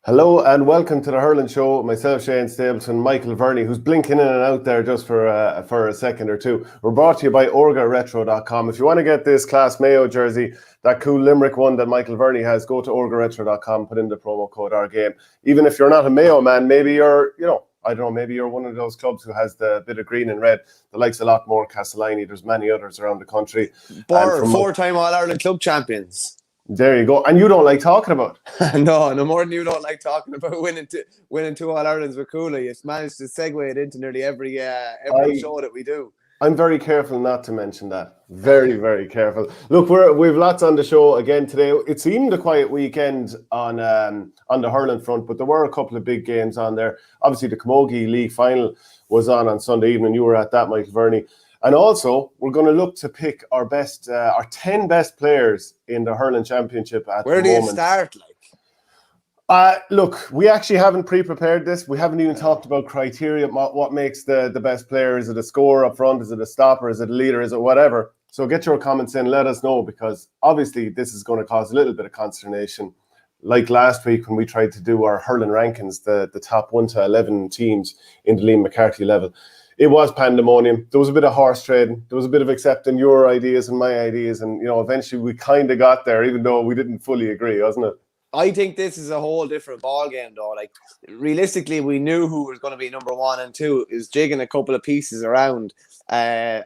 Hello and welcome to the Hurling Show. Myself, Shane Stapleton, Michael Verney, who's blinking in and out there just for a second or two. We're brought to you by orgaretro.com. If you want to get this Class Mayo jersey, that cool Limerick one that Michael Verney has, go to orgaretro.com, put in the promo code OurGame. Even if you're not a Mayo man, maybe you're, I don't know, maybe you're one of those clubs who has the bit of green and red, the likes a lot more Castellini. There's many others around the country. Four-time All-Ireland club champions. There you go. And you don't like talking about it. No more than you don't like talking about winning two All-Irelands with Cooley. You've managed to segue it into nearly every show that we do. I'm very careful not to mention that. Very, very careful. Look, we've lots on the show again today. It seemed a quiet weekend on the hurling front, but there were a couple of big games on there. Obviously, the Camogie League final was on Sunday evening. You were at that, Michael Verney. And also, we're going to look to pick our 10 best players in the Hurling Championship at the moment. Where do you start? Look, we actually haven't pre-prepared this. We haven't even talked about criteria, what makes the best player. Is it a scorer up front? Is it a stopper? Is it a leader? Is it whatever? So get your comments in. Let us know, because obviously this is going to cause a little bit of consternation. Like last week when we tried to do our hurling rankings, the top 1 to 11 teams in the Liam McCarthy level. It was pandemonium. There was a bit of horse trading. There was a bit of accepting your ideas and my ideas. And, eventually we kind of got there, even though we didn't fully agree, wasn't it? I think this is a whole different ballgame, though. Like, realistically, we knew who was going to be number 1 and 2. Is jigging a couple of pieces around. I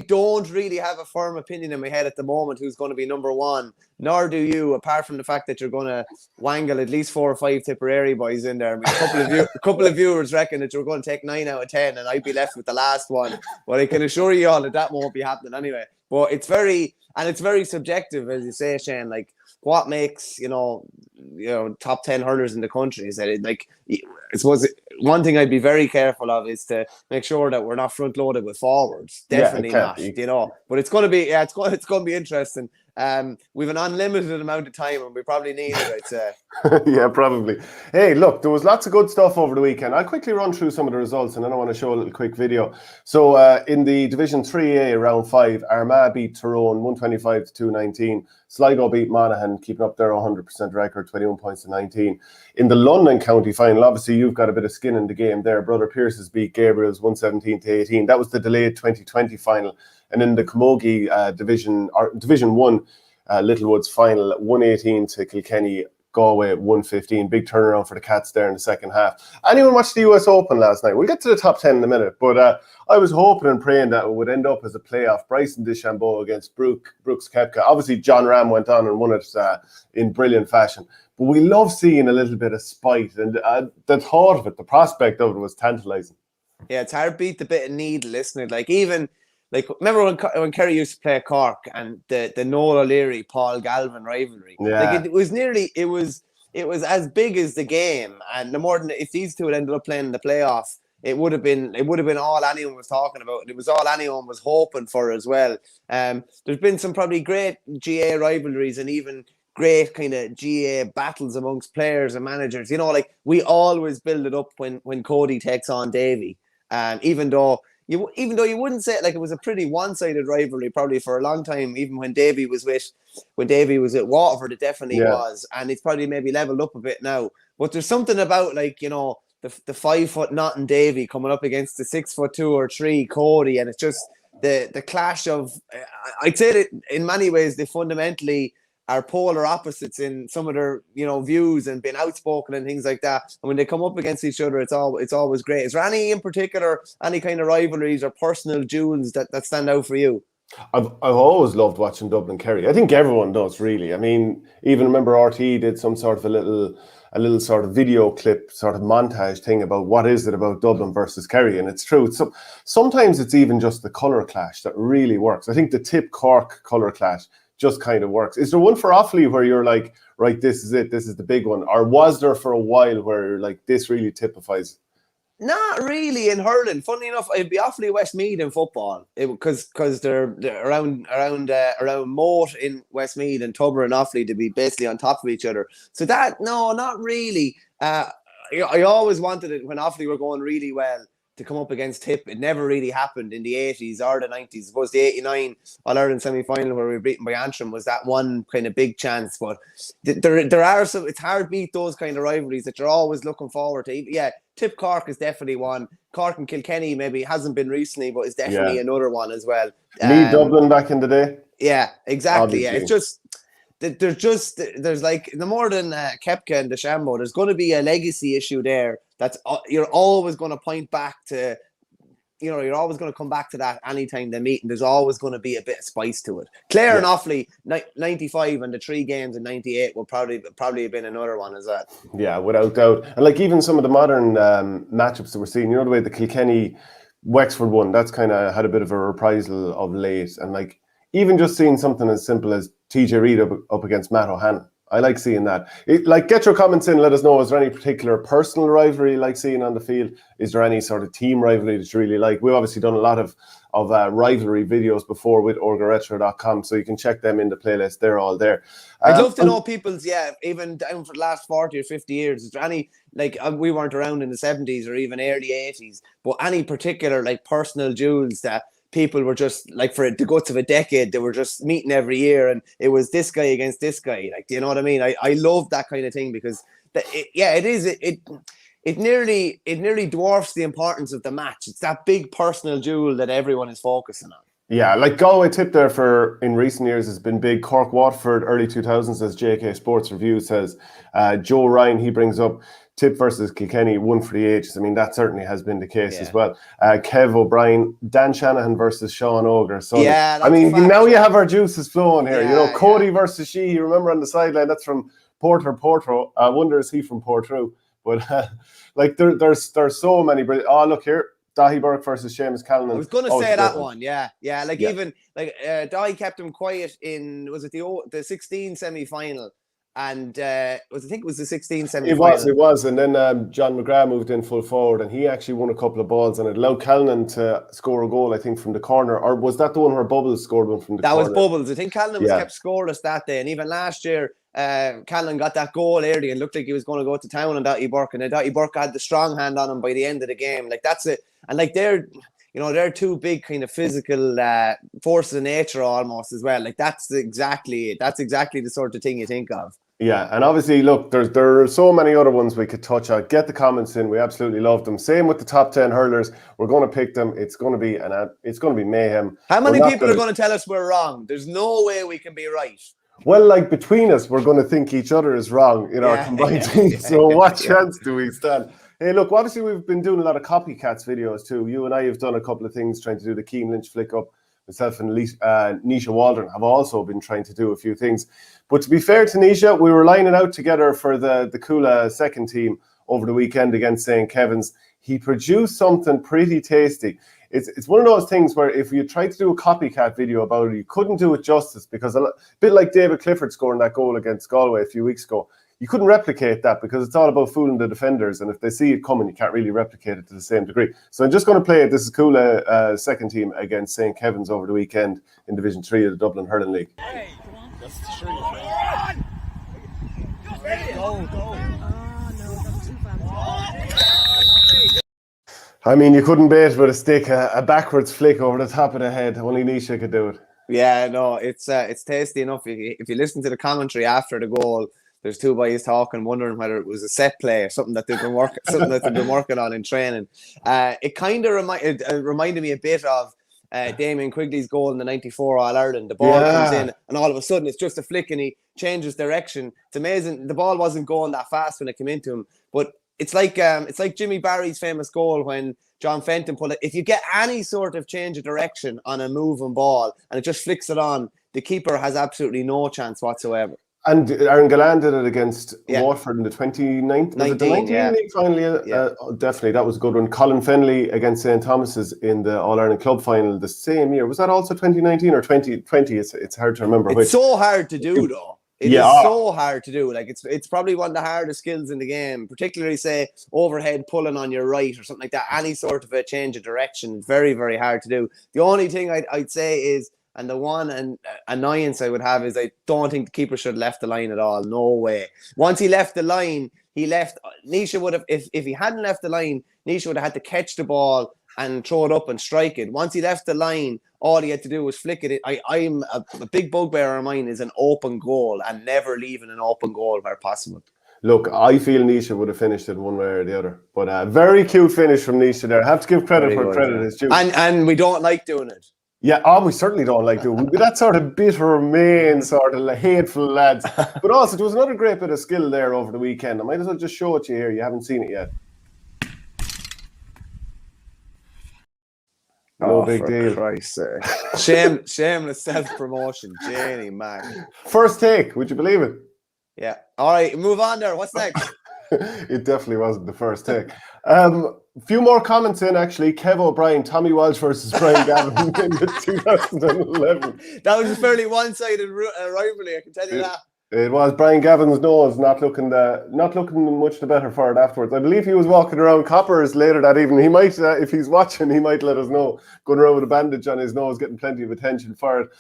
don't really have a firm opinion in my head at the moment who's going to be number 1, nor do you, apart from the fact that you're going to wangle at least 4 or 5 Tipperary boys in there. I mean, a couple of viewers reckon that you're going to take 9 out of 10 and I'd be left with the last one. But I can assure you all that won't be happening anyway. But it's very subjective, as you say, Shane. Like, what makes, top 10 hurlers in the country is that I suppose one thing I'd be very careful of is to make sure that we're not front loaded with forwards. Definitely not, but it's going to be, it's going to be interesting. We've an unlimited amount of time and we probably need it, I'd say. Yeah, probably. Hey, look, there was lots of good stuff over the weekend. I'll quickly run through some of the results and then I want to show a little quick video. So in the Division 3A round 5, Armagh beat Tyrone 125 to 219. Sligo beat Monaghan, keeping up their 100% record, 21 points to 19. In the London County final, obviously you've got a bit of skin in the game there. Brother Pierce's beat Gabriel's 117 to 18. That was the delayed 2020 final. And in the Camogie Division 1, Littlewood's final, 118 to Kilkenny, Galway 115. Big turnaround for the Cats there in the second half. Anyone watched the US Open last night? We'll get to the top 10 in a minute, but I was hoping and praying that it would end up as a playoff. Bryson DeChambeau against Brooks Koepka. Obviously, John Ram went on and won it in brilliant fashion. But we love seeing a little bit of spite, and the thought of it, the prospect of it was tantalising. Yeah, it's hard to beat the bit of needle, isn't it? Remember when Kerry used to play Cork and the Noel O'Leary, Paul Galvin rivalry? Yeah. It was as big as the game, and the more than if these two had ended up playing in the playoff, it would have been all anyone was talking about, and it was all anyone was hoping for as well. There's been some probably great GA rivalries and even great kind of GA battles amongst players and managers. We always build it up when Cody takes on Davy, even though you wouldn't say it, it was a pretty one-sided rivalry probably for a long time. Even when Davy was at Waterford, it definitely was, and it's probably maybe leveled up a bit now. But there's something about the 5 foot nothing Davy coming up against the 6 foot 2 or 3 Cody, and it's just the clash of. I'd say that in many ways they fundamentally are polar opposites in some of their views and being outspoken and things like that. And when they come up against each other, it's always great. Is there any in particular, any kind of rivalries or personal duels that stand out for you? I've always loved watching Dublin Kerry. I think everyone does, really. I mean, even remember RTE did some sort of a little sort of video clip, sort of montage thing about what is it about Dublin versus Kerry, and it's true. So sometimes it's even just the colour clash that really works. I think the Tip Cork colour clash just kind of works. Is there one for Offaly where you're like, right, this is it, this is the big one? Or was there for a while where you're like, this really typifies? Not really in hurling. Funnily enough, it'd be Offaly Westmeath in football, because they're around Moat in Westmeath and Tubber and Offaly to be basically on top of each other. So that, no, not really. I always wanted it when Offaly were going really well to come up against Tip. It never really happened in the 80s or the 90s. I suppose the 89 All-Ireland semi-final where we were beaten by Antrim was that one kind of big chance. But there are some, it's hard to beat those kind of rivalries that you're always looking forward to. Yeah, Tip Cork is definitely one. Cork and Kilkenny maybe hasn't been recently, but is definitely another one as well. Lee Dublin back in the day. Yeah, exactly. Obviously. Yeah, it's just there's like the more than Kepka and DeChambeau, there's going to be a legacy issue there. That's you're always going to point back to. You're always going to come back to that anytime they meet, and there's always going to be a bit of spice to it. Clare and Offaly, 95 and the 3 games in 98 will probably have been another one as well. Yeah, without doubt. And like even some of the modern matchups that we're seeing, the way the Kilkenny Wexford one, that's kind of had a bit of a reprisal of late. And like even just seeing something as simple as TJ Reid up against Matt O'Hanlon. I like seeing that. Get your comments in. Let us know. Is there any particular personal rivalry you like seeing on the field? Is there any sort of team rivalry that you really like? We've obviously done a lot of rivalry videos before with orgaretro.com, so you can check them in the playlist. They're all there. I'd love to know people's, even down for the last 40 or 50 years. Is there any, we weren't around in the 70s or even early 80s, but any particular, personal duels that people were just for the guts of a decade, they were just meeting every year and it was this guy against this guy. Do you know what I mean? I love that kind of thing because it nearly dwarfs the importance of the match. It's that big personal duel that everyone is focusing on. Yeah, Galway Tip there in recent years has been big. Cork Waterford early 2000s, as JK Sports Review says. Joe Ryan, he brings up Tip versus Kilkenny, one for the ages. I mean, that certainly has been the case as well. Kev O'Brien, Dan Shanahan versus Sean Ogre. So, now you have our juices flowing here. Cody versus Sheehy, remember on the sideline, that's from Portro. I wonder, is he from Portrush? But there's so many. Oh, look here. Dahi Burke versus Seamus Callanan. I was going to say that one, even Dahi kept him quiet in, was it the 16 semi-final? And I think it was the 16 semi-final. It was. And then John McGrath moved in full forward and he actually won a couple of balls and it allowed Callanan to score a goal, I think, from the corner. Or was that the one where Bubbles scored one from the corner? That was Bubbles. I think Callanan was kept scoreless that day. And even last year, Callanan got that goal early and looked like he was going to go to town on Dahi Burke. And Dahi Burke had the strong hand on him by the end of the game. That's it. And they're two big kind of physical forces of nature almost as well. That's exactly it. That's exactly the sort of thing you think of. Yeah, and obviously, look, there are so many other ones we could touch on. Get the comments in. We absolutely love them. Same with the top 10 hurlers. We're going to pick them. It's going to be mayhem. How many people are going to tell us we're wrong? There's no way we can be right. Well, between us, we're going to think each other is wrong in our combined team. So what chance do we stand? Hey, look, obviously we've been doing a lot of Copycats videos too. You and I have done a couple of things trying to do the Keane Lynch flick up. Myself and Nisha Waldron have also been trying to do a few things. But to be fair to Nisha, we were lining out together for the Coola second team over the weekend against St. Kevin's. He produced something pretty tasty. It's one of those things where if you tried to do a copycat video about it, you couldn't do it justice because a bit like David Clifford scoring that goal against Galway a few weeks ago, you couldn't replicate that because it's all about fooling the defenders. And if they see it coming, you can't really replicate it to the same degree. So I'm just going to play it. This is Coola second team against St. Kevin's over the weekend in Division 3 of the Dublin Hurling League. Hey, that's the street. Go. I mean, you couldn't bait with a stick, a backwards flick over the top of the head. Only Nisha could do it. Yeah, no, it's tasty enough. If you listen to the commentary after the goal, there's two boys talking, wondering whether it was a set play or something that they've been working on in training. It kind of reminded me a bit of Damien Quigley's goal in the 94 All-Ireland. The ball comes in and all of a sudden it's just a flick and he changes direction. It's amazing. The ball wasn't going that fast when it came into him, but it's like Jimmy Barry's famous goal when John Fenton pulled it. If you get any sort of change of direction on a moving ball and it just flicks it on, the keeper has absolutely no chance whatsoever. And Aaron Galland did it against Waterford in the 29th. Was it the 19 league final? Definitely, that was a good one. Colin Fennelly against St. Thomas's in the All-Ireland Club final the same year. Was that also 2019 or 2020? It's hard to remember. It's so hard to do, though. It is so hard to do. It's probably one of the hardest skills in the game, particularly, say, overhead pulling on your right or something like that. Any sort of a change of direction. It's very, very hard to do. The only thing I'd say is, and the one annoyance I would have is I don't think the keeper should have left the line at all. No way. Once he left the line, he left. Nisha would have, if he hadn't left the line, Nisha would have had to catch the ball and throw it up and strike it. Once he left the line, all he had to do was flick it. I'm a big bugbear of mine is an open goal and never leaving an open goal where possible. Look, I feel Nisha would have finished it one way or the other. But a very cute finish from Nisha there. I have to give credit where credit is due. And we don't like doing it. Yeah, we certainly don't like doing it. We'd be that sort of bitter, mean, sort of hateful lads. But also, there was another great bit of skill there over the weekend. I might as well just show it to you here. You haven't seen it yet. No big deal. Christ's sake. Shameless self-promotion. Janie, man. First take, would you believe it? Yeah. All right, move on there. What's next? It definitely wasn't the first take. A few more comments in, actually. Kev O'Brien, Tommy Walsh versus Brian Gavin in the 2011. That was a fairly one-sided rivalry, I can tell you that. It was. Brian Gavin's nose not looking much the better for it afterwards. I believe he was walking around Coppers later that evening. He might, if he's watching, he might let us know. Going around with a bandage on his nose, getting plenty of attention for it.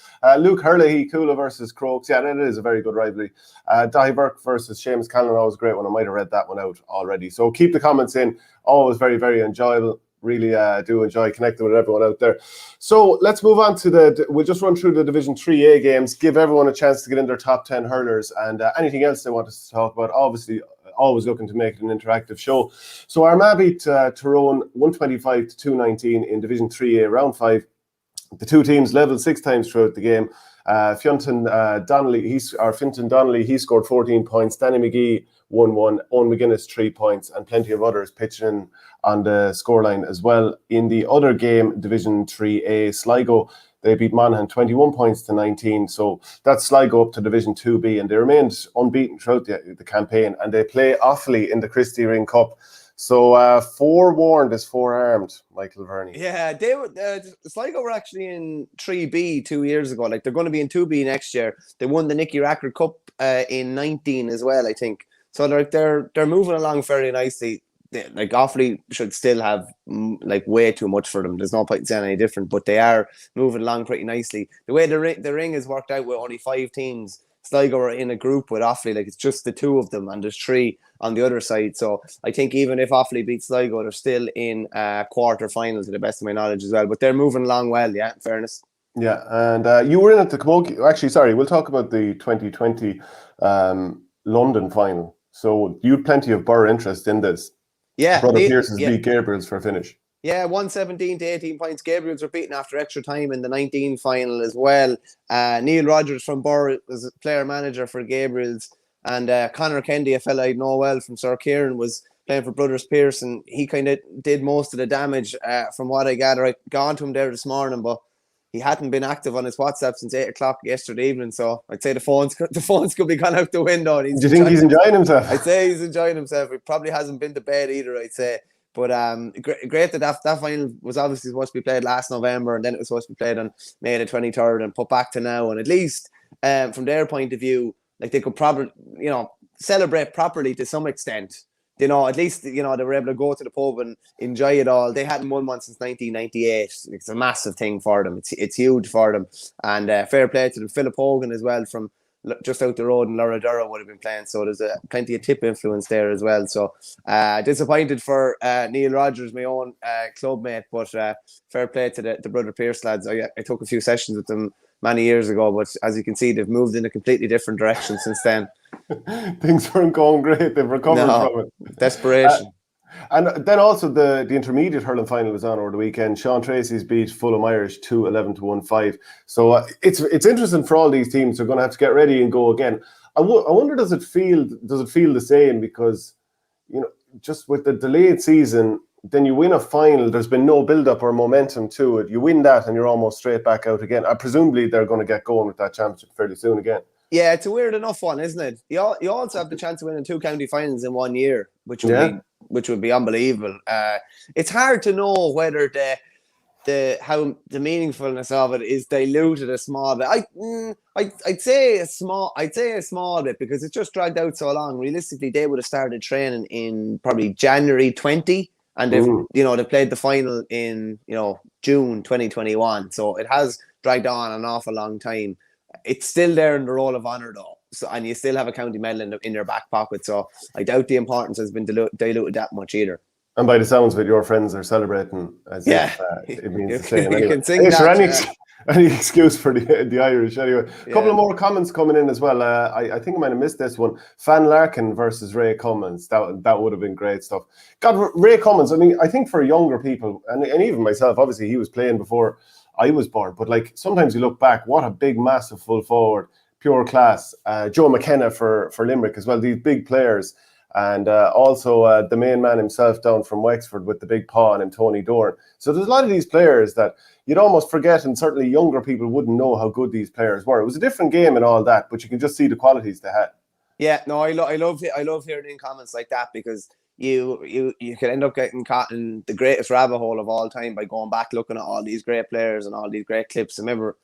Luke Hurley, Coola versus Crokes. Yeah, that is a very good rivalry. Dahi Burke versus Seamus Callan, always a great one. I might have read that one out already. So keep the comments in. Always very, very enjoyable. Really do enjoy connecting with everyone out there. So let's move on to we'll just run through the Division 3A games, give everyone a chance to get in their top 10 hurlers and anything else they want us to talk about. Obviously, always looking to make it an interactive show. So Armagh beat Tyrone 125 to 219 in Division 3A round 5. The two teams leveled 6 times throughout the game. Fintan Donnelly, he scored 14 points. Danny McGee 1-1. Owen McGuinness 3 points, and plenty of others pitching in on the scoreline as well. In the other game, Division 3A, Sligo, they beat Monaghan 21 points to 19. So that's Sligo up to Division 2B, and they remained unbeaten throughout the campaign. And they play Offaly in the Christie Ring Cup. So forewarned is forearmed, Michael Verney. Yeah, they were. Sligo were actually in 3B 2 years ago. Like, they're going to be in 2B next year. They won the Nicky Rackard Cup in 19 as well, I think. So they're moving along very nicely. Like, Offaly should still have way too much for them. There's no point in saying any different, but they are moving along pretty nicely. The way the ring has worked out with only 5 teams, Sligo are in a group with Offaly. Like, it's just the 2 of them, and there's 3 on the other side. So I think even if Offaly beats Sligo, they're still in quarter-final to the best of my knowledge as well. But they're moving along well, yeah, in fairness. Yeah, and you were in at the Camogie. Actually, sorry, we'll talk about the 2020 London final. So you had plenty of Borough interest in this. Yeah. Brother Pearson's beat Gabriel's for a finish. Yeah, 117 to 18 points. Gabriel's were beaten after extra time in the 19 final as well. Neil Rogers from Borough was a player manager for Gabriel's. And Conor Kendi, a fella I know well from Sir Kieran, was playing for Brothers Pearson. He kind of did most of the damage from what I gather. I got to him there this morning, but he hadn't been active on his WhatsApp since 8 o'clock yesterday evening. So I'd say the phones could be gone out the window. And do you think he's enjoying himself? I'd say he's enjoying himself. He probably hasn't been to bed either, I'd say. But great that final was obviously supposed to be played last November, and then it was supposed to be played on May the 23rd and put back to now. And at least from their point of view, like, they could probably, celebrate properly to some extent. At least, they were able to go to the pub and enjoy it all. They hadn't won one since 1998. It's a massive thing for them. It's huge for them. And fair play to them. Philip Hogan as well from just out the road in Loradura would have been playing. So there's plenty of tip influence there as well. So disappointed for Neil Rogers, my own club mate, but fair play to the Brother Pierce lads. I took a few sessions with them many years ago, but as you can see, they've moved in a completely different direction since then. Things weren't going great. They've recovered from it. Desperation. And then also the intermediate hurling final was on over the weekend. Sean Tracy's beat Fulham Irish 2-11 to 1-5. So it's interesting for all these teams. They're going to have to get ready and go again. I wonder, does it feel the same? Because just with the delayed season, then you win a final. There's been no build-up or momentum to it. You win that, and you're almost straight back out again. Presumably they're going to get going with that championship fairly soon again. Yeah, it's a weird enough one, isn't it? You also have the chance of winning 2 county finals in 1 year, which would be unbelievable. It's hard to know whether how the meaningfulness of it is diluted a small bit. I'd say a small bit, because it's just dragged out so long. Realistically, they would have started training in probably January 20, and they played the final in June 2021. So it has dragged on an awful long time. It's still there in the Roll of Honour though. So, and you still have a county medal in your back pocket. So I doubt the importance has been diluted that much either. And by the sounds of it, your friends are celebrating as if it means the same. You Anyway, can sing that. Any excuse for the Irish. Anyway, a couple Yeah. of more comments coming in as well. I think I might have missed this one. Fan Larkin versus Ray Cummins. That would have been great stuff. God, Ray Cummins, I mean, I think for younger people, and even myself, obviously he was playing before I was born, but like sometimes you look back, what a big, massive full forward, pure class. Joe McKenna for Limerick as well, these big players. And also the main man himself down from Wexford with the big paw and Tony Dorn. So there's a lot of these players that you'd almost forget, and certainly younger people wouldn't know how good these players were. It was a different game and all that, but you can just see the qualities they had. Yeah, no, I love hearing in comments like that, because you could end up getting caught in the greatest rabbit hole of all time by going back looking at all these great players and all these great clips. I remember,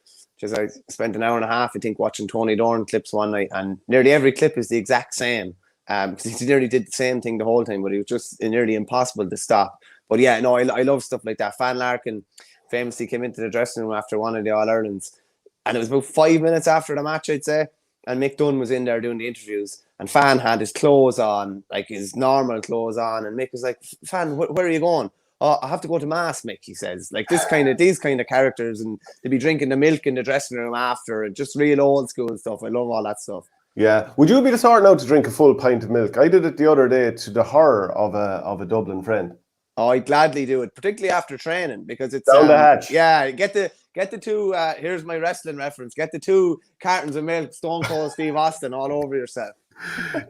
I spent an hour and a half, I think, watching Tony Dorn clips one night, and nearly every clip is the exact same. Because he nearly did the same thing the whole time, but it was just nearly impossible to stop. But yeah, no, I love stuff like that. Fan Larkin famously came into the dressing room after one of the All-Irelands, and it was about 5 minutes after the match, I'd say, and Mick Dunn was in there doing the interviews, and Fan had his clothes on, like his normal clothes on, and Mick was like, Fan, where are you going? Oh, I have to go to mass, Mick, he says. Like these kind of characters, and to be drinking the milk in the dressing room after, and just real old school stuff. I love all that stuff. Yeah. Would you be the sort now to drink a full pint of milk? I did it the other day to the horror of a Dublin friend. Oh, I'd gladly do it, particularly after training, because it's down the hatch. Yeah, get the two. Here's my wrestling reference. Get the 2 cartons of milk, Stone Cold Steve Austin, all over yourself.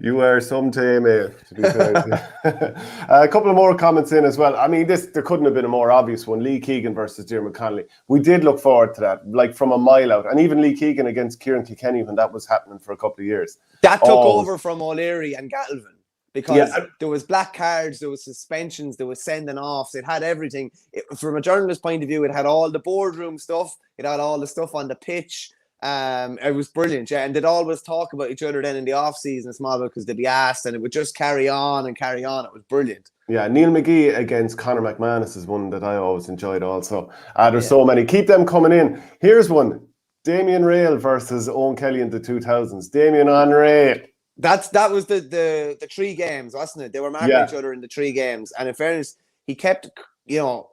You are some tame, to be fair. A couple of more comments in as well. I mean, there couldn't have been a more obvious one. Lee Keegan versus Diarmuid Connolly. We did look forward to that, like from a mile out. And even Lee Keegan against Kieran Kilkenny when that was happening for a couple of years. That took over from O'Leary and Galvin, because there was black cards, there was suspensions, there was sending offs. It had everything. From a journalist point of view, it had all the boardroom stuff. It had all the stuff on the pitch. It was brilliant, yeah, and they'd always talk about each other then in the off season, small because they'd be asked, and it would just carry on and carry on. It was brilliant. Yeah, Neil McGee against Conor McManus is one that I always enjoyed. Also, there's so many. Keep them coming in. Here's one: Damien Rail versus Owen Kelly in the 2000s. Damien on Rail. That was the 3 games, wasn't it? They were marking each other in the 3 games, and in fairness, he kept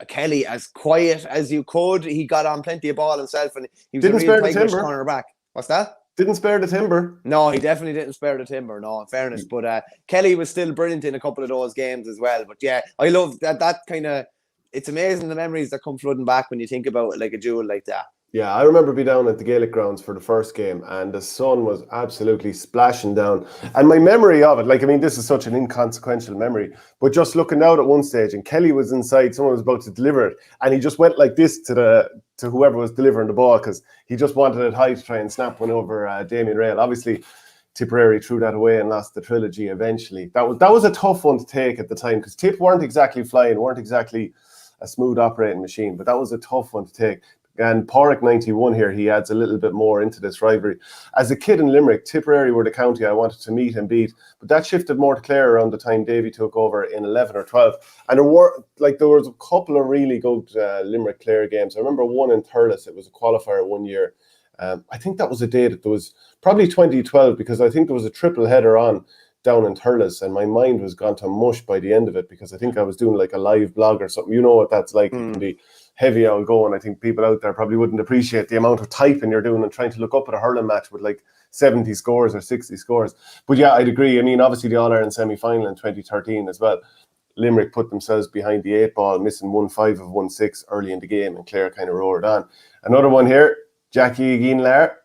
Kelly as quiet as you could. He got on plenty of ball himself, and he was didn't a real spare the timber. cornerback. What's that? Didn't spare the timber. No, he definitely didn't spare the timber. No, in fairness, but Kelly was still brilliant in a couple of those games as well. But yeah, I love that kind of. It's amazing the memories that come flooding back when you think about it, like a duel like that. Yeah, I remember being down at the Gaelic grounds for the first game, and the sun was absolutely splashing down. And my memory of it, like, I mean, this is such an inconsequential memory, but just looking out at one stage, and Kelly was inside, someone was about to deliver it, and he just went like this to whoever was delivering the ball, because he just wanted it high to try and snap one over Damien Rail. Obviously, Tipperary threw that away and lost the trilogy eventually. That was a tough one to take at the time, because Tip weren't exactly flying, weren't exactly a smooth operating machine, but that was a tough one to take. And Porrick 91 here, he adds a little bit more into this rivalry. As a kid in Limerick, Tipperary were the county I wanted to meet and beat, but that shifted more to Clare around the time Davy took over in 11 or 12. And there was a couple of really good Limerick Clare games. I remember one in Thurles. It was a qualifier one year. I think that was a day that there was probably 2012, because I think there was a triple header on down in Thurles, and my mind was gone to mush by the end of it, because I think I was doing like a live blog or something. You know what that's like. It can be heavy outgoing. I think people out there probably wouldn't appreciate the amount of typing you're doing and trying to look up at a hurling match with like 70 scores or 60 scores. But yeah, I'd agree. I mean, obviously the All-Ireland semi-final in 2013 as well. Limerick put themselves behind the 8 ball, missing 1-5 of 1-6 early in the game, and Clare kind of roared on. Another one here, Jackie again, Lar.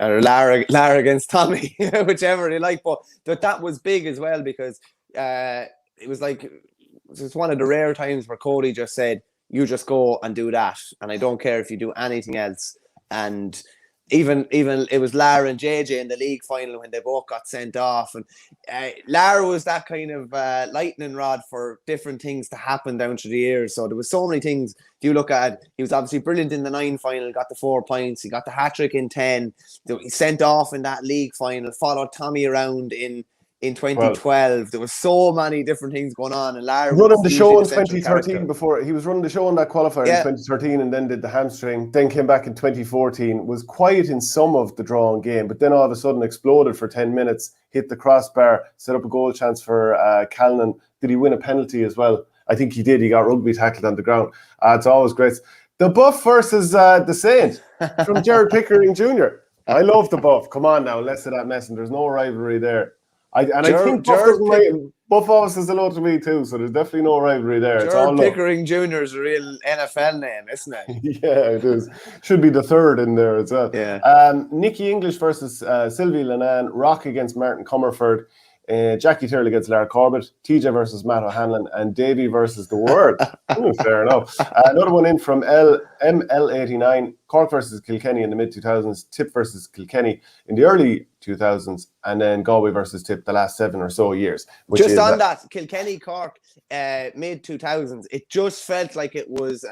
Or Lara against Tommy, whichever they like. But that was big as well, because it was like, it's one of the rare times where Cody just said, you just go and do that, and I don't care if you do anything else. And even it was Lara and JJ in the league final when they both got sent off, and Lara was that kind of lightning rod for different things to happen down through the years. So there was so many things. If you look at, he was obviously brilliant in the 9 final, got the 4 points, he got the hat trick in 10, he sent off in that league final, followed Tommy around in in 2012. There was so many different things going on, and Larry running the show in central 2013 character. before he was running the show in that qualifier in 2013, and then did the hamstring. Then came back in 2014. Was quiet in some of the drawing game, but then all of a sudden exploded for 10 minutes. Hit the crossbar, set up a goal chance for Callan. Did he win a penalty as well? I think he did. He got rugby tackled on the ground. It's always great. The Buff versus the Saint from Jared Pickering Jr. I love the Buff. Come on now, less of that mess, and there's no rivalry there. I think Buff always says hello to me too, so there's definitely no rivalry there. Jared Pickering Jr. is a real NFL name, isn't it? Yeah, it is. Should be the third in there as well. Yeah. Nikki English versus Sylvie Lenan, Rock against Martin Comerford, Jackie Tyrrell against Lara Corbett, TJ versus Matt O'Hanlon, and Davey versus the World. Fair enough. Another one in from ML89, Cork versus Kilkenny in the mid-2000s, Tip versus Kilkenny in the early 2000s, and then Galway versus Tip the last 7 or so years. Just on that, Kilkenny Cork mid-2000s, it just felt like it was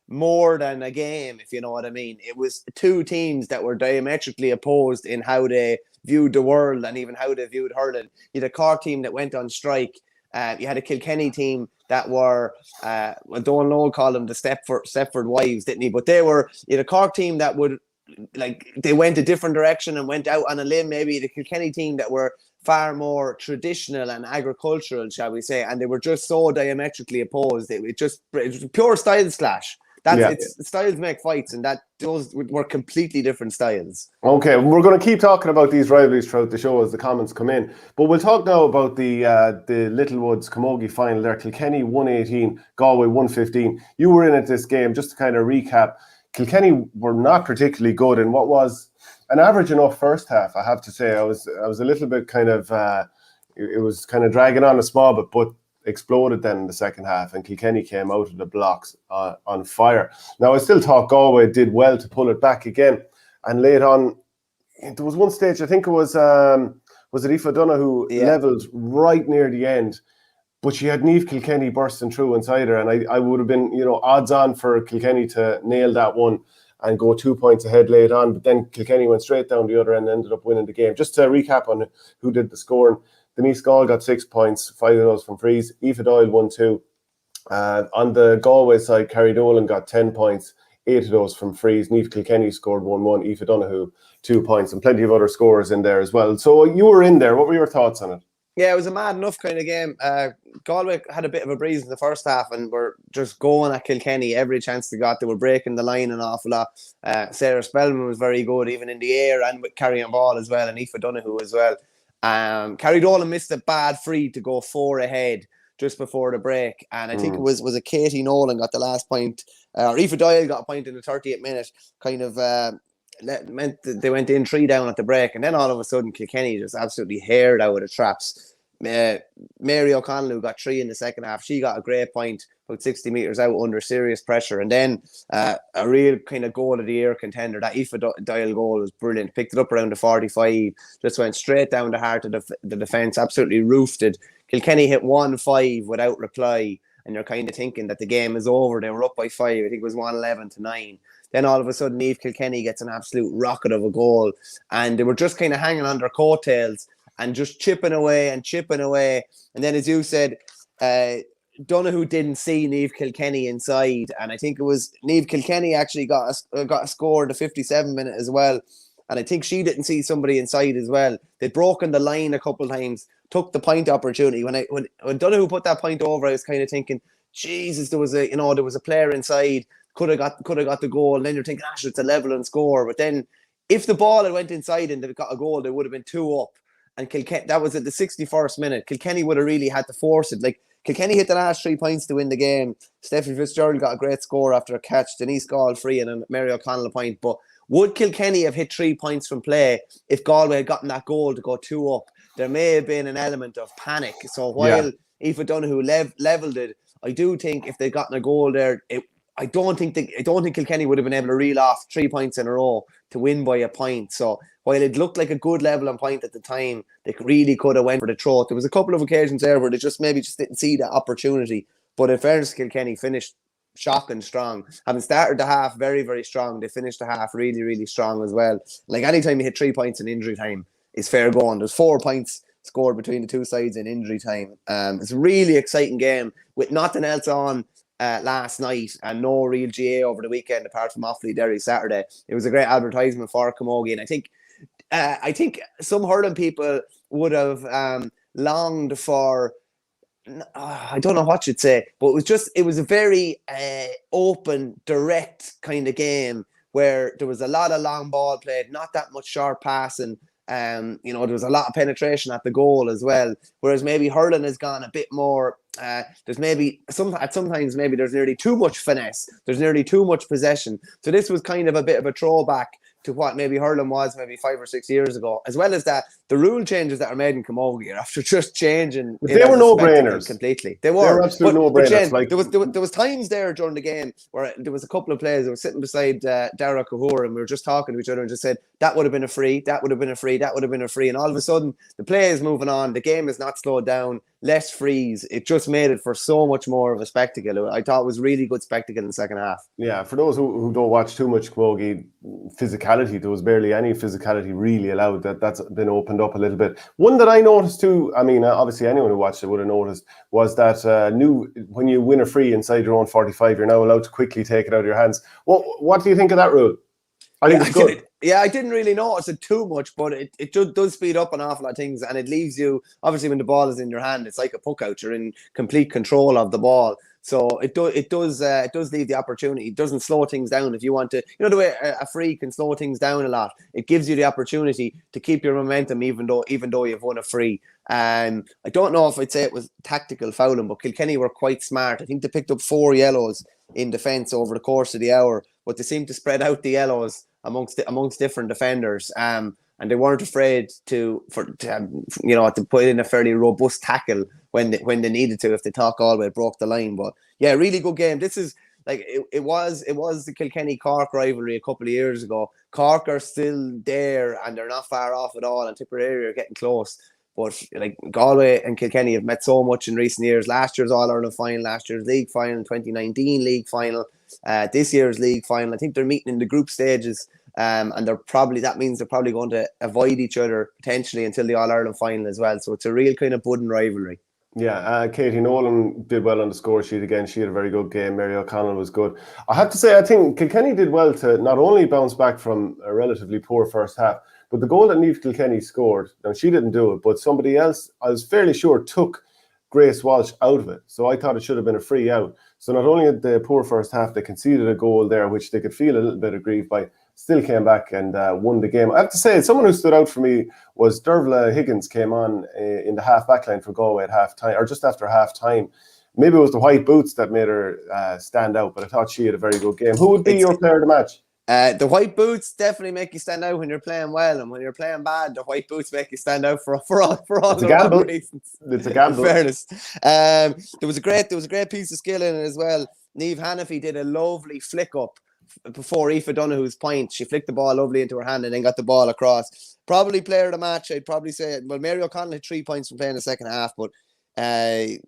more than a game, if you know what I mean. It was two teams that were diametrically opposed in how they viewed the world and even how they viewed hurling. You had a Cork team that went on strike. You had a Kilkenny team that were, Donal Noel called them the Stepford wives, didn't he? But you had a Cork team that would, they went a different direction and went out on a limb. Maybe the Kilkenny team that were far more traditional and agricultural, shall we say, and they were just so diametrically opposed. It was pure styles clash. Styles make fights, and those were completely different styles. Okay, we're going to keep talking about these rivalries throughout the show as the comments come in. But we'll talk now about the Littlewoods Camogie final there. Kilkenny 118, Galway 115. You were in at this game. Just to kind of recap, Kilkenny were not particularly good in what was an average enough first half, I have to say. I was a little bit kind of, it was kind of dragging on a small bit, but exploded then in the second half, and Kilkenny came out of the blocks on fire. Now, I still thought Galway did well to pull it back again, and late on, there was one stage, I think it was it Aoife Donoghue levelled right near the end, but she had Niamh Kilkenny bursting through inside her, and I would have been, odds on for Kilkenny to nail that one and go 2 points ahead late on, but then Kilkenny went straight down the other end and ended up winning the game. Just to recap on who did the scoring, Denise Gall got 6 points, 5 of those from frees. Aoife Doyle won 2. On the Galway side, Carrie Dolan got 10 points, 8 of those from frees. Niamh Kilkenny scored 1-1. Aoife Donoghue 2 points, and plenty of other scorers in there as well. So you were in there. What were your thoughts on it? Yeah, it was a mad enough kind of game. Galway had a bit of a breeze in the first half and were just going at Kilkenny every chance they got. They were breaking the line an awful lot. Sarah Spellman was very good, even in the air and with carrying ball as well, and Aoife Donoghue as well. Carrie Dolan missed a bad free to go 4 ahead just before the break, and I think it was a Katie Nolan got the last point, or Aoife Doyle got a point in the 30th minute, kind of meant that they went in 3 down at the break, and then all of a sudden Kilkenny just absolutely haired out of the traps. Mary O'Connell, who got 3 in the second half, she got a great point about 60 metres out under serious pressure, and then a real kind of goal of the year contender. That Aoife Doyle goal was brilliant. Picked it up around the 45, just went straight down the heart of the defence, absolutely roofed it. Kilkenny hit 1-5 without reply, and you're kind of thinking that the game is over. They were up by 5. I think it was 111-9. Then all of a sudden, Niamh Kilkenny gets an absolute rocket of a goal, and they were just kind of hanging on their coattails and just chipping away. And then, as you said, Donoghue didn't see Niamh Kilkenny inside, and I think it was Niamh Kilkenny actually got a score in the 57th minute as well, and I think she didn't see somebody inside as well. They'd broken the line a couple of times, took the point opportunity. When Donoghue put that point over, I was kind of thinking, Jesus, there was a player inside, could have got the goal, and then you're thinking, it's a level and score. But then if the ball had went inside and they got a goal, they would have been 2 up. And Kilkenny, that was at the 61st minute. Kilkenny would have really had to force it. Like, Kilkenny hit the last 3 points to win the game. Stephanie Fitzgerald got a great score after a catch. Denise Gall free and then Mary O'Connell a point. But would Kilkenny have hit 3 points from play if Galway had gotten that goal to go 2 up? There may have been an element of panic. So while Aoife Donoghue levelled it, I do think if they'd gotten a goal there, I don't think Kilkenny would have been able to reel off 3 points in a row to win by a point. So while it looked like a good level and point at the time, they really could have went for the throat. There was a couple of occasions there where they just didn't see that opportunity. But in fairness, Kilkenny finished shocking strong. Having started the half very, very strong, they finished the half really, really strong as well. Like, anytime you hit 3 points in injury time, it's fair going. There's 4 points scored between the two sides in injury time. It's a really exciting game with nothing else on last night and no real GA over the weekend apart from Offaly Derry Saturday. It was a great advertisement for Camogie, and I think some hurling people would have longed for, I don't know what you'd say, but it was a very open, direct kind of game where there was a lot of long ball played, not that much short passing. There was a lot of penetration at the goal as well. Whereas maybe hurling has gone a bit more. There's maybe sometimes maybe there's nearly too much finesse. There's nearly too much possession. So this was kind of a bit of a throwback to what maybe hurling was maybe 5 or 6 years ago, as well as that the rule changes that are made in Camogie are after just changing. They were no-brainers completely. They were absolute no-brainers. Like, there was times there during the game where there was a couple of players. I was sitting beside Dara Cahur, and we were just talking to each other and just said that would have been a free, that would have been a free, that would have been a free, and all of a sudden the play is moving on. The game is not slowed down. Less frees. It just made it for so much more of a spectacle. I thought it was really good spectacle in the second half. Yeah, for those who don't watch too much Camogie, physicality, there was barely any physicality really allowed. That's been opened up a little bit. One that I noticed too, I mean, obviously anyone who watched it would have noticed, was that when you win a free inside your own 45, you're now allowed to quickly take it out of your hands. What do you think of that rule? I think it's good. I didn't really notice it too much, but it does speed up an awful lot of things, and it leaves you, obviously when the ball is in your hand, it's like a puck out. You're in complete control of the ball. So it does leave the opportunity. It doesn't slow things down if you want to. You know the way a free can slow things down a lot. It gives you the opportunity to keep your momentum even though you've won a free. I don't know if I'd say it was tactical fouling, but Kilkenny were quite smart. I think they picked up 4 yellows in defence over the course of the hour, but they seemed to spread out the yellows amongst different defenders. And they weren't afraid to put in a fairly robust tackle when they needed to, if they thought Galway broke the line. But yeah, really good game. This is like it was the Kilkenny Cork rivalry a couple of years ago. Cork are still there and they're not far off at all, and Tipperary are getting close. But like Galway and Kilkenny have met so much in recent years. Last year's All-Ireland final, last year's league final, 2019 league final, this year's league final. I think they're meeting in the group stages, and that means they're probably going to avoid each other potentially until the All-Ireland final as well. So it's a real kind of budding rivalry. Yeah, Katie Nolan did well on the score sheet again. She had a very good game. Mary O'Connell was good. I have to say, I think Kilkenny did well to not only bounce back from a relatively poor first half, but the goal that Niamh Kilkenny scored, now she didn't do it, but somebody else, I was fairly sure, took Grace Walsh out of it. So I thought it should have been a free out. So not only had the poor first half, they conceded a goal there, which they could feel a little bit aggrieved by, still came back and won the game. I have to say, someone who stood out for me was Dervla Higgins, came on in the half back line for Galway at half time, or just after half time. Maybe it was the white boots that made her stand out, but I thought she had a very good game. Who would be your player of the match? The white boots definitely make you stand out when you're playing well, and when you're playing bad, the white boots make you stand out for all the wrong reasons. It's a gamble. In fairness, there was a great piece of skill in it as well. Niamh Hannafy did a lovely flick up before Aoife Donoghue's point. She flicked the ball lovely into her hand and then got the ball across. Probably player of the match, I'd probably say. Well, Mary O'Connell had 3 points from playing the second half, but I'd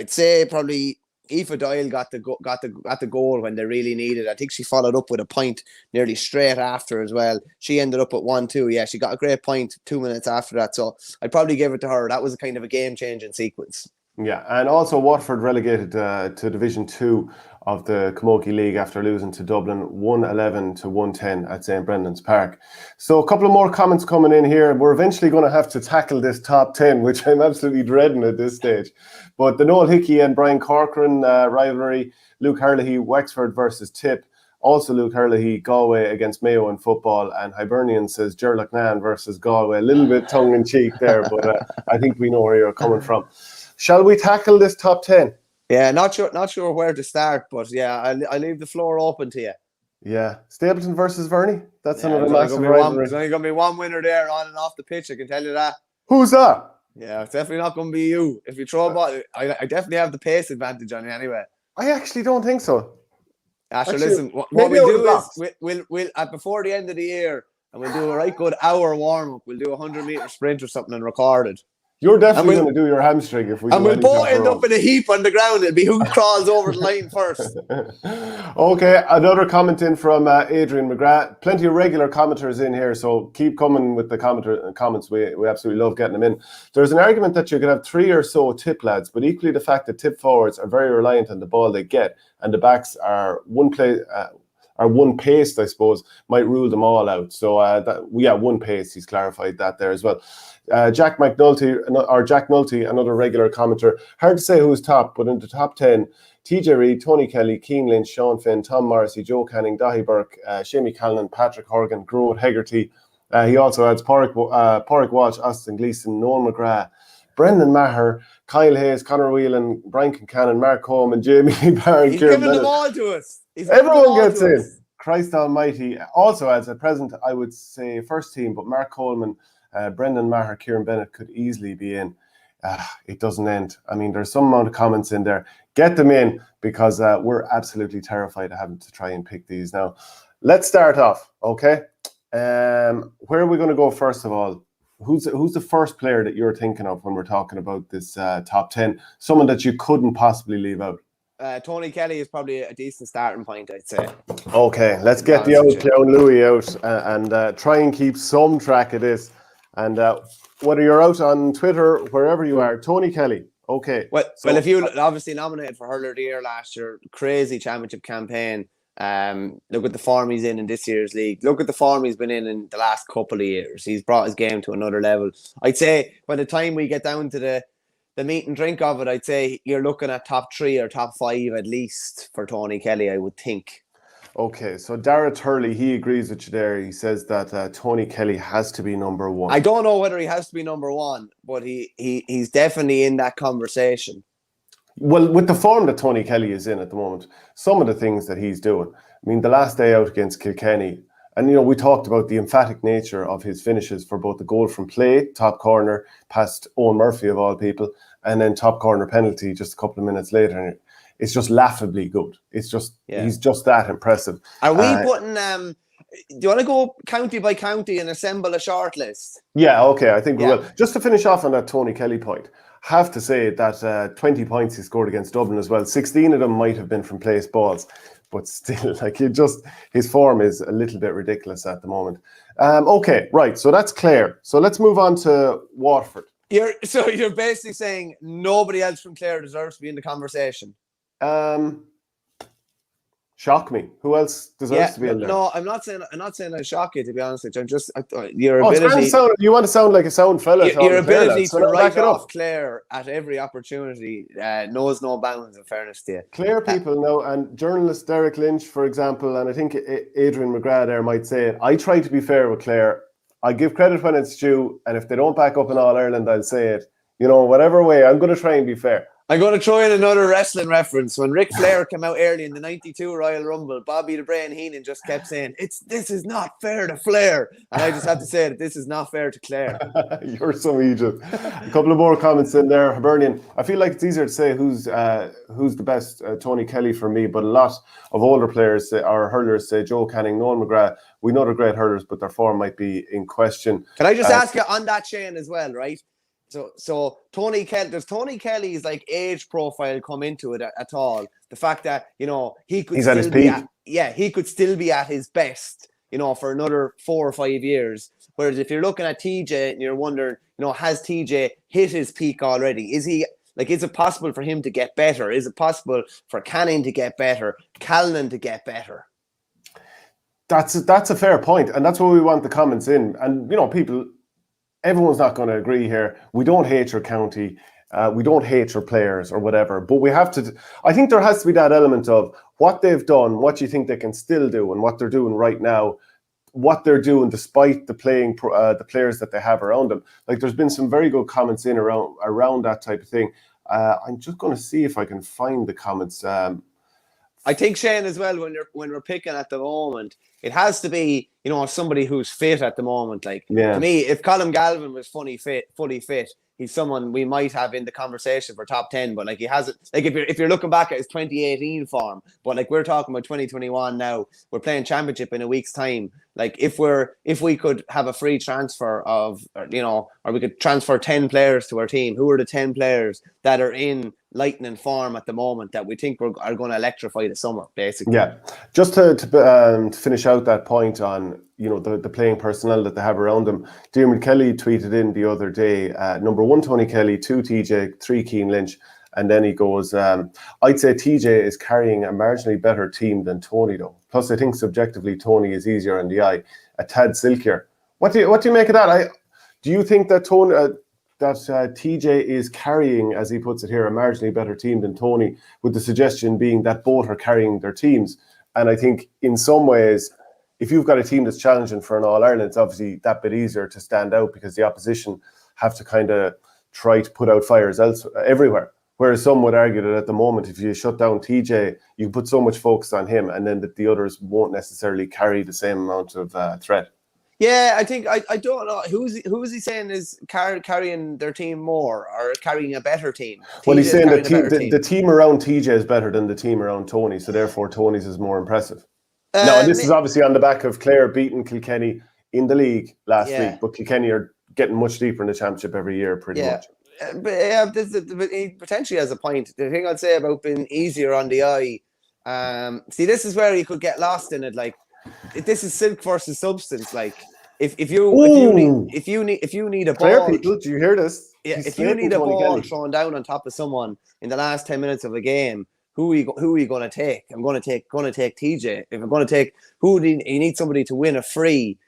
say probably Aoife Doyle got the goal when they really needed. I think she followed up with a point nearly straight after as well. She ended up at 1-2. Yeah, she got a great point 2 minutes after that. So I'd probably give it to her. That was a kind of a game-changing sequence. Yeah, and also Watford relegated to Division 2 of the Camogie League after losing to Dublin 111 to 110 at St Brendan's Park. So a couple of more comments coming in here. We're eventually going to have to tackle this top 10, which I'm absolutely dreading at this stage. But the Noel Hickey and Brian Corcoran rivalry, Luke Herlihy, Wexford versus Tip. Also Luke Herlihy, Galway against Mayo in football. And Hibernian says Gerlachnan versus Galway. A little bit tongue-in-cheek there, but I think we know where you're coming from. Shall we tackle this top 10? Yeah, not sure where to start, but yeah, I leave the floor open to you. Yeah, Stapleton versus Verney. That's another massive rivalry. There's only going to be one winner there on and off the pitch, I can tell you that. Who's that? Yeah, it's definitely not going to be you. If you throw a ball, I definitely have the pace advantage on you anyway. I actually don't think so. Asher, listen, what we'll do is we'll before the end of the year, and we'll do a right good hour warm-up. We'll do a 100-metre sprint or something and record it. You're definitely going to do your hamstring if we do and we'll anything both end wrong. up in a heap on the ground. It'll be who crawls over the line first. Okay, another comment in from Adrian McGrath. Plenty of regular commenters in here, so keep coming with the comments. We absolutely love getting them in. There's an argument that you could have 3 or so tip lads, but equally the fact that tip forwards are very reliant on the ball they get, and the backs are one paced, I suppose, might rule them all out. So one pace. He's clarified that there as well. Jack Nulty, another regular commenter. Hard to say who's top, but in the top 10, TJ Reid, Tony Kelly, Keane Lynch, Sean Finn, Tom Morrissey, Joe Canning, Dahi Burke, Shamie Callan, Patrick Horgan, Groat Hegarty. He also adds Porrick Walsh, Austin Gleeson, Noel McGrath, Brendan Maher, Kyle Hayes, Conor Whelan, Brian Kincannon, Mark Holm, and Jamie Barron. He's giving them all to us. Everyone gets in. Christ almighty. Also adds, at present, I would say first team, but Mark Coleman, Brendan Maher, Kieran Bennett could easily be in. It doesn't end. I mean, there's some amount of comments in there. Get them in, because we're absolutely terrified of having to try and pick these now. Let's start off, okay? Where are we going to go first of all? Who's the first player that you're thinking of when we're talking about this top 10? Someone that you couldn't possibly leave out. Tony Kelly is probably a decent starting point, I'd say. Okay, let's get the old clown Louis out and try and keep some track of this. And whether you're out on Twitter, wherever you are, Tony Kelly. Okay. Well, if you obviously nominated for Hurler of the Year last year, crazy championship campaign. Look at the form he's in this year's league. Look at the form he's been in the last couple of years. He's brought his game to another level. I'd say by the time we get down to the meat and drink of it, I'd say you're looking at top 3 or top 5 at least for Tony Kelly, I would think. Okay, so Darragh Turley, he agrees with you there. He says that Tony Kelly has to be number 1. I don't know whether he has to be number 1, but he's definitely in that conversation. Well, with the form that Tony Kelly is in at the moment, some of the things that he's doing, I mean, the last day out against Kilkenny, and, you know, we talked about the emphatic nature of his finishes for both the goal from play, top corner, past Owen Murphy of all people, and then top corner penalty just a couple of minutes later. And it's just laughably good. It's just, he's just that impressive. Are we putting, do you want to go county by county and assemble a short list? Yeah, okay, I think we will. Just to finish off on that Tony Kelly point, have to say that 20 points he scored against Dublin as well. 16 of them might have been from place balls, but still, like, his form is a little bit ridiculous at the moment. Okay, right, so that's Clare. So let's move on to Waterford. You're basically saying nobody else from Clare deserves to be in the conversation. Shock me. Who else deserves to be in there? No, I'm not saying I shock you, to be honest with you. I'm just your ability. You want to sound like a sound fella. Your ability to write off Clare at every opportunity knows no bounds, in fairness to you. Clare people know, and journalist Derek Lynch, for example, and I think Adrian McGrath there might say it. I try to be fair with Clare. I give credit when it's due, and if they don't back up in All Ireland, I'll say it. You know, whatever way, I'm going to try and be fair. I'm going to throw in another wrestling reference. When Ric Flair came out early in the 92 Royal Rumble, Bobby the Brain Heenan just kept saying, this is not fair to Flair. And I just have to say that this is not fair to Clare. You're so Egypt. A couple of more comments in there. Hibernian, I feel like it's easier to say who's the best Tony Kelly for me, but a lot of older players or hurlers say Joe Canning, Noel McGrath. We know they're great hurlers, but their form might be in question. Can I just ask you on that, Shane, as well, right? So Tony Kelly, does Tony Kelly's like age profile come into it at all? The fact that, you know, he could still be at his best, you know, for another 4 or 5 years. Whereas if you're looking at TJ and you're wondering, you know, has TJ hit his peak already? Is it possible for him to get better? Is it possible for Canning to get better? Callan to get better? That's a fair point, and that's where we want the comments in. And, you know, people, everyone's not going to agree here. We don't hate your county. We don't hate your players or whatever. But we have to, I think there has to be that element of what they've done, what you think they can still do, and what they're doing right now, what they're doing despite the players that they have around them. Like, there's been some very good comments in around that type of thing. I'm just going to see if I can find the comments. I think, Shane, as well, when we're picking at the moment, it has to be, you know, somebody who's fit at the moment. Like, to me, if Colin Galvin was fully fit, he's someone we might have in the conversation for top 10. But like, he hasn't. Like, if you're looking back at his 2018 form, but like, we're talking about 2021 now. We're playing championship in a week's time. Like if we could have a free transfer of, or we could transfer 10 players to our team, who are the 10 players that are in lightning form at the moment that we think are going to electrify the summer, basically? Yeah, just to finish out that point on the playing personnel that they have around them. Diarmuid Kelly tweeted in the other day, number 1 Tony Kelly, 2 TJ, 3 Cian Lynch, and then he goes, I'd say TJ is carrying a marginally better team than Tony though. Plus, I think subjectively Tony is easier on the eye, a tad silkier. What do you make of that? Do you think that Tony? TJ is carrying, as he puts it here, a marginally better team than Tony, with the suggestion being that both are carrying their teams. And I think in some ways, if you've got a team that's challenging for an All-Ireland, it's obviously that bit easier to stand out because the opposition have to kind of try to put out fires everywhere. Whereas some would argue that at the moment, if you shut down TJ, you put so much focus on him and then that the others won't necessarily carry the same amount of threat. Yeah, I think I don't know who is he saying is carrying their team more or carrying a better team. Well, he's saying that the team around TJ is better than the team around Tony, so therefore Tony's is more impressive. Now, and this is obviously on the back of Clare beating Kilkenny in the league last week, but Kilkenny are getting much deeper in the championship every year, pretty much. But he potentially has a point. The thing I'd say about being easier on the eye, see, this is where you could get lost in it. Like, this is silk versus substance. Like, if you need a ball, people, do you hear this? Yeah, if you need a ball thrown down on top of someone in the last 10 minutes of a game, who are you going to take? I'm going to take TJ. If I'm going to take you need somebody to win a free.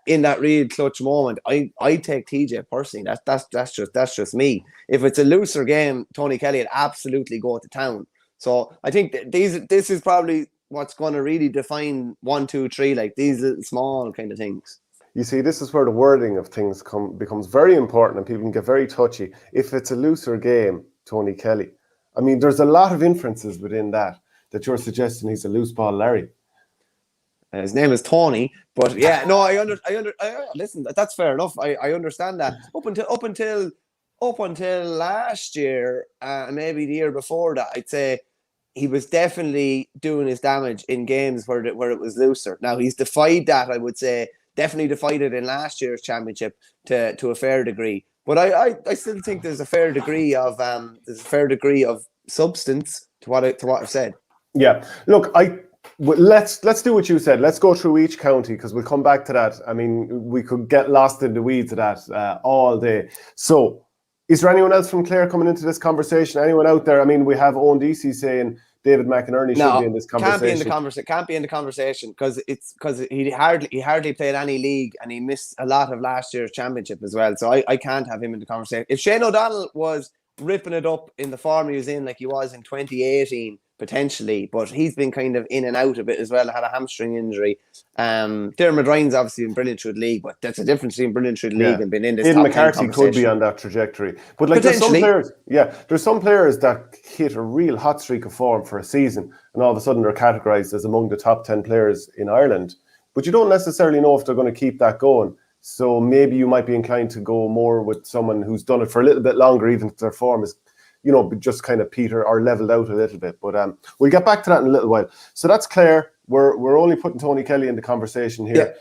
In that real clutch moment, I take TJ personally. That's just me. If it's a looser game, Tony Kelly would absolutely go to town. So I think this is probably what's going to really define 1, 2, 3, like these little small kind of things. You see, this is where the wording of things becomes very important and people can get very touchy. If it's a looser game, Tony Kelly. I mean, there's a lot of inferences within that you're suggesting he's a loose ball Larry. His name is Tony, but yeah, no, I listen. That's fair enough. I understand that. Up until last year, maybe the year before that, I'd say he was definitely doing his damage in games where it was looser. Now he's defied that. I would say definitely defied it in last year's championship to a fair degree. But I still think there's a fair degree of substance to what I've said. Yeah, look, let's do what you said. Let's go through each county because we'll come back to that. I mean, we could get lost in the weeds of that all day. So, is there anyone else from Clare coming into this conversation? Anyone out there? I mean, we have Owen DC saying David McInerney should be in this conversation. Can't be in the conversation because he hardly played any league and he missed a lot of last year's championship as well. So I can't have him in the conversation. If Shane O'Donnell was ripping it up in the form he was in, like he was in 2018. Potentially, but he's been kind of in and out a bit as well. Had a hamstring injury. Dermot Ryan's obviously been brilliant through the league, but that's a difference between brilliant through the league and being in this. Aidan McCarthy could be on that trajectory, but like there's some players that hit a real hot streak of form for a season, and all of a sudden they're categorised as among the top 10 players in Ireland. But you don't necessarily know if they're going to keep that going. So maybe you might be inclined to go more with someone who's done it for a little bit longer, even if their form is, just kind of peter or leveled out a little bit. But we'll get back to that in a little while. So that's Clare. We're only putting Tony Kelly in the conversation here.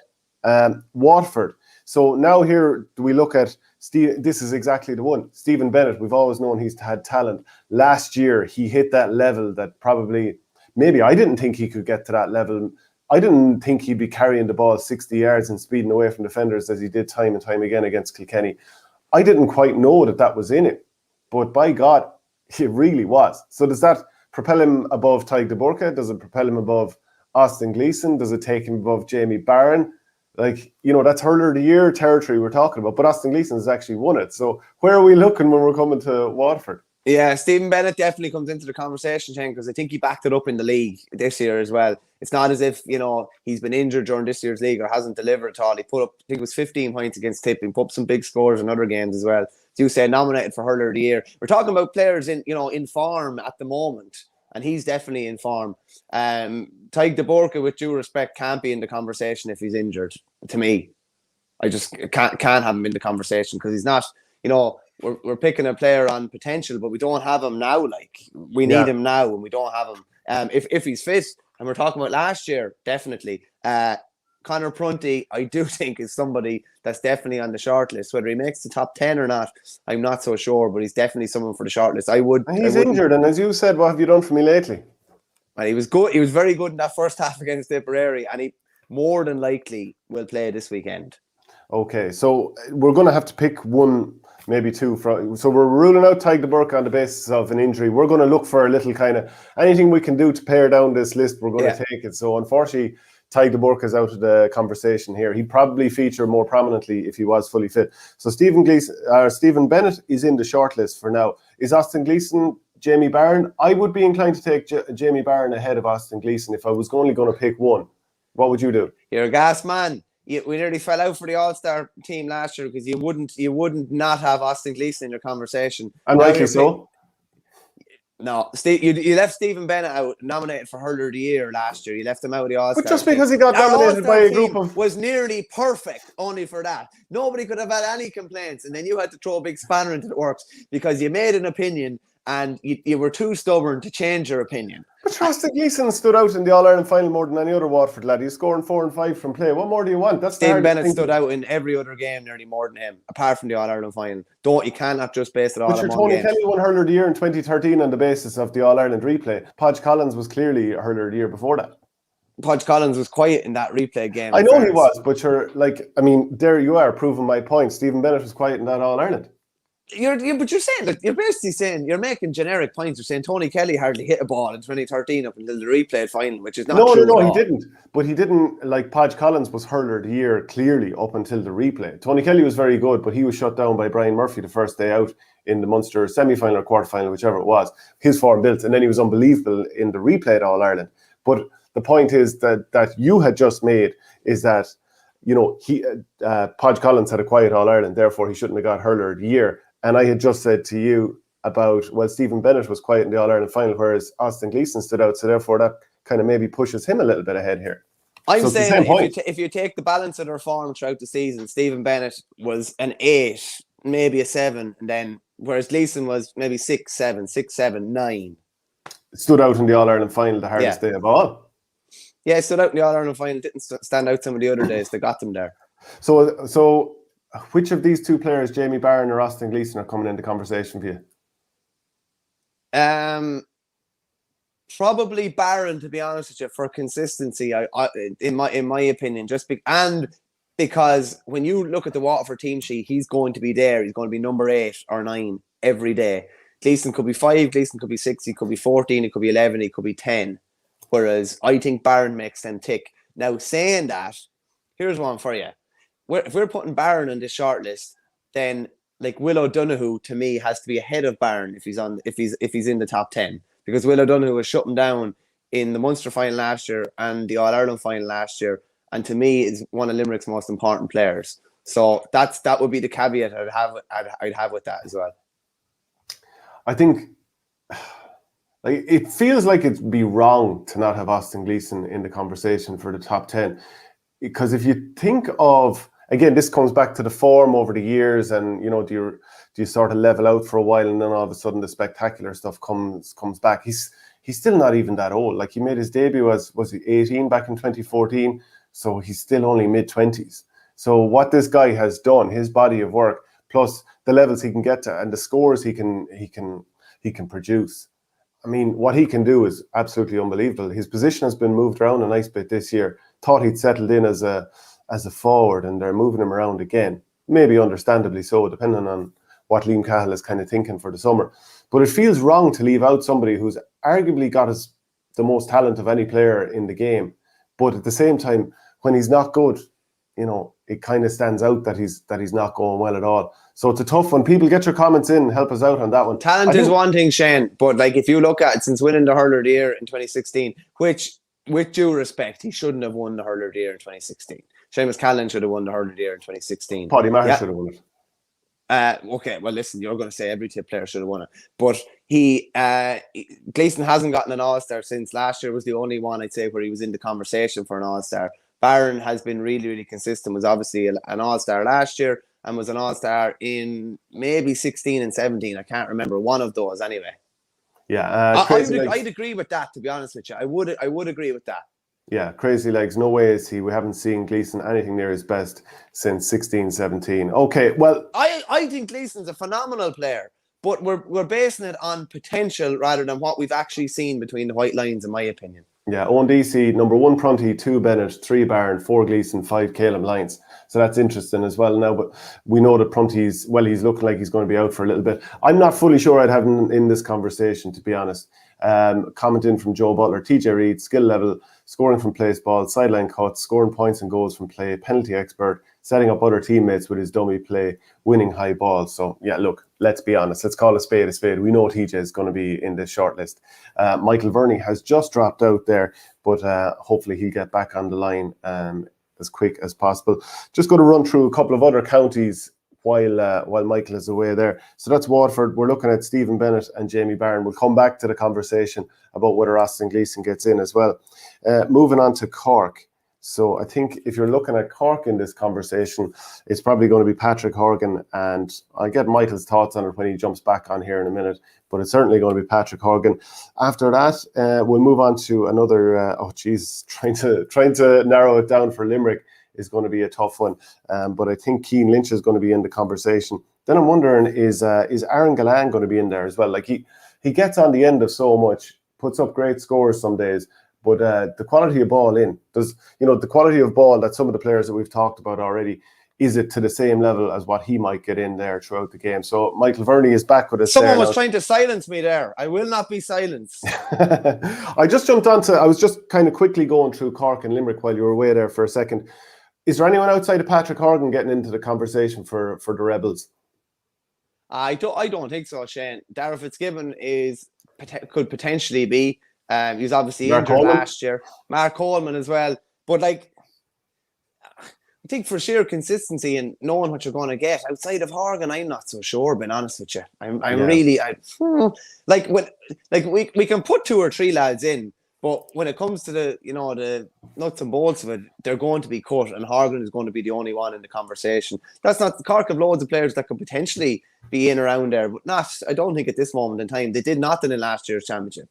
Yeah. Waterford. So now here we look at Steve. This is exactly the one. Stephen Bennett. We've always known he's had talent. Last year he hit that level that probably maybe I didn't think he could get to that level. I didn't think he'd be carrying the ball 60 yards and speeding away from defenders as he did time and time again against Kilkenny. I didn't quite know that was in it. But by God, it really was. So does that propel him above Tadhg de Burca? Does it propel him above Austin Gleeson? Does it take him above Jamie Barron? That's Hurler of the Year territory we're talking about. But Austin Gleeson has actually won it. So where are we looking when we're coming to Waterford? Yeah, Stephen Bennett definitely comes into the conversation, Shane, because I think he backed it up in the league this year as well. It's not as if, he's been injured during this year's league or hasn't delivered at all. He put up, I think it was 15 points against Tip. He put up some big scores in other games as well. As you say, nominated for Hurler of the Year. We're talking about players in form at the moment, and he's definitely in form. Tadhg de Burca, with due respect, can't be in the conversation if he's injured, to me. I just can't have him in the conversation because he's not, we're picking a player on potential, but we don't have him now. Like, we need him now, and we don't have him. If he's fit, and we're talking about last year, definitely. Conor Prunty, I do think, is somebody that's definitely on the shortlist. Whether he makes the top 10 or not, I'm not so sure, but he's definitely someone for the shortlist. And he's injured, and as you said, what have you done for me lately? And he was good. He was very good in that first half against Tipperary, and he more than likely will play this weekend. Okay, so we're going to have to pick one, maybe two. So we're ruling out Tadhg de Burke on the basis of an injury. We're going to look for a little kind of anything we can do to pare down this list. We're going to take it. So unfortunately, Tadhg de Burke is out of the conversation here. He'd probably feature more prominently if he was fully fit. So Stephen Bennett is in the shortlist for now. Is Austin Gleeson, Jamie Barron? I would be inclined to take Jamie Barron ahead of Austin Gleeson if I was only going to pick one. What would you do? You're a gas man. We nearly fell out for the All-Star team last year because you wouldn't not have Austin Gleeson in your conversation. And rightly so. No, you left Stephen Bennett out, nominated for Hurler of the Year last year. You left him out of the All-Star. But just because he got nominated by a group of... was nearly perfect only for that. Nobody could have had any complaints. And then you had to throw a big spanner into the works because you made an opinion and you were too stubborn to change your opinion. But Austin Gleeson stood out in the All-Ireland final more than any other Waterford lad. He's scoring 4 and 5 from play. What more do you want? That's Stephen Bennett stood out in every other game nearly more than him, apart from the All-Ireland final. You cannot just base it all on one game. Tony Kelly won Hurler of the Year in 2013 on the basis of the All-Ireland replay. Podge Collins was clearly a Hurler of the Year before that. Podge Collins was quiet in that replay game. I know he was, but there you are proving my point. Stephen Bennett was quiet in that All-Ireland. You're basically saying, you're making generic points. You're saying Tony Kelly hardly hit a ball in 2013 up until the replay final, which is not true. No, he didn't. But he didn't, like Podge Collins was Hurler of the Year clearly up until the replay. Tony Kelly was very good, but he was shut down by Brian Murphy the first day out in the Munster semi-final or quarter-final, whichever it was. His form built, and then he was unbelievable in the replay at All-Ireland. But the point is that you had just made is that, Podge Collins had a quiet All-Ireland, therefore he shouldn't have got Hurler of the Year. And I had just said to you about, Stephen Bennett was quiet in the All-Ireland final, whereas Austin Gleeson stood out. So therefore, that kind of maybe pushes him a little bit ahead here. I'm saying if you take the balance of their form throughout the season, Stephen Bennett was an 8, maybe a 7, and then whereas Gleeson was maybe 6, 7, 9. Stood out in the All-Ireland final, the hardest day of all. Yeah, stood out in the All-Ireland final. Didn't stand out some of the other days. They got them there. So which of these two players, Jamie Barron or Austin Gleeson, are coming into conversation for you? Probably Barron, to be honest with you, for consistency. In my opinion, because when you look at the Waterford team sheet, he's going to be there. He's going to be number 8 or 9 every day. Gleeson could be 5, Gleeson could be 6, he could be 14, he could be 11, he could be 10. Whereas I think Barron makes them tick. Now, saying that, here's one for you. If we're putting Barron on this shortlist, then like Will O'Donoghue to me has to be ahead of Barron if he's in the top 10, because Will O'Donoghue was shut him down in the Munster final last year and the All-Ireland final last year, and to me is one of Limerick's most important players. So that would be the caveat I'd have with that as well. I think it feels like it'd be wrong to not have Austin Gleeson in the conversation for the top 10, because if you think of, again, this comes back to the form over the years, and do you sort of level out for a while, and then all of a sudden the spectacular stuff comes back. He's still not even that old. Like, he made his debut was he 18 back in 2014, so he's still only mid-20s. So what this guy has done, his body of work, plus the levels he can get to and the scores he can produce. I mean, what he can do is absolutely unbelievable. His position has been moved around a nice bit this year. Thought he'd settled in as a forward, and they're moving him around again. Maybe understandably so, depending on what Liam Cahill is kind of thinking for the summer. But it feels wrong to leave out somebody who's arguably got the most talent of any player in the game. But at the same time, when he's not good, it kind of stands out that he's not going well at all. So it's a tough one. People, get your comments in, help us out on that one. Talent is one thing, Shane, but like if you look at it, since winning the Hurler of the Year in 2016, which with due respect, he shouldn't have won the Hurler of the Year in 2016. Seamus Callan should have won the Hurler of the Year in 2016. Paddy Maher should have won it. Okay, well, listen, you're going to say every tip player should have won it, but Gleeson hasn't gotten an All-Star since last year. Was the only one, I'd say, where he was in the conversation for an All-Star. Barron has been really, really consistent. Was obviously an All-Star last year and was an All-Star in maybe 16 and 17. I can't remember, one of those anyway. Yeah, I'd agree with that, to be honest with you. I would agree with that. Yeah, crazy legs. No way is he. We haven't seen Gleeson anything near his best since 16-17. Okay, well, I think Gleeson's a phenomenal player, but we're basing it on potential rather than what we've actually seen between the white lines, in my opinion. yeah, Owen DC, number 1 Prunty, 2 Bennett, 3 Barron, 4 Gleeson, 5 Caleb Lyons. So that's interesting as well now. But we know that Prunty's, well, he's looking like he's going to be out for a little bit. I'm not fully sure I'd have him in this conversation, to be honest. Commenting from Joe Butler, TJ Reid, skill level, scoring from place ball, sideline cuts, scoring points and goals from play, penalty expert, setting up other teammates with his dummy play, winning high balls. So, yeah, look, let's be honest. Let's call a spade a spade. We know TJ is going to be in this shortlist. Michael Verney has just dropped out there, but hopefully he'll get back on the line as quick as possible. Just going to run through a couple of other counties while Michael is away there. So that's Waterford. We're looking at Stephen Bennett and Jamie Barron. We'll come back to the conversation about whether Austin Gleeson gets in as well. Moving on to Cork. So I think if you're looking at Cork in this conversation, it's probably going to be Patrick Horgan, and I'll get Michael's thoughts on it when he jumps back on here in a minute, but it's certainly going to be Patrick Horgan. After that, we'll move on to another, trying to narrow it down for Limerick is going to be a tough one, but I think Cian Lynch is going to be in the conversation. Then I'm wondering, is Aaron Gallan going to be in there as well? Like he gets on the end of so much, puts up great scores some days, but the quality of ball the quality of ball that some of the players that we've talked about already, is it to the same level as what he might get in there throughout the game? So Michael Verney is back with us. Someone was trying to silence me there. I will not be silenced. I just jumped onto, I was just kind of quickly going through Cork and Limerick while you were away there for a second. Is there anyone outside of Patrick Horgan getting into the conversation for the Rebels? I don't think so, Shane. Darragh Fitzgibbon could potentially be. He was obviously injured last year. Mark Coleman as well. But I think for sheer consistency and knowing what you're going to get outside of Horgan, I'm not so sure. Being honest with you, we can put 2 or 3 lads in. But when it comes to the nuts and bolts of it, they're going to be cut, and Horgan is going to be the only one in the conversation. That's not the Cork have loads of players that could potentially be in around there, but I don't think at this moment in time. They did nothing in last year's championship.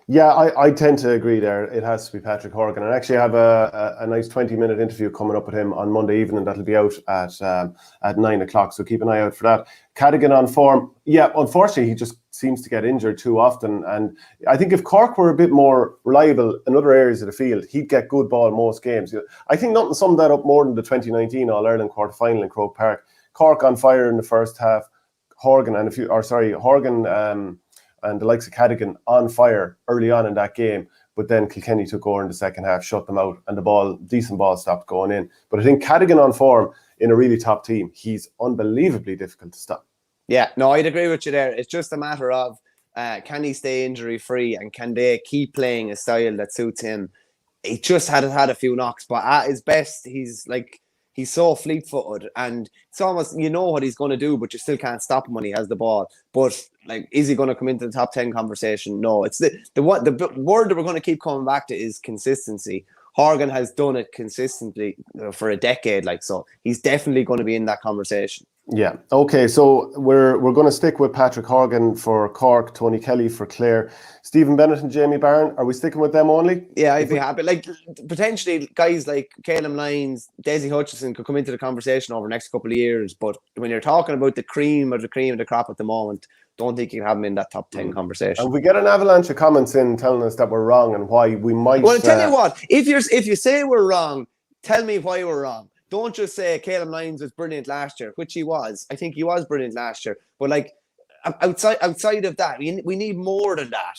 Yeah, I tend to agree there. It has to be Patrick Horgan. And actually I have a nice 20-minute interview coming up with him on Monday evening. That'll be out at 9 o'clock. So keep an eye out for that. Cadigan on form. Yeah, unfortunately, he just seems to get injured too often. And I think if Cork were a bit more reliable in other areas of the field, he'd get good ball most games. I think nothing summed that up more than the 2019 All-Ireland quarter-final in Croke Park. Cork on fire in the first half. Horgan and and the likes of Cadigan on fire early on in that game, but then Kilkenny took over in the second half, shut them out, and decent ball stopped going in. But I think Cadigan on form in a really top team, he's unbelievably difficult to stop. Yeah, no, I'd agree with you there. It's just a matter of can he stay injury free and can they keep playing a style that suits him? He just had a few knocks, but at his best, he's so fleet-footed, and it's almost, what he's going to do, but you still can't stop him when he has the ball. But is he going to come into the top 10 conversation? No. It's the word that we're going to keep coming back to is consistency. Horgan has done it consistently for a decade, so he's definitely going to be in that conversation. Yeah. Okay. So we're going to stick with Patrick Horgan for Cork, Tony Kelly for Clare, Stephen Bennett and Jamie Barron. Are we sticking with them only? Yeah, I'd be happy. Potentially guys like Caleb Lyons, Desi Hutchison could come into the conversation over the next couple of years. But when you're talking about the cream of the crop at the moment, don't think you can have them in that top 10 conversation. And we get an avalanche of comments in telling us that we're wrong and why we might. Well, I'll tell you what, if you say we're wrong, tell me why we're wrong. Don't just say Caleb Lyons was brilliant last year, which he was. I think he was brilliant last year. But outside of that, we need more than that.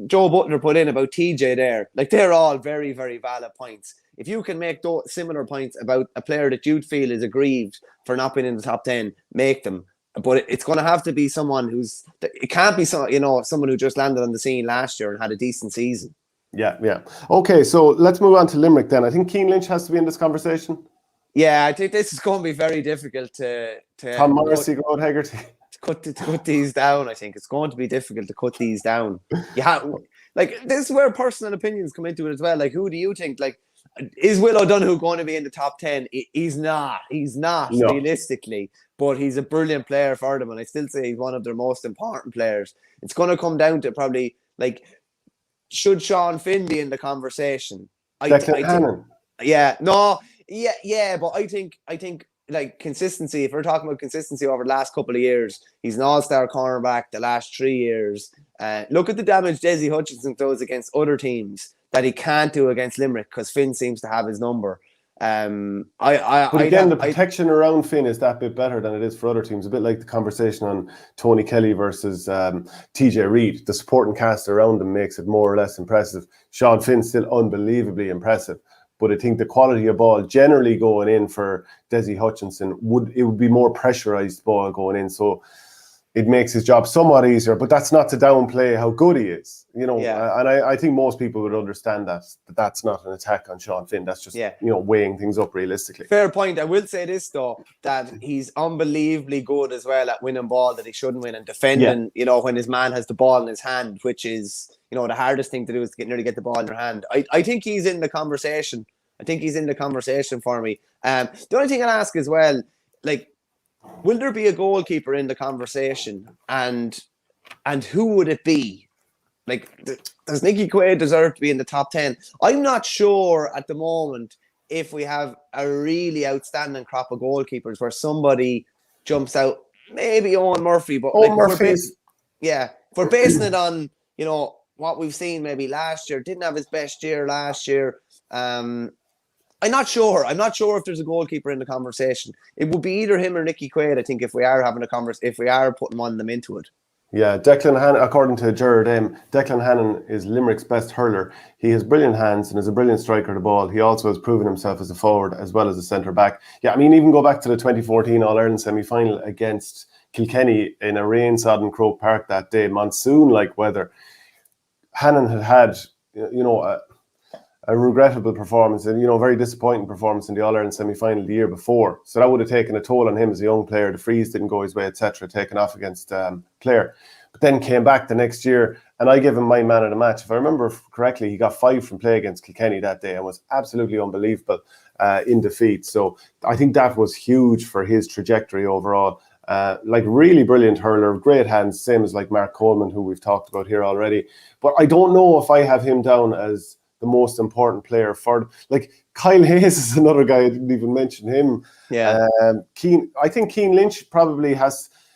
Joe Butler put in about TJ there. They're all very, very valid points. If you can make those similar points about a player that you'd feel is aggrieved for not being in the top 10, make them. But it's going to have to be someone it can't be someone who just landed on the scene last year and had a decent season. Yeah. Okay, so let's move on to Limerick then. I think Cian Lynch has to be in this conversation. Yeah, I think this is going to be very difficult to Tom Morrissey, Grode Hegarty. To cut these down. I think it's going to be difficult to cut these down. This is where personal opinions come into it as well. Who do you think? Is Will O'Donoghue going to be in the top 10? He's not. No. Realistically, but he's a brilliant player for them, and I still say he's one of their most important players. It's going to come down to probably should Sean Finn be in the conversation? Declan Hannon. But I think like consistency. If we're talking about consistency over the last couple of years, he's an all-star cornerback the last 3 years. Look at the damage Desi Hutchinson does against other teams that he can't do against Limerick because Finn seems to have his number. But again, the protection around Finn is that bit better than it is for other teams. A bit like the conversation on Tony Kelly versus TJ Reid. The supporting cast around him makes it more or less impressive. Sean Finn's still unbelievably impressive. But I think the quality of ball generally going in for Desi Hutchinson would be more pressurised ball going in. So it makes his job somewhat easier, but that's not to downplay how good he is, and I think most people would understand that that's not an attack on Sean Finn. That's just weighing things up realistically. Fair point. I will say this though, that he's unbelievably good as well at winning ball that he shouldn't win and defending. When his man has the ball in his hand, which is the hardest thing to do is to nearly get the ball in your hand. I think he's in the conversation. I think he's in the conversation for me. The only thing I'll ask as well, like, will there be a goalkeeper in the conversation, and who would it be? Like, does Nicky Quaid deserve to be in the top 10? I'm not sure at the moment if we have a really outstanding crop of goalkeepers where somebody jumps out. Maybe Owen Murphy, but if we're basing it on what we've seen maybe last year. Didn't have his best year last year. I'm not sure. I'm not sure if there's a goalkeeper in the conversation. It would be either him or Nicky Quaid, I think, if we are having a conversation, if we are putting one of them into it. Yeah, Declan Hannon, according to Jared Declan Hannon is Limerick's best hurler. He has brilliant hands and is a brilliant striker of the ball. He also has proven himself as a forward as well as a centre-back. Yeah, I mean, even go back to the 2014 All-Ireland semi-final against Kilkenny in a rain-sodden Croke Park that day, monsoon-like weather. Hannon had a regrettable performance and, very disappointing performance in the All-Ireland semi-final the year before. So that would have taken a toll on him as a young player. The freeze didn't go his way, etc., taken off against Clare. But then came back the next year and I gave him my man of the match. If I remember correctly, he got 5 from play against Kilkenny that day and was absolutely unbelievable in defeat. So I think that was huge for his trajectory overall. Really brilliant hurler, great hands, same as like Mark Coleman, who we've talked about here already. But I don't know if I have him down as the most important player for, like, Kyle Hayes is another guy. I didn't even mention him. Yeah. I think Cian Lynch probably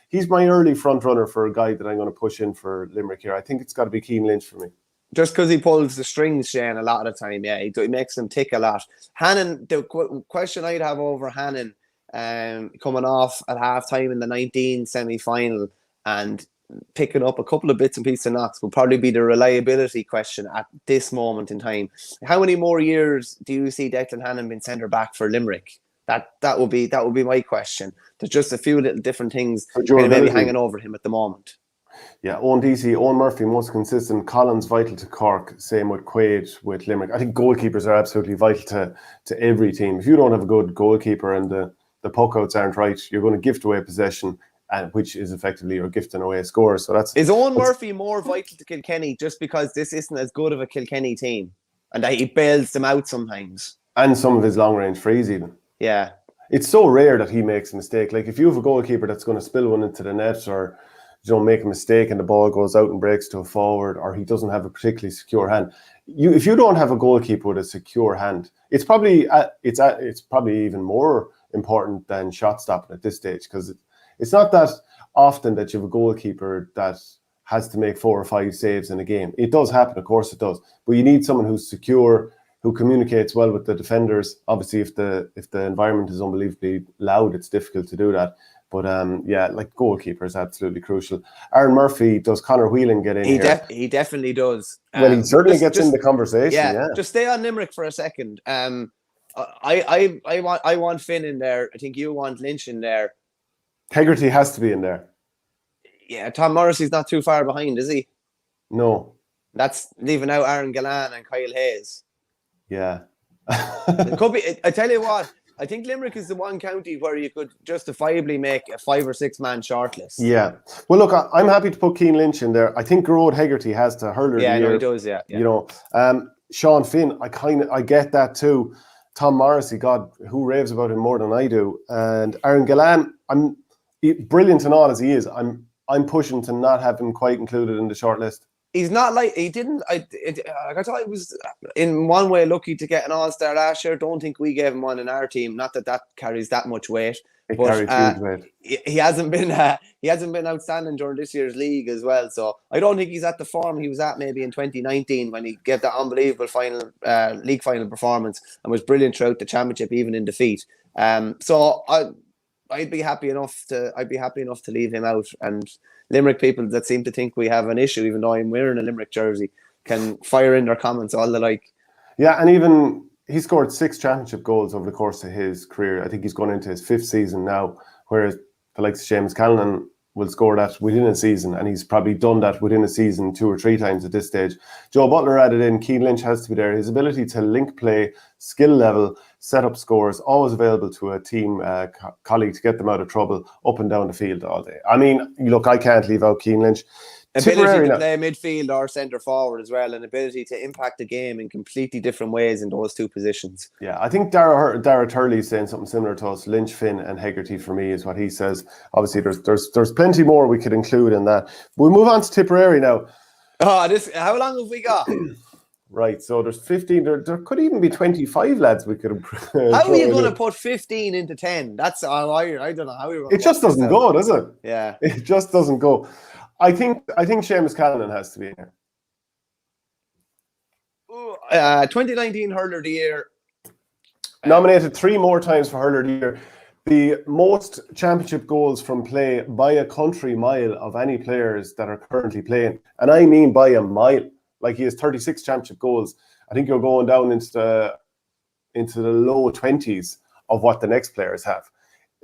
he's my early front runner for a guy that I'm going to push in for Limerick here. I think it's got to be Cian Lynch for me. Just because he pulls the strings, Shane, a lot of the time. Yeah, he makes them tick a lot. Hannon, the question I'd have over Hannon, coming off at half-time in the 19 semi-final and picking up a couple of bits and pieces of knocks will probably be the reliability question at this moment in time. How many more years do you see Declan Hannon being centre back for Limerick? That would be my question. There's just a few little different things maybe hanging over him at the moment. Yeah, Owen Murphy, most consistent. Collins vital to Cork. Same with Quaid with Limerick. I think goalkeepers are absolutely vital to every team. If you don't have a good goalkeeper and the puck outs aren't right, you're going to gift away possession, and which is effectively you're gifting away scores. So is Owen Murphy more vital to Kilkenny just because this isn't as good of a Kilkenny team and that he bails them out sometimes? And some of his long range frees even. Yeah. It's so rare that he makes a mistake. Like if you have a goalkeeper that's going to spill one into the net or make a mistake and the ball goes out and breaks to a forward, or he doesn't have a particularly secure hand. If you don't have a goalkeeper with a secure hand, it's probably even more important than shot stopping at this stage, because it's not that often that you have a goalkeeper that has to make 4 or 5 saves in a game. It does happen, of course it does, but you need someone who's secure, who communicates well with the defenders. Obviously, if the environment is unbelievably loud, it's difficult to do that. But goalkeeper is absolutely crucial. Aaron Murphy, does Conor Whelan get in here? He definitely does. Well, he certainly gets in the conversation. Yeah. Just stay on Limerick for a second. I want Finn in there. I think you want Lynch in there. Hegarty has to be in there. Yeah, Tom Morrissey's not too far behind, is he? No. That's leaving out Aaron Gillan and Kyle Hayes. Yeah. It could be. I tell you what, I think Limerick is the one county where you could justifiably make a 5 or 6 man shortlist. Yeah. Well, look, I'm happy to put Cian Lynch in there. I think Gearóid Hegarty has to hurler. Yeah, no, he does. Yeah. Sean Finn, I get that too. Tom Morrissey, God, who raves about him more than I do. And Aaron Gillan, brilliant and all as he is, I'm pushing to not have him quite included in the shortlist. he's not like he didn't. I thought he was in one way lucky to get an All-Star last year. Don't think we gave him one in our team. Not that carries that much weight, It but carries huge weight. he hasn't been outstanding during this year's league as well. So I don't think he's at the form he was at maybe in 2019 when he gave that unbelievable final league final performance and was brilliant throughout the championship, even in defeat. So I'd be happy enough to leave him out. And Limerick people that seem to think we have an issue, even though I'm wearing a Limerick jersey, can fire in their comments all they like. Yeah, and even he scored 6 championship goals over the course of his career. I think he's going into his 5th season now, whereas the likes of Seamus Callanan will score that within a season, and he's probably done that within a season 2 or 3 times at this stage. Joe Butler added in, Cian Lynch has to be there. His ability to link play, skill level, set up scores, always available to a team colleague to get them out of trouble up and down the field all day. I mean, look, I can't leave out Cian Lynch. Ability to play midfield or centre forward as well, and ability to impact the game in completely different ways in those 2 positions. Yeah, I think Dara Turley's saying something similar to us. Lynch, Finn and Hegarty for me is what he says. Obviously, there's plenty more we could include in that. We'll move on to Tipperary now. How long have we got? Right, so there's 15. There could even be 25 lads we could. How are you going to put 15 into 10? That's I don't know how you're going to. It just doesn't go, does it? Yeah, it just doesn't go. I think Seamus Callanan has to be in here. 2019 Hurler of the Year. Nominated 3 more times for Hurler of the Year. The most championship goals from play by a country mile of any players that are currently playing. And I mean by a mile. Like, he has 36 championship goals. I think you're going down into the low 20s of what the next players have.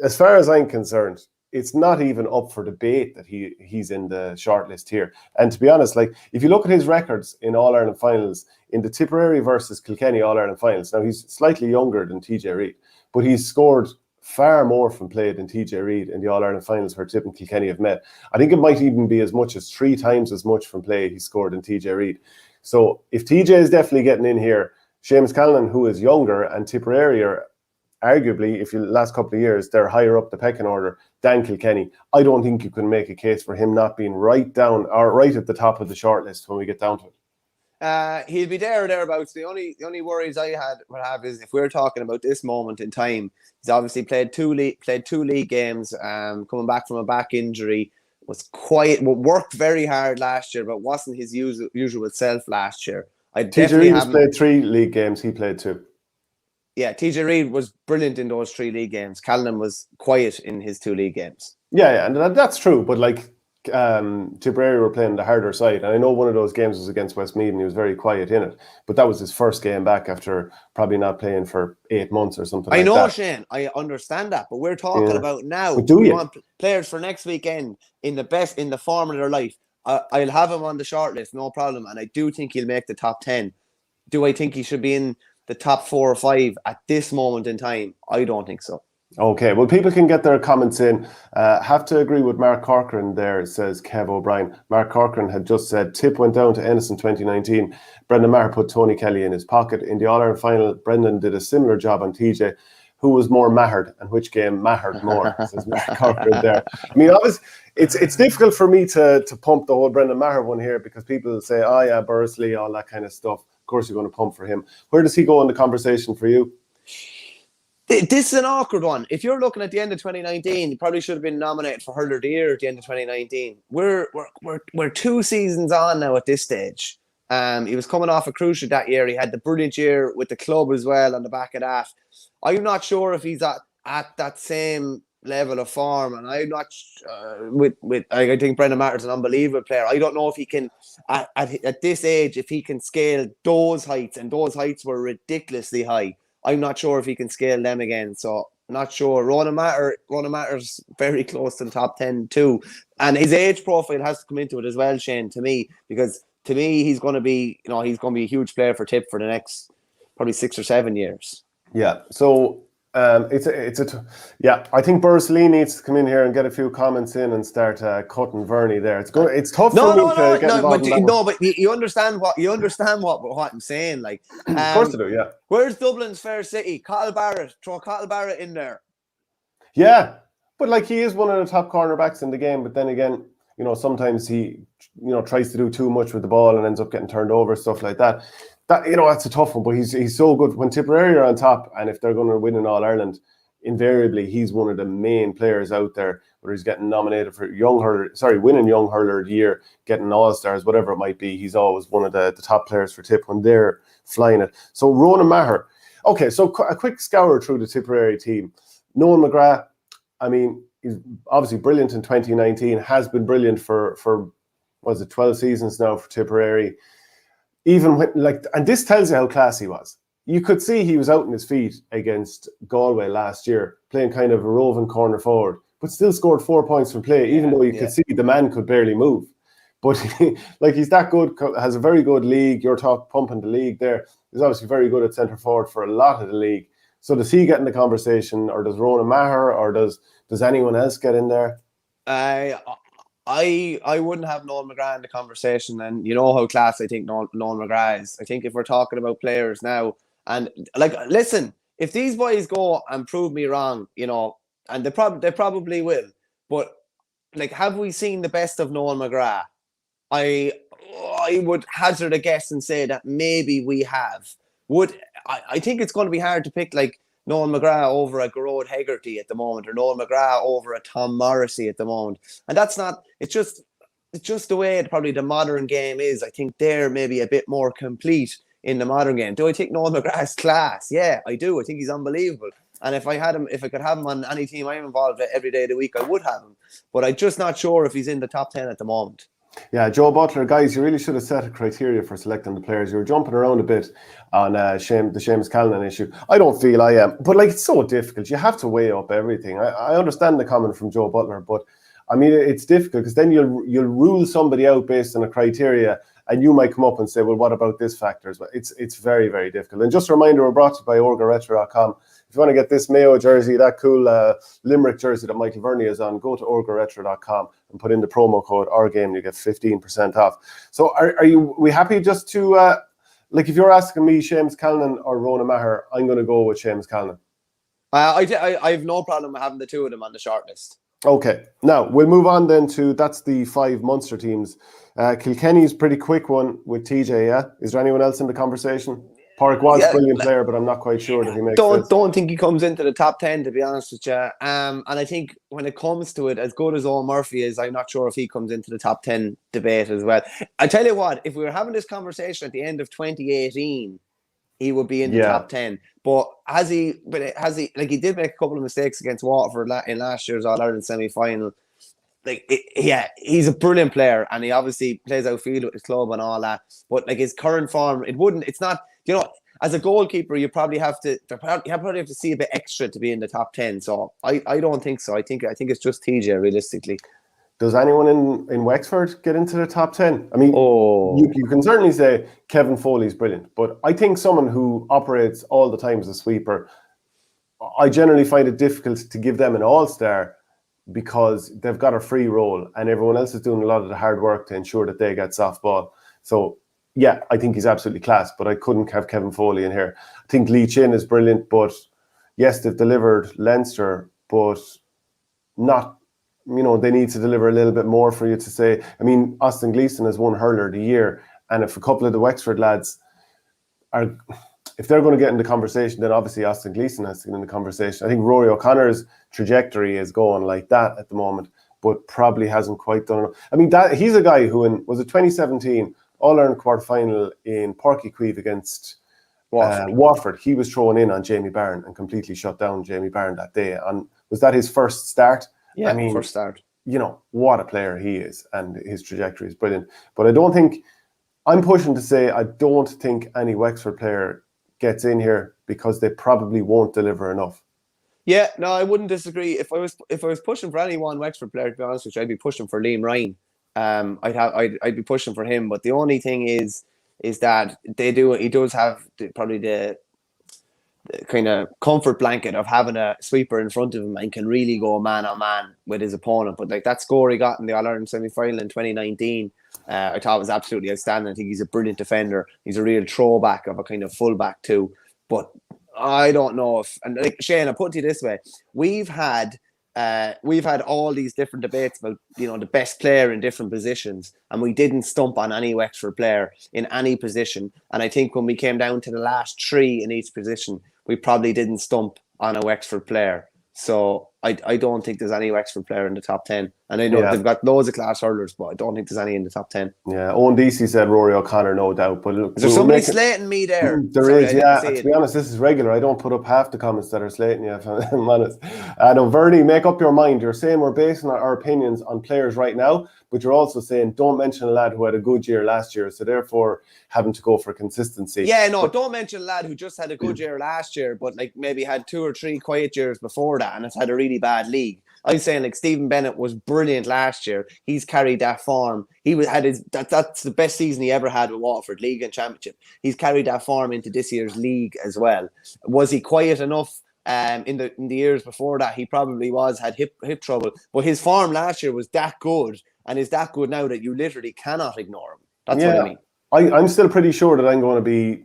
As far as I'm concerned, it's not even up for debate that he's in the shortlist here. And to be honest, like, if you look at his records in All-Ireland finals, in the Tipperary versus Kilkenny All-Ireland finals, now he's slightly younger than TJ Reid, but he's scored far more from play than TJ Reid in the All-Ireland finals where Tip and Kilkenny have met. I think it might even be as much as 3 times as much from play he scored than TJ Reid. So if TJ is definitely getting in here, Seamus Callanan, who is younger, and Tipperary are arguably, if you last couple of years, they're higher up the pecking order than Kilkenny. I don't think you can make a case for him not being right down or right at the top of the shortlist when we get down to it. He'll be there or thereabouts. The only worries I would have is if we're talking about this moment in time. He's obviously played two league games. Coming back from a back injury, worked very hard last year, but wasn't his usual self last year. TJ Reid has played 3 league games. He played 2. Yeah, TJ Reid was brilliant in those 3 league games. Callanan was quiet in his 2 league games. Yeah, and that's true. But like, Tipperary were playing the harder side, and I know one of those games was against Westmeath, and he was very quiet in it. But that was his first game back after probably not playing for 8 months or something. I know, Shane. I understand that, but we're talking about now. We want players for next weekend in the form of their life. I'll have him on the shortlist, no problem, and I do think he'll make the top 10. Do I think he should be in the top 4 or 5 at this moment in time? I don't think so. Okay, well, people can get their comments in. Have to agree with Mark Corcoran there, says Kev O'Brien. Mark Corcoran had just said Tip went down to Ennis in 2019. Brendan Maher put Tony Kelly in his pocket. In the All-Ireland final, Brendan did a similar job on TJ. Who was more mahered and which game mahered more, says Mark Corcoran there. I mean, obviously, it's difficult for me to pump the whole Brendan Maher one here because people say, oh yeah, Bursley, all that kind of stuff. Of course, you're going to pump for him. Where does he go in the conversation for you? This is an awkward one. If you're looking at the end of 2019, he probably should have been nominated for Hurler of the Year at the end of 2019. We're 2 seasons on now at this stage. He was coming off a cruciate that year. He had the brilliant year with the club as well on the back of that. I'm not sure if he's at that same level of form, and I'm not I think Brendan Maher's an unbelievable player. I don't know if he can at this age if he can scale those heights, and those heights were ridiculously high. I'm not sure if he can scale them again, so not sure. Ronan Maher's very close to the top 10 too, and his age profile has to come into it as well, Shane. To me, he's going to be a huge player for Tip for the next probably 6 or 7 years. Yeah. So I think Bursley needs to come in here and get a few comments in and start cutting Verney there. It's tough for me to get involved. But you understand what I'm saying. Like, of course I do. Yeah. Where's Dublin's fair city? Cottle Barrett. Throw Cottle Barrett in there. Yeah, but like he is one of the top cornerbacks in the game. But then again, sometimes he, tries to do too much with the ball and ends up getting turned over, stuff like that. That's a tough one, but he's so good. When Tipperary are on top, and if they're going to win in All-Ireland, invariably he's one of the main players out there, whether he's getting nominated for winning Young Hurler of the Year, getting All-Stars, whatever it might be. He's always one of the top players for Tip when they're flying it. So Ronan Maher. Okay, so a quick scour through the Tipperary team. Noel McGrath, I mean, he's obviously brilliant in 2019, has been brilliant for 12 seasons now for Tipperary. Even when, and this tells you how class he was. You could see he was out in his feet against Galway last year, playing kind of a roving corner forward, but still scored 4 points from play, even though you could see the man could barely move. But he's that good, has a very good league. You're pumping the league there. He's obviously very good at centre forward for a lot of the league. So does he get in the conversation, or does Ronan Maher, or does anyone else get in there? I wouldn't have Noel McGrath in the conversation, and you know how class I think Noel McGrath is. I think if we're talking about players now, and listen, if these boys go and prove me wrong, and they probably will, but have we seen the best of Noel McGrath? I would hazard a guess and say that maybe we have. I think it's going to be hard to pick Noel McGrath over a Garrod Hegarty at the moment, or Noel McGrath over a Tom Morrissey at the moment. And that's not, it's just the way probably the modern game is. I think they're maybe a bit more complete in the modern game. Do I think Noel McGrath's class? Yeah, I do. I think he's unbelievable. And if I could have him on any team I'm involved with every day of the week, I would have him. But I'm just not sure if he's in the top 10 at the moment. Yeah, Joe Butler, guys, you really should have set a criteria for selecting the players. You were jumping around a bit on the Seamus Callanan issue. I don't feel I am, but it's so difficult. You have to weigh up everything. I understand the comment from Joe Butler, but I mean it's difficult because then you'll rule somebody out based on a criteria, and you might come up and say, well, what about this factor? But it's very, very difficult. And just a reminder, we're brought to you by orgaretro.com. If you want to get this Mayo jersey, that cool Limerick jersey that Michael Verney is on, go to orgaretro.com and put in the promo code OurGame and you get 15% off. So are we happy just to, if you're asking me Seamus Callanan or Ronan Maher, I'm going to go with Seamus Callanan. I have no problem having the two of them on the shortlist. Okay, now we'll move on then that's the 5 Munster teams. Kilkenny's pretty quick one with TJ, yeah? Is there anyone else in the conversation? Park was a brilliant player, but I'm not quite sure that he makes sense. Don't think he comes into the top 10, to be honest with you. And I think when it comes to it, as good as Owen Murphy is, I'm not sure if he comes into the top 10 debate as well. I tell you what, if we were having this conversation at the end of 2018, he would be in the top 10. But has he, he did make a couple of mistakes against Waterford in last year's All-Ireland semi-final. He's a brilliant player, and he obviously plays outfield with his club and all that. But his current form, it's not, as a goalkeeper, you probably have to see a bit extra to be in the top 10. So I don't think so. I think it's just TJ realistically. Does anyone in Wexford get into the top 10? I mean, you can certainly say Kevin Foley's brilliant, but I think someone who operates all the time as a sweeper, I generally find it difficult to give them an all-star because they've got a free role and everyone else is doing a lot of the hard work to ensure that they get soft ball. So, yeah, I think he's absolutely class, but I couldn't have Kevin Foley in here. I think Lee Chin is brilliant, but yes, they've delivered Leinster, but not, they need to deliver a little bit more for you to say. I mean, Austin Gleeson has won Hurler of the Year, and if a couple of the Wexford lads if they're going to get in the conversation, then obviously Austin Gleeson has to get in the conversation. I think Rory O'Connor's trajectory is going like that at the moment, but probably hasn't quite done enough. I mean, he's a guy who was it 2017 All-Ireland quarterfinal in Páirc Uí Chaoimh against Waterford. He was thrown in on Jamie Byrne and completely shut down Jamie Byrne that day. And was that his first start? Yeah, first start. What a player he is, and his trajectory is brilliant. But I'm pushing to say I don't think any Wexford player gets in here because they probably won't deliver enough. Yeah, no, I wouldn't disagree. If I was pushing for any one Wexford player, to be honest with you, I'd be pushing for Liam Ryan. I'd be pushing for him. But the only thing is that he does have probably the kind of comfort blanket of having a sweeper in front of him and can really go man on man with his opponent. But that score he got in the All-Ireland semi-final in 2019, I thought was absolutely outstanding. I think he's a brilliant defender. He's a real throwback of a kind of fullback too. But I don't know if, and Shane, I'll put it this way: we've had we've had all these different debates about, the best player in different positions, and we didn't stump on any Wexford player in any position. And I think when we came down to the last 3 in each position, we probably didn't stump on a Wexford player. So I don't think there's any Wexford player in the top 10. And I know they've got loads of class hurlers, but I don't think there's any in the top 10. Yeah, Owen Deasy said Rory O'Connor, no doubt. But look, is there somebody slating me there? There is, yeah. To be honest, this is regular. I don't put up half the comments that are slating you, if I'm honest. No, Verney, make up your mind. You're saying we're basing our opinions on players right now, but you're also saying don't mention a lad who had a good year last year, so therefore having to go for consistency. Yeah, no, don't mention a lad who just had a good year last year, but like maybe had 2 or 3 quiet years before that and has had a really bad league. I'm saying like Stephen Bennett was brilliant last year. He's carried that form. That's the best season he ever had with Waterford, league and championship. He's carried that form into this year's league as well. Was he quiet enough in the years before that? He probably had hip trouble, but his form last year was that good, and is that good now that you literally cannot ignore him. That's what I mean. I'm still pretty sure that I'm going to be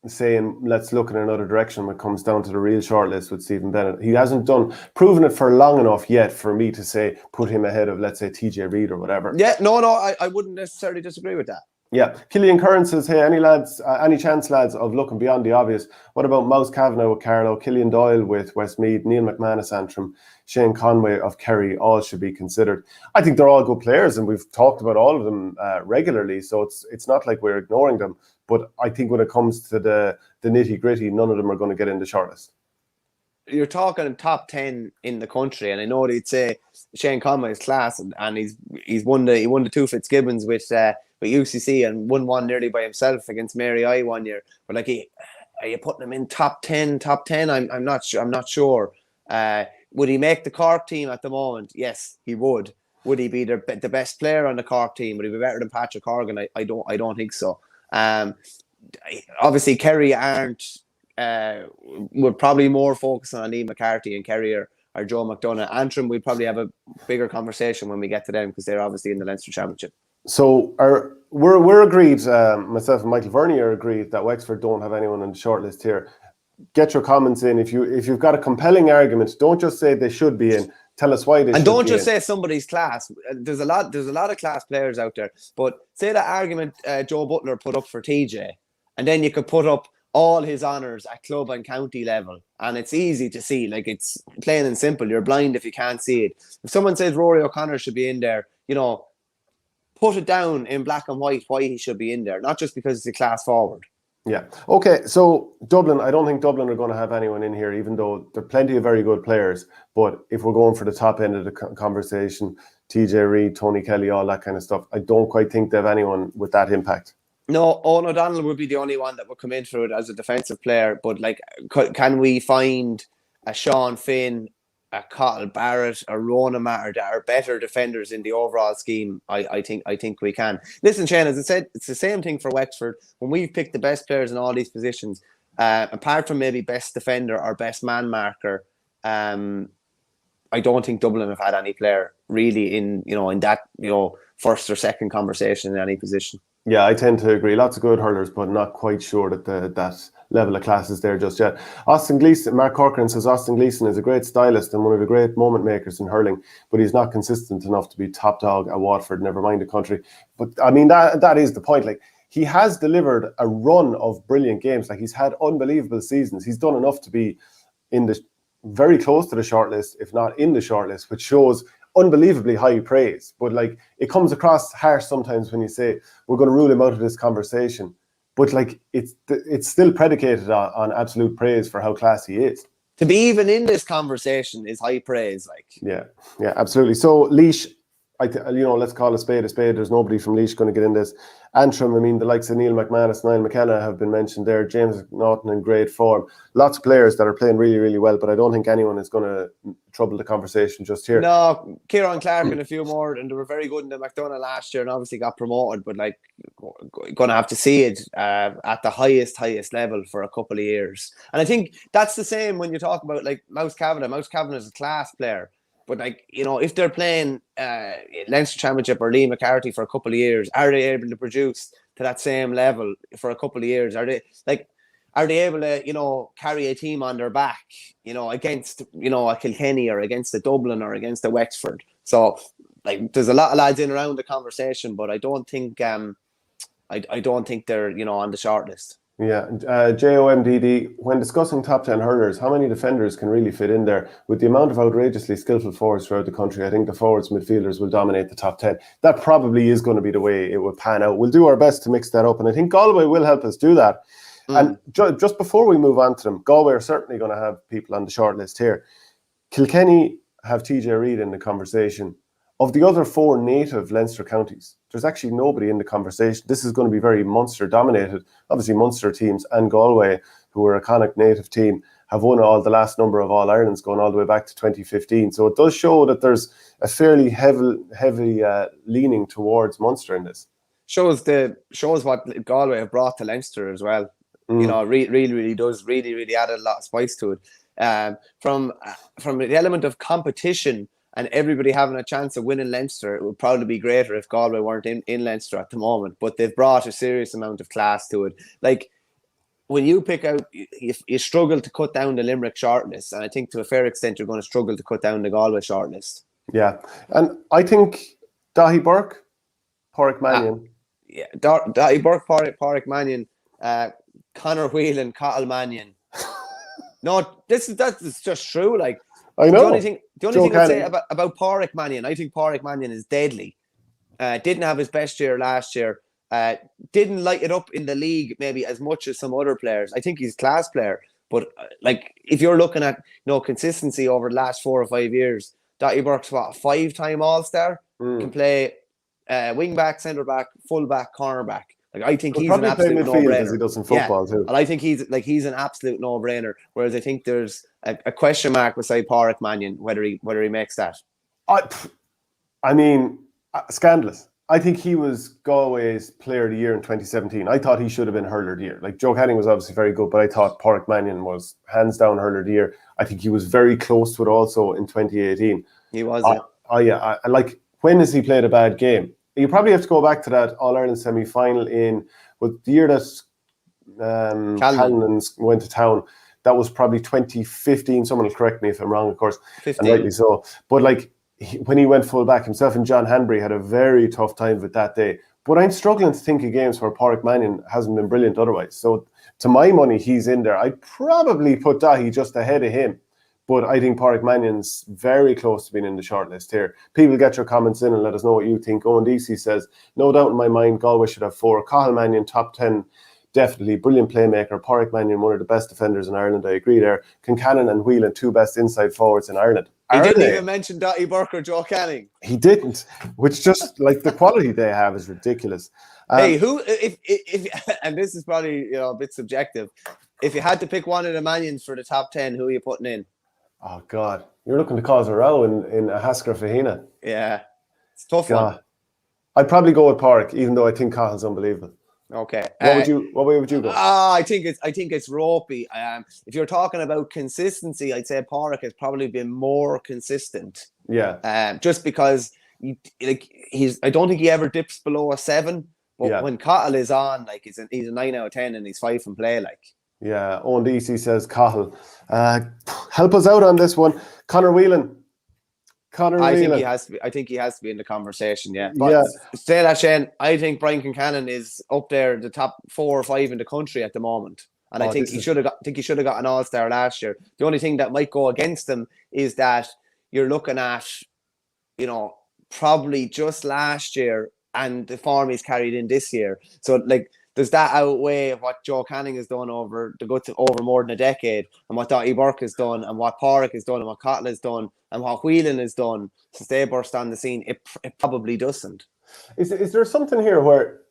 saying let's look in another direction when it comes down to the real shortlist with Stephen Bennett. He hasn't proven it for long enough yet for me to say put him ahead of, let's say, TJ Reid or whatever. Yeah, no, I wouldn't necessarily disagree with that. Yeah, Killian Curran says, hey, any chance, lads, of looking beyond the obvious? What about Mouse Kavanagh with Carlow, Killian Doyle with Westmeath, Neil McManus, Antrim, Shane Conway of Kerry, all should be considered. I think they're all good players, and we've talked about all of them regularly, so it's not like we're ignoring them. But I think when it comes to the nitty-gritty, none of them are going to get in the shortlist. You're talking top 10 in the country, and I know they'd say Shane Conway is class, and he won the 2 Fitzgibbons with UCC and won one nearly by himself against Mary I one year. But like, are you putting him in top 10? I'm not sure. I'm not sure. Would he make the Cork team at the moment? Yes, he would. Would he be the best player on the Cork team? Would he be better than Patrick Horgan? I don't think so. Obviously, Kerry would probably more focus on Liam McCarthy and Kerry or Joe McDonough. Antrim, we'd probably have a bigger conversation when we get to them because they're obviously in the Leinster Championship. So we're agreed, myself and Michael Verney are agreed that Wexford don't have anyone on the shortlist here. Get your comments in. If you've got a compelling argument, don't just say they should be in. Tell us why they should be in. And don't just say somebody's class. There's a lot of class players out there. But say that argument Joe Butler put up for TJ, and then you could put up all his honours at club and county level, and it's easy to see. Like, it's plain and simple. You're blind if you can't see it. If someone says Rory O'Connor should be in there, put it down in black and white why he should be in there, not just because he's a class forward. Yeah. Okay. So Dublin, I don't think Dublin are going to have anyone in here, even though there are plenty of very good players. But if we're going for the top end of the conversation, TJ Reid, Tony Kelly, all that kind of stuff, I don't quite think they have anyone with that impact. No, Owen O'Donnell would be the only one that would come in through it as a defensive player. But like, can we find a Sean Finn, a Cottle Barrett, a Rona Matter that are better defenders in the overall scheme? I think we can. Listen, Shane, as I said, it's the same thing for Wexford. When we've picked the best players in all these positions, apart from maybe best defender or best man marker, I don't think Dublin have had any player really in that first or second conversation in any position. Yeah, I tend to agree. Lots of good hurlers, but not quite sure that that level of class is there just yet. Austin Gleeson, Mark Corcoran says Austin Gleeson is a great stylist and one of the great moment makers in hurling, but he's not consistent enough to be top dog at Watford, never mind the country. But I mean, that is the point. Like, he has delivered a run of brilliant games. Like, he's had unbelievable seasons. He's done enough to be in the very close to the shortlist, if not in the shortlist, which shows unbelievably high praise. But like, it comes across harsh sometimes when you say we're going to rule him out of this conversation, but like, it's still predicated on absolute praise for how classy he is. To be even in this conversation is high praise. Like, yeah, absolutely. So Laois, let's call a spade a spade. There's nobody from Laois going to get in this. Antrim, I mean, the likes of Neil McManus, Niall McKenna have been mentioned there. James Naughton in great form. Lots of players that are playing really, really well, but I don't think anyone is going to trouble the conversation just here. No, Kieran Clark and a few more, and they were very good in the McDonagh last year and obviously got promoted, but like, going to have to see it at the highest level for a couple of years. And I think that's the same when you talk about like Mouse Kavanagh. Mouse Kavanagh is a class player. But like, if they're playing Leinster Championship or Liam McCarthy for a couple of years, are they able to produce to that same level for a couple of years? Are they like, are they able to, carry a team on their back, against, a Kilkenny or against a Dublin or against a Wexford? So, like, there's a lot of lads in around the conversation, but I don't think I don't think they're, on the short list. Yeah, JOMDD, when discussing top 10 hurlers, how many defenders can really fit in there? With the amount of outrageously skillful forwards throughout the country, I think the forwards midfielders will dominate the top 10. That probably is going to be the way it will pan out. We'll do our best to mix that up, and I think Galway will help us do that. And just before we move on to them, Galway are certainly going to have people on the short list here. Kilkenny have TJ Reid in the conversation. Of the other 4 native Leinster counties, there's actually nobody in the conversation. This is going to be very Munster-dominated. Obviously, Munster teams and Galway, who are a iconic native team, have won the last number of All-Irelands going all the way back to 2015. So it does show that there's a fairly heavy leaning towards Munster in this. Shows what Galway have brought to Leinster as well. Really does really add a lot of spice to it. From the element of competition and everybody having a chance of winning Leinster, it would probably be greater if Galway weren't in Leinster at the moment. But they've brought a serious amount of class to it. Like, when you pick out, you struggle to cut down the Limerick shortlist, and I think to a fair extent you're going to struggle to cut down the Galway shortlist. Yeah, and I think Dahi Burke, Pádraig Mannion. Dahi Burke, Pádraig Mannion, Conor Whelan, Cathal Mannion. No, that's just true. Like, I know. The only thing I'd say about Pádraig Mannion, I think Pádraig Mannion is deadly. Didn't have his best year last year. Didn't light it up in the league maybe as much as some other players. I think he's a class player. But if you're looking at consistency over the last 4 or 5 years, Dahi Burke's a 5-time All-Star, can play wing back, centre back, full back, corner back. Like, I think he's an absolute no-brainer. As he does in football too. And I think he's an absolute no-brainer. Whereas I think there's a question mark beside Pádraig Mannion whether he makes that. I mean, scandalous. I think he was Galway's Player of the Year in 2017. I thought he should have been Hurler of the Year. Like, Joe Canning was obviously very good, but I thought Pádraig Mannion was hands down Hurler of the Year. I think he was very close to it also in 2018. He was. Like, when has he played a bad game? You probably have to go back to that All-Ireland semi-final with the year that Callan went to town. That was probably 2015. Someone will correct me if I'm wrong, of course. 15. And rightly so. But when he went full back, himself and John Hanbury had a very tough time with that day. But I'm struggling to think of games where Pádraig Mannion hasn't been brilliant otherwise. So to my money, he's in there. I'd probably put Dahi just ahead of him. But I think Pádraig Mannion's very close to being in the shortlist here. People, get your comments in and let us know what you think. Owen DC says, no doubt in my mind, Galway should have 4. Cathal Mannion, top 10, definitely. Brilliant playmaker. Pádraig Mannion, one of the best defenders in Ireland. I agree there. Kincannon and Whelan, 2 best inside forwards in Ireland. He didn't even mention Dahi Burke or Joe Canning. He didn't, which just, the quality they have is ridiculous. Hey, if and this is probably a bit subjective, if you had to pick one of the Mannions for the top 10, who are you putting in? Oh, God. You're looking to cause a row in a Haskell Fahina. Yeah. It's a tough one. I'd probably go with Pádraig, even though I think Cahill's unbelievable. Okay. What way would you go? I think it's ropey. If you're talking about consistency, I'd say Pádraig has probably been more consistent. Yeah. Just because I don't think he ever dips below a 7. But when Cahill is on, he's a 9 out of 10 and he's 5 from play, Yeah, Owen DC says Cahill. Help us out on this one. Conor Whelan. I think he has to be in the conversation, yeah. But say that, Shane, I think Brian Kincannon is up there, the top 4 or 5 in the country at the moment. And I think he should have got an All-Star last year. The only thing that might go against him is that you're looking at, probably just last year and the form he's carried in this year. So does that outweigh what Joe Canning has done over more than a decade, and what Dahi Burke has done, and what Pádraig has done, and what Cathal has done, and what Whelan has done since they burst on the scene? It probably doesn't. Is there something here where,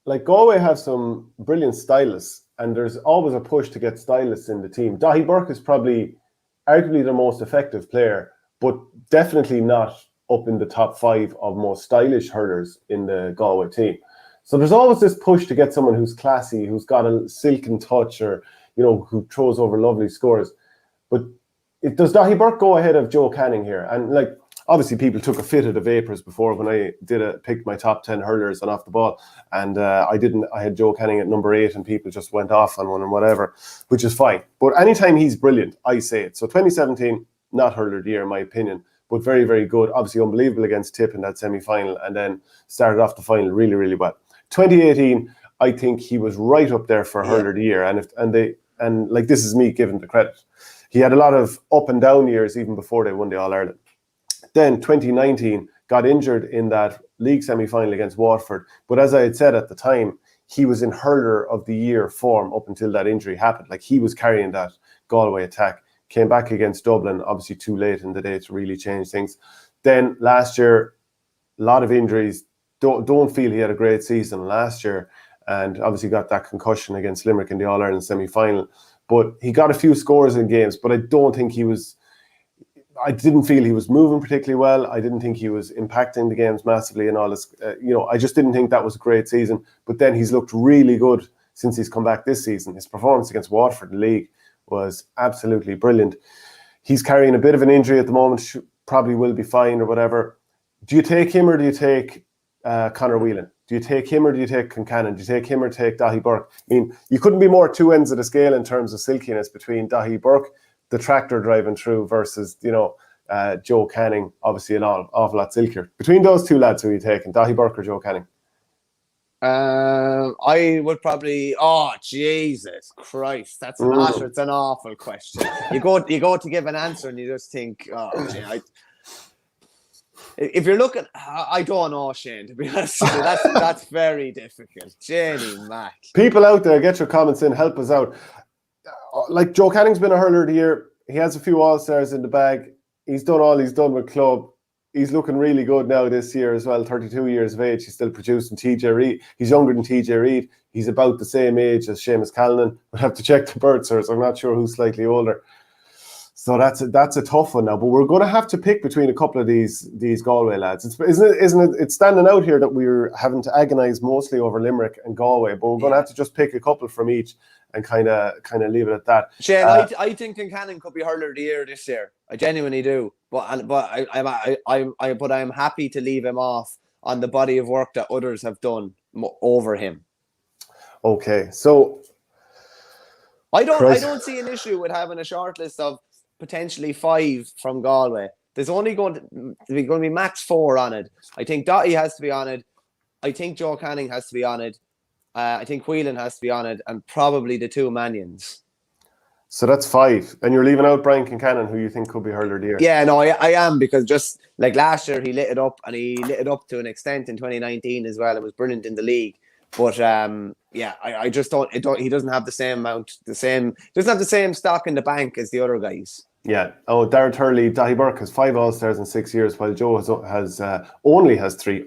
Galway have some brilliant stylists, and there's always a push to get stylists in the team? Dahi Burke is probably arguably the most effective player, but definitely not up in the top 5 of most stylish hurlers in the Galway team. So there's always this push to get someone who's classy, who's got a silken touch, or who throws over lovely scores. But does Dahi Burke go ahead of Joe Canning here? And obviously people took a fit of the vapors before when I picked my top 10 hurlers and off the ball, and I had Joe Canning at number 8, and people just went off on one and whatever, which is fine. But anytime he's brilliant, I say it. So 2017, not hurler of the year in my opinion, but very, very good. Obviously unbelievable against Tip in that semi-final, and then started off the final really, really well. 2018, I think he was right up there for hurler of the year, and like, this is me giving the credit. He had a lot of up and down years even before they won the All-Ireland. Then 2019 got injured in that league semi-final against Waterford. But as I had said at the time, he was in hurler of the year form up until that injury happened. Like, he was carrying that Galway attack. Came back against Dublin, obviously too late in the day to really change things. Then last year, a lot of injuries. Don't feel he had a great season last year. And obviously got that concussion against Limerick in the All-Ireland semi-final. But he got a few scores in games, but I didn't feel he was moving particularly well. I didn't think he was impacting the games massively and all this. I just didn't think that was a great season. But then he's looked really good since he's come back this season. His performance against Waterford in the league was absolutely brilliant. He's carrying a bit of an injury at the moment, probably will be fine or whatever. Do you take him or do you take Conor Whelan? Do you take him or do you take Concannon? Do you take him or take Dahi Burke? I mean, you couldn't be more two ends of the scale in terms of silkiness between Dahi Burke, the tractor driving through, versus, Joe Canning, obviously an awful lot silkier. Between those two lads, who are you taking, Dahi Burke or Joe Canning? I would probably. Oh, Jesus Christ! That's it's an awful question. You go to give an answer and you just think, if you're looking, I don't know, Shane. To be honest with you, that's very difficult. Jenny Mac. People out there, get your comments in, help us out. Like, Joe Canning's been a hurler of the year. He has a few All-Stars in the bag. He's done all he's done with club. He's looking really good now this year as well. 32 years of age. He's still producing. TJ Reid. He's younger than TJ Reid. He's about the same age as Seamus Callanan. We'll have to check the birth cert. I'm not sure who's slightly older. So that's a tough one now. But we're going to have to pick between a couple of these Galway lads. Isn't it? It's standing out here that we're having to agonise mostly over Limerick and Galway. But we're going to have to just pick a couple from each and kind of leave it at that. Shane, I think Concannon could be hurler of the year this year. I genuinely do. But I'm happy to leave him off on the body of work that others have done over him. Okay, so I don't see an issue with having a short list of potentially 5 from Galway. There's only going to be max 4 on it. I think Dottie has to be on it. I think Joe Canning has to be on it. I think Whelan has to be on it, and probably the 2 Manions. So that's 5. And you're leaving out Brian Concannon, who you think could be hurler of the year. Yeah, no, I am, because just like last year, he lit it up, and he lit it up to an extent in 2019 as well. It was brilliant in the league. But I just don't. He doesn't have the same amount, doesn't have the same stock in the bank as the other guys. Yeah. Oh, Darragh Turley, Dahi Burke has 5 All-Stars in 6 years, while Joe only has 3.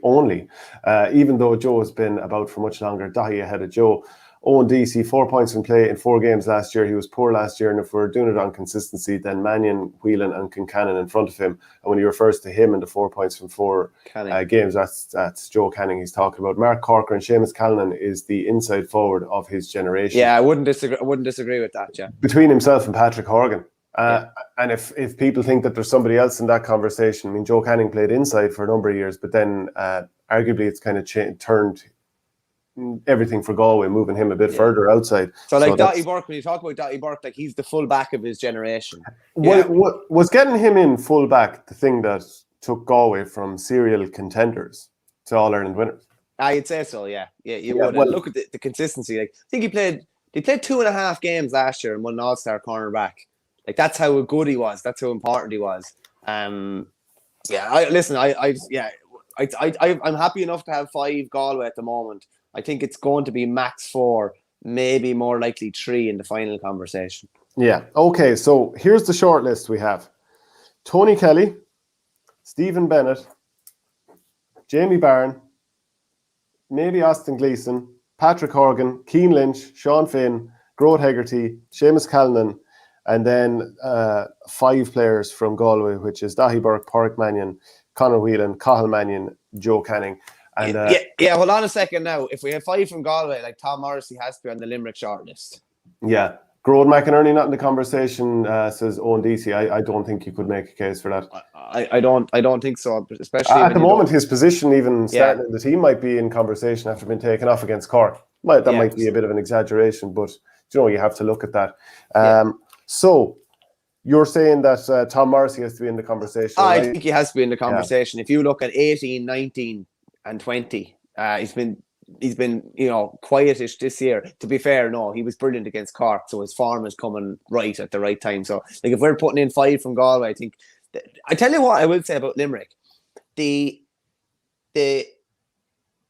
Even though Joe has been about for much longer, Dahi ahead of Joe. Owen Deasy, 4 points in play in 4 games last year. He was poor last year, and if we're doing it on consistency, then Mannion, Whelan and Concannon in front of him. And when he refers to him and the 4 points from 4 games, that's Joe Canning he's talking about. Mark Corker and Seamus Callanan is the inside forward of his generation. Yeah, I wouldn't disagree with that, yeah. Between himself and Patrick Horgan. And if people think that there's somebody else in that conversation, I mean, Joe Canning played inside for a number of years, but then arguably it's kind of turned everything for Galway, moving him a bit further outside. So Dottie Burke, when you talk about Dottie Burke, like, he's the full back of his generation. What was getting him in full back the thing that took Galway from serial contenders to All-Ireland winners? I'd say so, yeah. You would. Well, look at the consistency. Like, I think he played 2.5 games last year and won an All-Star cornerback. Like, that's how good he was. That's how important he was. I'm happy enough to have 5 Galway at the moment. I think it's going to be max 4, maybe more likely 3 in the final conversation. Yeah. Okay, so here's the short list we have. Tony Kelly, Stephen Bennett, Jamie Barron, maybe Austin Gleeson, Patrick Horgan, Keane Lynch, Sean Finn, Grode Hegarty, Seamus Callanan, and then 5 players from Galway, which is Dahi Burke, Pádraig Mannion, Conor Whelan, Cathal Mannion, Joe Canning. And, hold on a second now. If we have 5 from Galway, like, Tom Morrissey has to be on the Limerick shortlist. Yeah. Grode McInerney not in the conversation, says Owen Deasy. I don't think you could make a case for that. I don't think so, especially at the moment. His position, even starting in the team, might be in conversation after being taken off against Cork. Might be a bit of an exaggeration, but you have to look at that. So you're saying that Tom Morrissey has to be in the conversation? I right? think he has to be in the conversation. If you look at 18, 19, and 20, he's been quietish this year. To be fair, no, he was brilliant against Cork, so his form is coming right at the right time. So, like, if we're putting in 5 from Galway, I think. I tell you what I will say about Limerick. The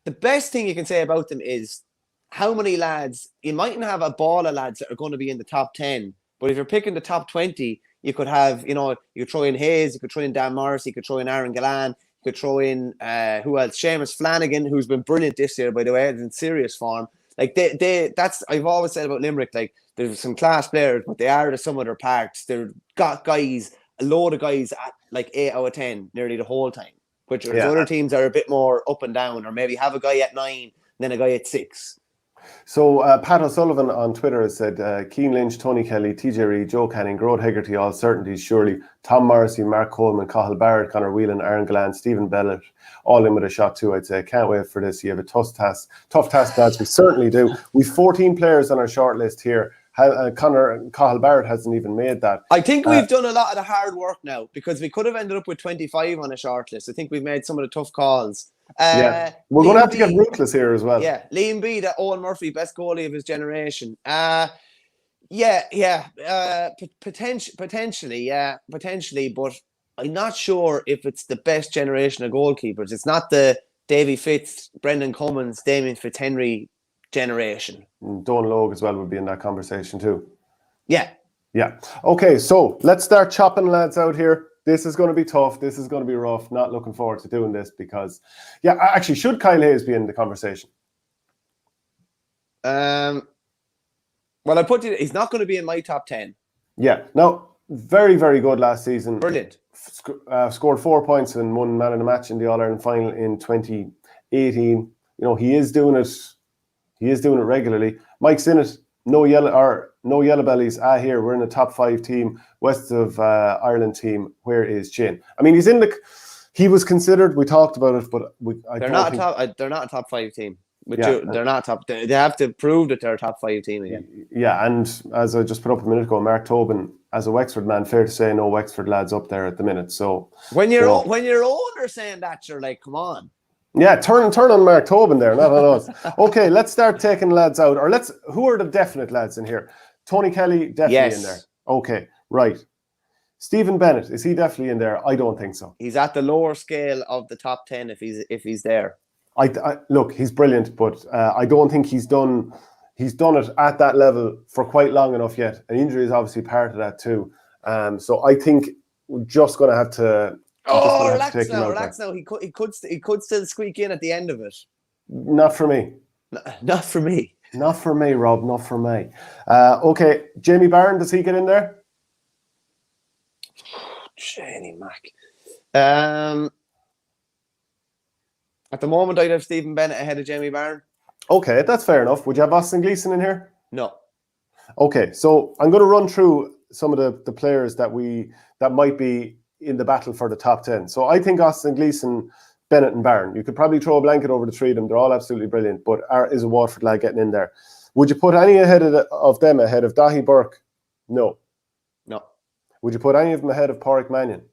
best thing you can say about them is how many lads. You mightn't have a ball of lads that are going to be in the top 10, but if you're picking the top 20, you could have, you could throw in Hayes, you could throw in Dan Morrissey, you could throw in Aaron Gallan, you could throw in who else? Seamus Flanagan, who's been brilliant this year, by the way, in serious form. Like that's I've always said about Limerick. Like, there's some class players, but they are the sum of their parts. They've got guys, a load of guys at like 8 out of 10 nearly the whole time. Which other teams are a bit more up and down, or maybe have a guy at 9, and then a guy at 6. So Pat O'Sullivan on Twitter has said, Keane Lynch, Tony Kelly, TJ Reid, Joe Canning, Grode Hegarty, all certainties surely. Tom Morrissey, Mark Coleman, Cathal Barrett, Conor Whelan, Aaron Gallan, Stephen Bennett, all in with a shot too, I'd say. Can't wait for this. You have a tough task, lads. We certainly do. We've 14 players on our short list here. Cathal Barrett hasn't even made that. I think we've done a lot of the hard work now, because we could have ended up with 25 on a short list. I think we've made some of the tough calls. We're going to have to get ruthless here as well. Yeah, Liam B, that Owen Murphy, best goalie of his generation. Potentially, but I'm not sure if it's the best generation of goalkeepers. It's not the Davy Fitz, Brendan Cummins, Damien Fitzhenry generation. Don Logue as well would be in that conversation too. Yeah. Okay, so let's start chopping lads out here. This is going to be tough. This is going to be rough. Not looking forward to doing this because, actually, should Kyle Hayes be in the conversation? Well, he's not going to be in my top 10. Yeah. No, very, very good last season. Brilliant. Scored 4 points and won man of the match in the All-Ireland final in 2018. He is doing it. He is doing it regularly. Mike Sinnott, no yellow bellies. Here we're in the top 5 team, West of Ireland team. Where is Chin? I mean, he was considered. We talked about it, but they're not a top 5 team. They're not top. They have to prove that they're a top 5 team again. Yeah, and as I just put up a minute ago, Mark Tobin, as a Wexford man, fair to say, no Wexford lads up there at the minute. So when your owner saying that, you're like, come on. Yeah, turn on Mark Tobin there, not on us. Okay, let's start taking lads out. Or who are the definite lads in here? Tony Kelly, definitely in there. Okay, right. Stephen Bennett, is he definitely in there? I don't think so. He's at the lower scale of the top 10 if he's there. Look, he's brilliant, but I don't think he's done it at that level for quite long enough yet. An injury is obviously part of that too. So I think we're just going to have to. Relax now. He could still squeak in at the end of it. Not for me. Not for me. Not for me, Rob. Not for me. Okay, Jamie Barron, does he get in there? Jenny Mac. At the moment, I'd have Stephen Bennett ahead of Jamie Barron. Okay, that's fair enough. Would you have Austin Gleeson in here? No. Okay, so I'm going to run through some of the players that might be in the battle for the top 10. So I think Austin Gleeson, Bennett and Barron. You could probably throw a blanket over the 3 of them. They're all absolutely brilliant, but is a Waterford lad getting in there? Would you put any of them ahead of Dahi Burke? No. Would you put any of them ahead of Pádraig Mannion?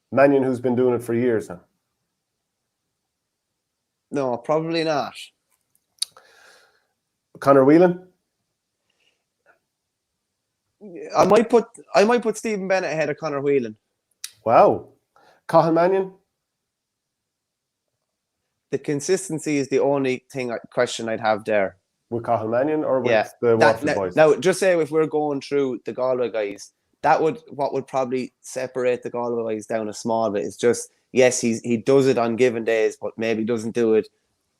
Mannion, who's been doing it for years now. No, probably not. Conor Whelan? I might put Stephen Bennett ahead of Conor Whelan. Wow. Cathal Mannion? The consistency is the only question I'd have there. With Cathal Mannion or with the Waterford boys? Now, just say if we're going through the Galway guys, what would probably separate the Galway guys down a small bit is just, yes, he does it on given days, but maybe doesn't do it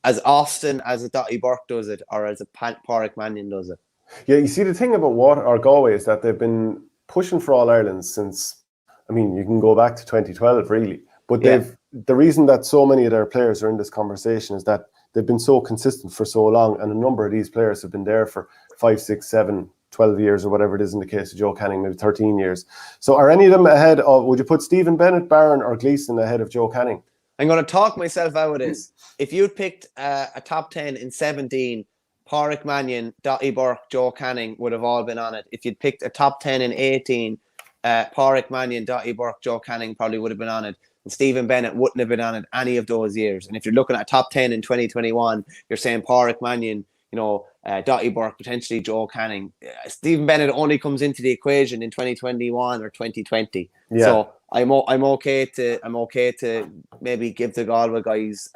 as often as a Dottie Burke does it or as a Pádraig Mannion does it. Yeah, you see, the thing about Galway is that they've been pushing for All Ireland since, I mean, you can go back to 2012, really. But the reason that so many of their players are in this conversation is that they've been so consistent for so long, and a number of these players have been there for 5, 6, 7, 12 years or whatever it is in the case of Joe Canning, maybe 13 years. So are any of them ahead of, would you put Stephen Bennett, Barron or Gleeson ahead of Joe Canning? I'm going to talk myself out of this. If you'd picked a top 10 in 17, Pádraig Mannion, Dottie Burke, Joe Canning would have all been on it. If you'd picked a top 10 in 18, Pádraig Mannion, Dottie Burke, Joe Canning probably would have been on it. And Stephen Bennett wouldn't have been on it any of those years. And if you're looking at a top 10 in 2021, you're saying Pádraig Mannion, Dottie Burke, potentially Joe Canning. Stephen Bennett only comes into the equation in 2021 or 2020. Yeah. So I'm okay to maybe give the Galway guys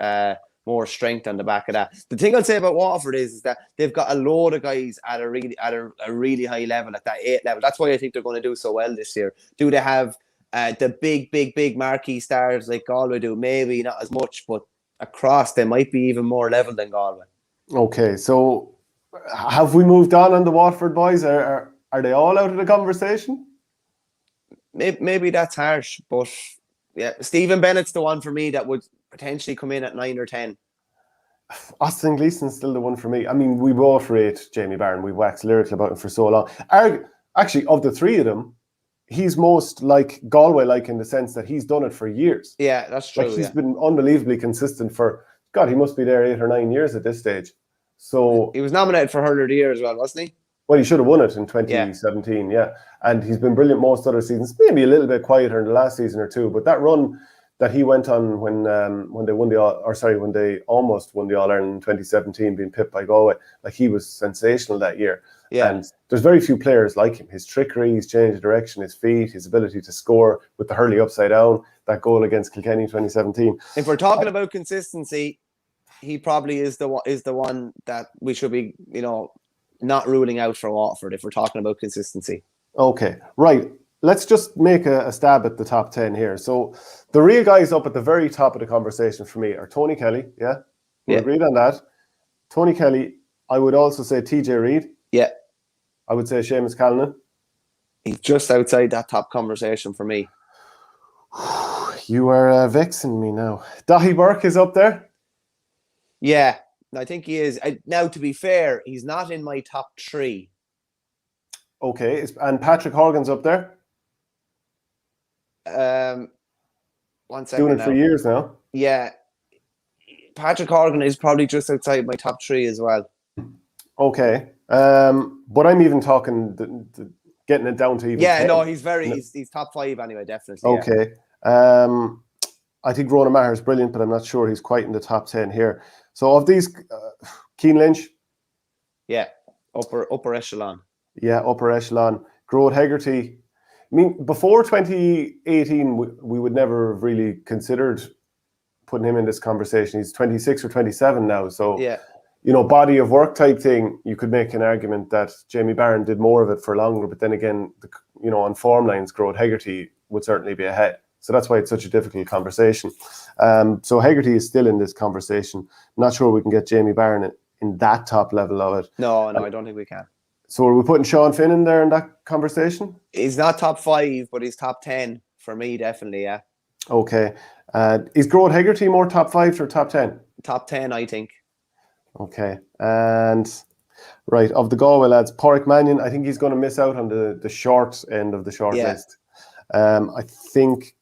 more strength on the back of that. The thing I'll say about Waterford is that they've got a load of guys at a really high level, at that 8 level. That's why I think they're going to do so well this year. Do they have the big marquee stars like Galway do? Maybe not as much, but across they might be even more level than Galway. Okay, so have we moved on the Waterford boys? Are they all out of the conversation? Maybe that's harsh, but yeah, Stephen Bennett's the one for me that would potentially come in at 9 or 10. Austin Gleeson's still the one for me. I mean, we both rate Jamie Barron. We've waxed lyrical about him for so long. Actually, of the three of them, he's most like Galway-like in the sense that he's done it for years. Yeah, that's true. Like he's been unbelievably consistent for, God, he must be there 8 or 9 years at this stage. So he was nominated for Hurler of the Year as well, wasn't he? Well, he should have won it in 2017, yeah. And he's been brilliant most other seasons. Maybe a little bit quieter in the last season or two, but that run that he went on when they won when they almost won the All-Ireland in 2017, being pipped by Galway, like he was sensational that year. Yeah. And there's very few players like him. His trickery, his change of direction, his feet, his ability to score with the hurley upside down, that goal against Kilkenny in 2017. If we're talking about consistency, he probably is the one that we should be, not ruling out for Waterford if we're talking about consistency. Okay, right. Let's just make a stab at the top 10 here. So the real guys up at the very top of the conversation for me are Tony Kelly, yeah? We agreed on that. Tony Kelly, I would also say TJ Reid. Yeah. I would say Seamus Callanan. He's just outside that top conversation for me. You are vexing me now. Dottie Burke is up there. Yeah. I think he is. Now, to be fair, he's not in my top 3. Okay, and Patrick Horgan's up there? 1 second. Doing it for years now. Yeah. Patrick Horgan is probably just outside my top 3 as well. Okay. But I'm even talking getting it down to even 10. No, he's top 5 anyway, definitely. Okay. Yeah. I think Ronan Maher is brilliant, but I'm not sure he's quite in the top 10 here. So of these, Keane Lynch. Yeah, upper echelon. Yeah, upper echelon. Groat Hegarty. I mean, before 2018, we would never have really considered putting him in this conversation. He's 26 or 27 now. So, body of work type thing, you could make an argument that Jamie Barron did more of it for longer. But then again, on form lines, Groat Hegarty would certainly be ahead. So that's why it's such a difficult conversation. So Hegarty is still in this conversation. Not sure we can get Jamie Barron in that top level of it. No, I don't think we can. So are we putting Sean Finn in there in that conversation? He's not top 5, but he's top 10 for me, definitely, yeah. Okay. Is Groat Hegarty more top 5 or top 10? Top 10, I think. Okay. And right, of the Galway lads, Pádraig Mannion, I think he's going to miss out on the short end of the short list. I think...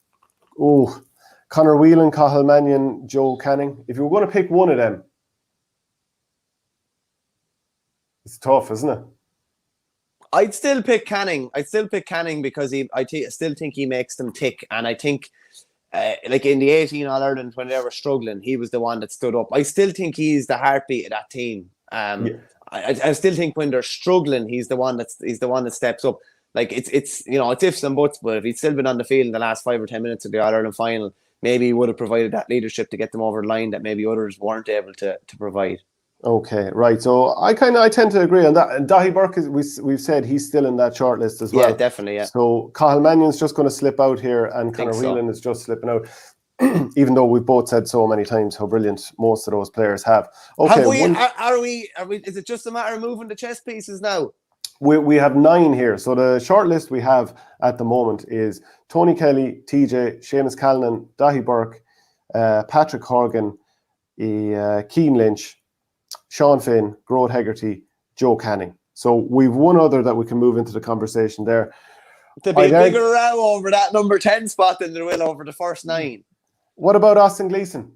Conor Whelan, Cathal Mannion, Joe Canning. If you were going to pick one of them, it's tough, isn't it? I'd still pick Canning. Because I still think he makes them tick. And I think, like in the 18 All-Ireland, when they were struggling, he was the one that stood up. I still think he's the heartbeat of that team. I still think when they're struggling, he's the one that steps up. Like it's ifs and buts, but if he'd still been on the field in the last 5 or 10 minutes of the All-Ireland final, maybe he would have provided that leadership to get them over the line that maybe others weren't able to provide. Okay, right. So I tend to agree on that. And Dottie Burke, we've said he's still in that short list as well. Yeah, definitely. Yeah. So Cathal Mannion's just going to slip out here, and Conor Whelan is just slipping out. Even though we've both said so many times how brilliant most of those players have. Okay, are we? Is it just a matter of moving the chess pieces now? We have 9 here. So the short list we have at the moment is Tony Kelly, TJ, Seamus Callanan, Dottie Burke, Patrick Horgan, Keane Lynch, Sean Finn, Groat Hegarty, Joe Canning. So we've one other that we can move into the conversation there. To be a bigger row over that number 10 spot than there will over the first 9. What about Austin Gleeson?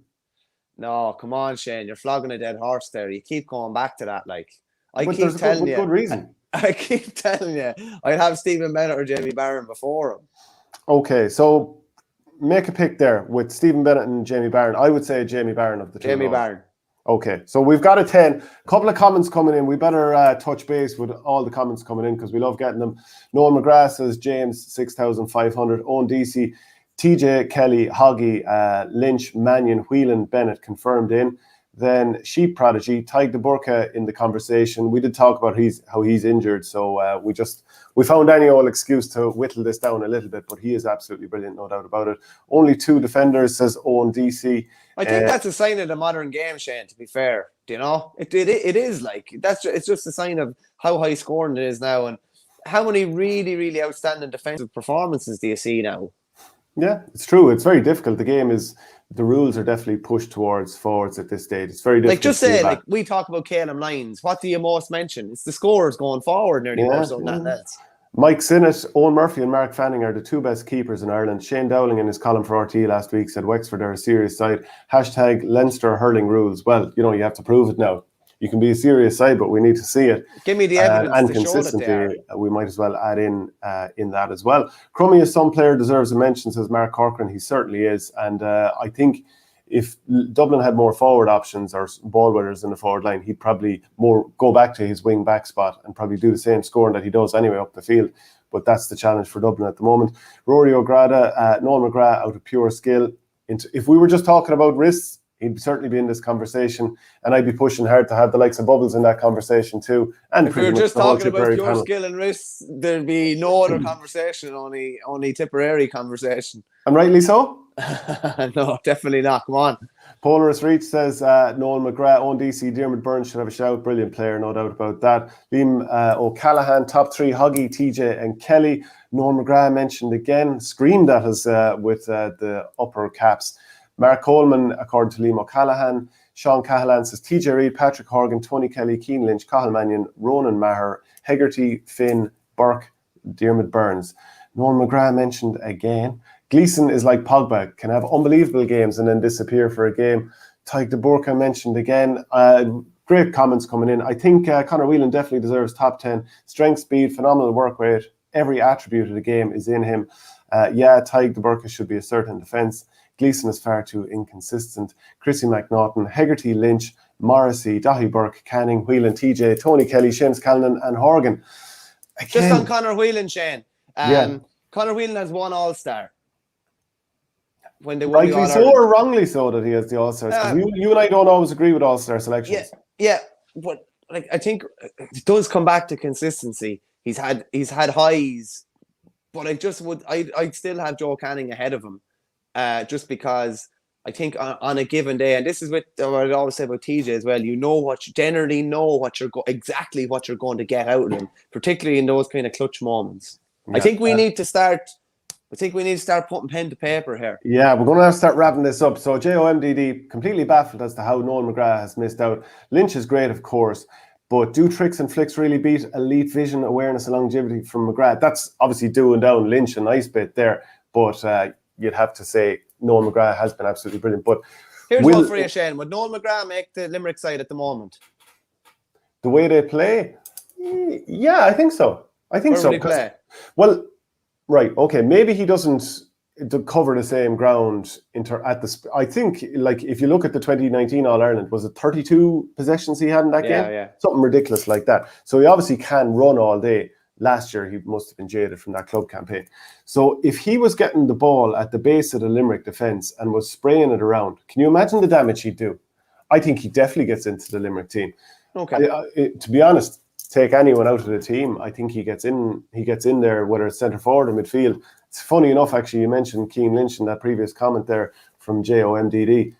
No, come on, Shane. You're flogging a dead horse there. You keep going back to that. Like, I But keep telling you. Good reason. I keep telling you. I'd have Stephen Bennett or Jamie Barron before him. Okay, so make a pick there with Stephen Bennett and Jamie Barron. I would say Jamie Barron of the two. Jamie Barron. Okay, so we've got a 10. A couple of comments coming in. We better touch base with all the comments coming in because we love getting them. Noel McGrath says James 6,500. Owen DC, TJ Kelly, Hoggy, Lynch, Mannion, Whelan, Bennett confirmed in. Then Sheep Prodigy, Tig de Burka in the conversation. We did talk about how he's injured, so we found any old excuse to whittle this down a little bit, but he is absolutely brilliant, no doubt about it. Only 2 defenders, says Owen DC. I think that's a sign of the modern game, Shane, to be fair. Do you know? It is like, it's just a sign of how high scoring it is now and how many really, really outstanding defensive performances do you see now? Yeah, it's true. It's very difficult. The rules are definitely pushed towards forwards at this stage. It's very difficult. Like, just say, like, we talk about Caleb Lyons. What do you most mention? It's the scores going forward nearly more so than that else. Mike Sinnott, Owen Murphy and Mark Fanning are the 2 best keepers in Ireland. Shane Dowling in his column for RT last week said Wexford are a serious side. # Leinster hurling rules. Well, you have to prove it now. You can be a serious side, but we need to see it. Give me the evidence and to consistency. Show that they are. We might as well add in that as well. Crummy, as some player deserves a mention, says Mark Corcoran. He certainly is. And I think if Dublin had more forward options or ball winners in the forward line, he'd probably more go back to his wing back spot and probably do the same scoring that he does anyway up the field. But that's the challenge for Dublin at the moment. Rory O'Grada, Noel McGrath out of pure skill. If we were just talking about risks, he'd certainly be in this conversation, and I'd be pushing hard to have the likes of Bubbles in that conversation too. And if we were just talking about pure panel. skill and risks, there'd be no other conversation, only Tipperary conversation. And rightly so? No, definitely not. Come on. Polaris Reach says Noel McGrath, Owen DC, Diarmuid Burns should have a shout. Brilliant player, no doubt about that. Liam O'Callaghan, top 3, Hoggy, TJ and Kelly. Noel McGrath mentioned again, screamed at us with the upper caps. Mark Coleman, according to Liam O'Callaghan. Sean Cahalan says TJ Reid, Patrick Horgan, Tony Kelly, Keane Lynch, Cathal Mannion, Ronan Maher, Hegarty, Finn, Burke, Diarmuid Burns. Noel McGrath mentioned again. Gleeson is like Pogba, can have unbelievable games and then disappear for a game. Tig de Burka mentioned again. Great comments coming in. I think Conor Whelan definitely deserves top 10. Strength, speed, phenomenal work rate. Every attribute of the game is in him. Tig de Burka should be a certain defence. Gleeson is far too inconsistent. Chrissy McNaughton, Hegarty, Lynch, Morrissey, Dahi Burke, Canning, Whelan, TJ, Tony Kelly, Seamus Callanan and Horgan. Again, just on Conor Whelan, Shane. Conor Whelan has one All-Star. When they won rightly so or wrongly so that he has the All-Stars. You and I don't always agree with All-Star selections. Yeah, but like I think it does come back to consistency. He's had highs, but I'd still have Joe Canning ahead of him, just because I think on a given day, and this is what I always say about TJ as well. Generally know exactly what you're going to get out of him, particularly in those kind of clutch moments. Yeah. I think we need to start putting pen to paper here. Yeah, we're going to have to start wrapping this up. So JOMDD, completely baffled as to how Noel McGrath has missed out. Lynch is great, of course, but do tricks and flicks really beat elite vision, awareness and longevity from McGrath? That's obviously doing down Lynch a nice bit there, but you'd have to say Noel McGrath has been absolutely brilliant. But here's one for you, Shane. Would Noel McGrath make the Limerick side at the moment? The way they play? Yeah, I think so. Where would he play? Well, right, okay. Maybe he doesn't cover the same ground I think, like, if you look at the 2019 All-Ireland, was it 32 possessions he had in that game? Yeah. Something ridiculous like that. So he obviously can run all day. Last year, he must have been jaded from that club campaign. So if he was getting the ball at the base of the Limerick defence and was spraying it around, can you imagine the damage he'd do? I think he definitely gets into the Limerick team. Okay. To be honest, take anyone out of the team, I think he gets in there, whether it's centre forward or midfield. It's funny enough, actually, you mentioned Keane Lynch in that previous comment there from JOMDD.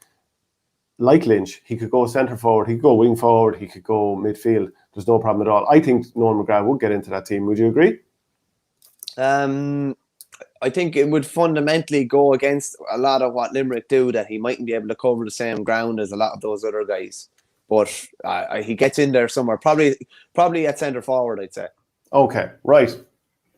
Like Lynch, he could go centre forward, he could go wing forward, he could go midfield. There's no problem at all. I think Noel McGrath would get into that team. Would you agree? I think it would fundamentally go against a lot of what Limerick do, that he mightn't be able to cover the same ground as a lot of those other guys. but he gets in there somewhere. Probably at centre forward, I'd say. Okay, right.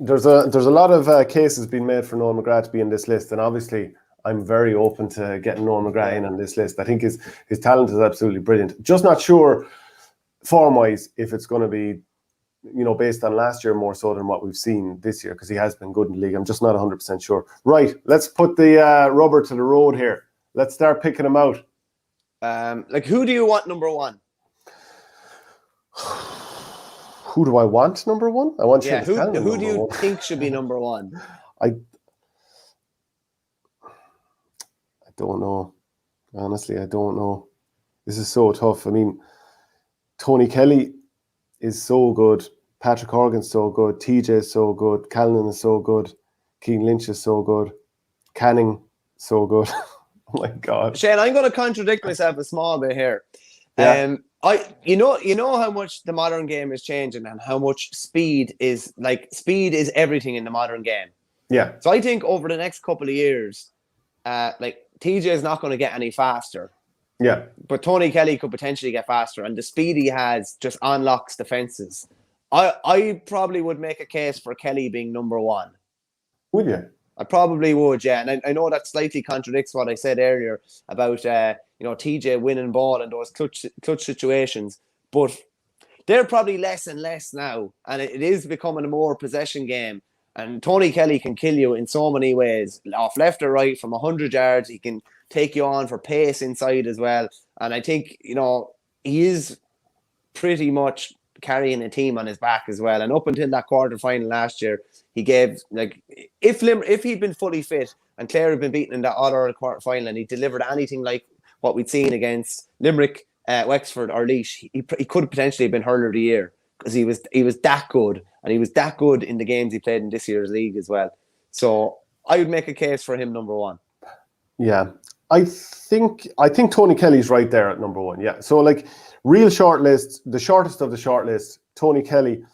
There's a lot of cases being made for Noel McGrath to be in this list, and obviously I'm very open to getting Noel McGrath in on this list. I think his talent is absolutely brilliant. Just not sure form-wise if it's going to be, based on last year more so than what we've seen this year, because he has been good in the league. I'm just not 100% sure. Right, let's put the rubber to the road here. Let's start picking them out. Who do you want number one? Who do I want number one? I want Seamus Callan who do you think should be number one? I don't know. Honestly, I don't know. This is so tough. I mean, Tony Kelly is so good. Patrick Horgan's so good. TJ is so good. Callan is so good. Keane Lynch is so good. Canning, so good. Oh my God. Shane, I'm going to contradict myself a small bit here. Yeah. You know how much the modern game is changing and how much speed is everything in the modern game. Yeah. So I think over the next couple of years, TJ is not going to get any faster. Yeah. But Tony Kelly could potentially get faster, and the speed he has just unlocks defenses. I probably would make a case for Kelly being number one. Would you? I probably would, yeah. And I know that slightly contradicts what I said earlier about TJ winning ball in those clutch situations, but they're probably less and less now, and it is becoming a more possession game. And Tony Kelly can kill you in so many ways, off left or right, from 100 yards. He can take you on for pace inside as well. And I think, he is pretty much carrying a team on his back as well. And up until that quarter-final last year, he gave, if he'd been fully fit and Clare had been beaten in that All-Ireland quarter-final and he delivered anything like what we'd seen against Limerick, Wexford or Laois, he could have potentially been Hurler of the Year, because he was that good, and he was that good in the games he played in this year's league as well. So I would make a case for him number one. Yeah, I think Tony Kelly's right there at number one. Yeah, so real short list, the shortest of the short list, Tony Kelly.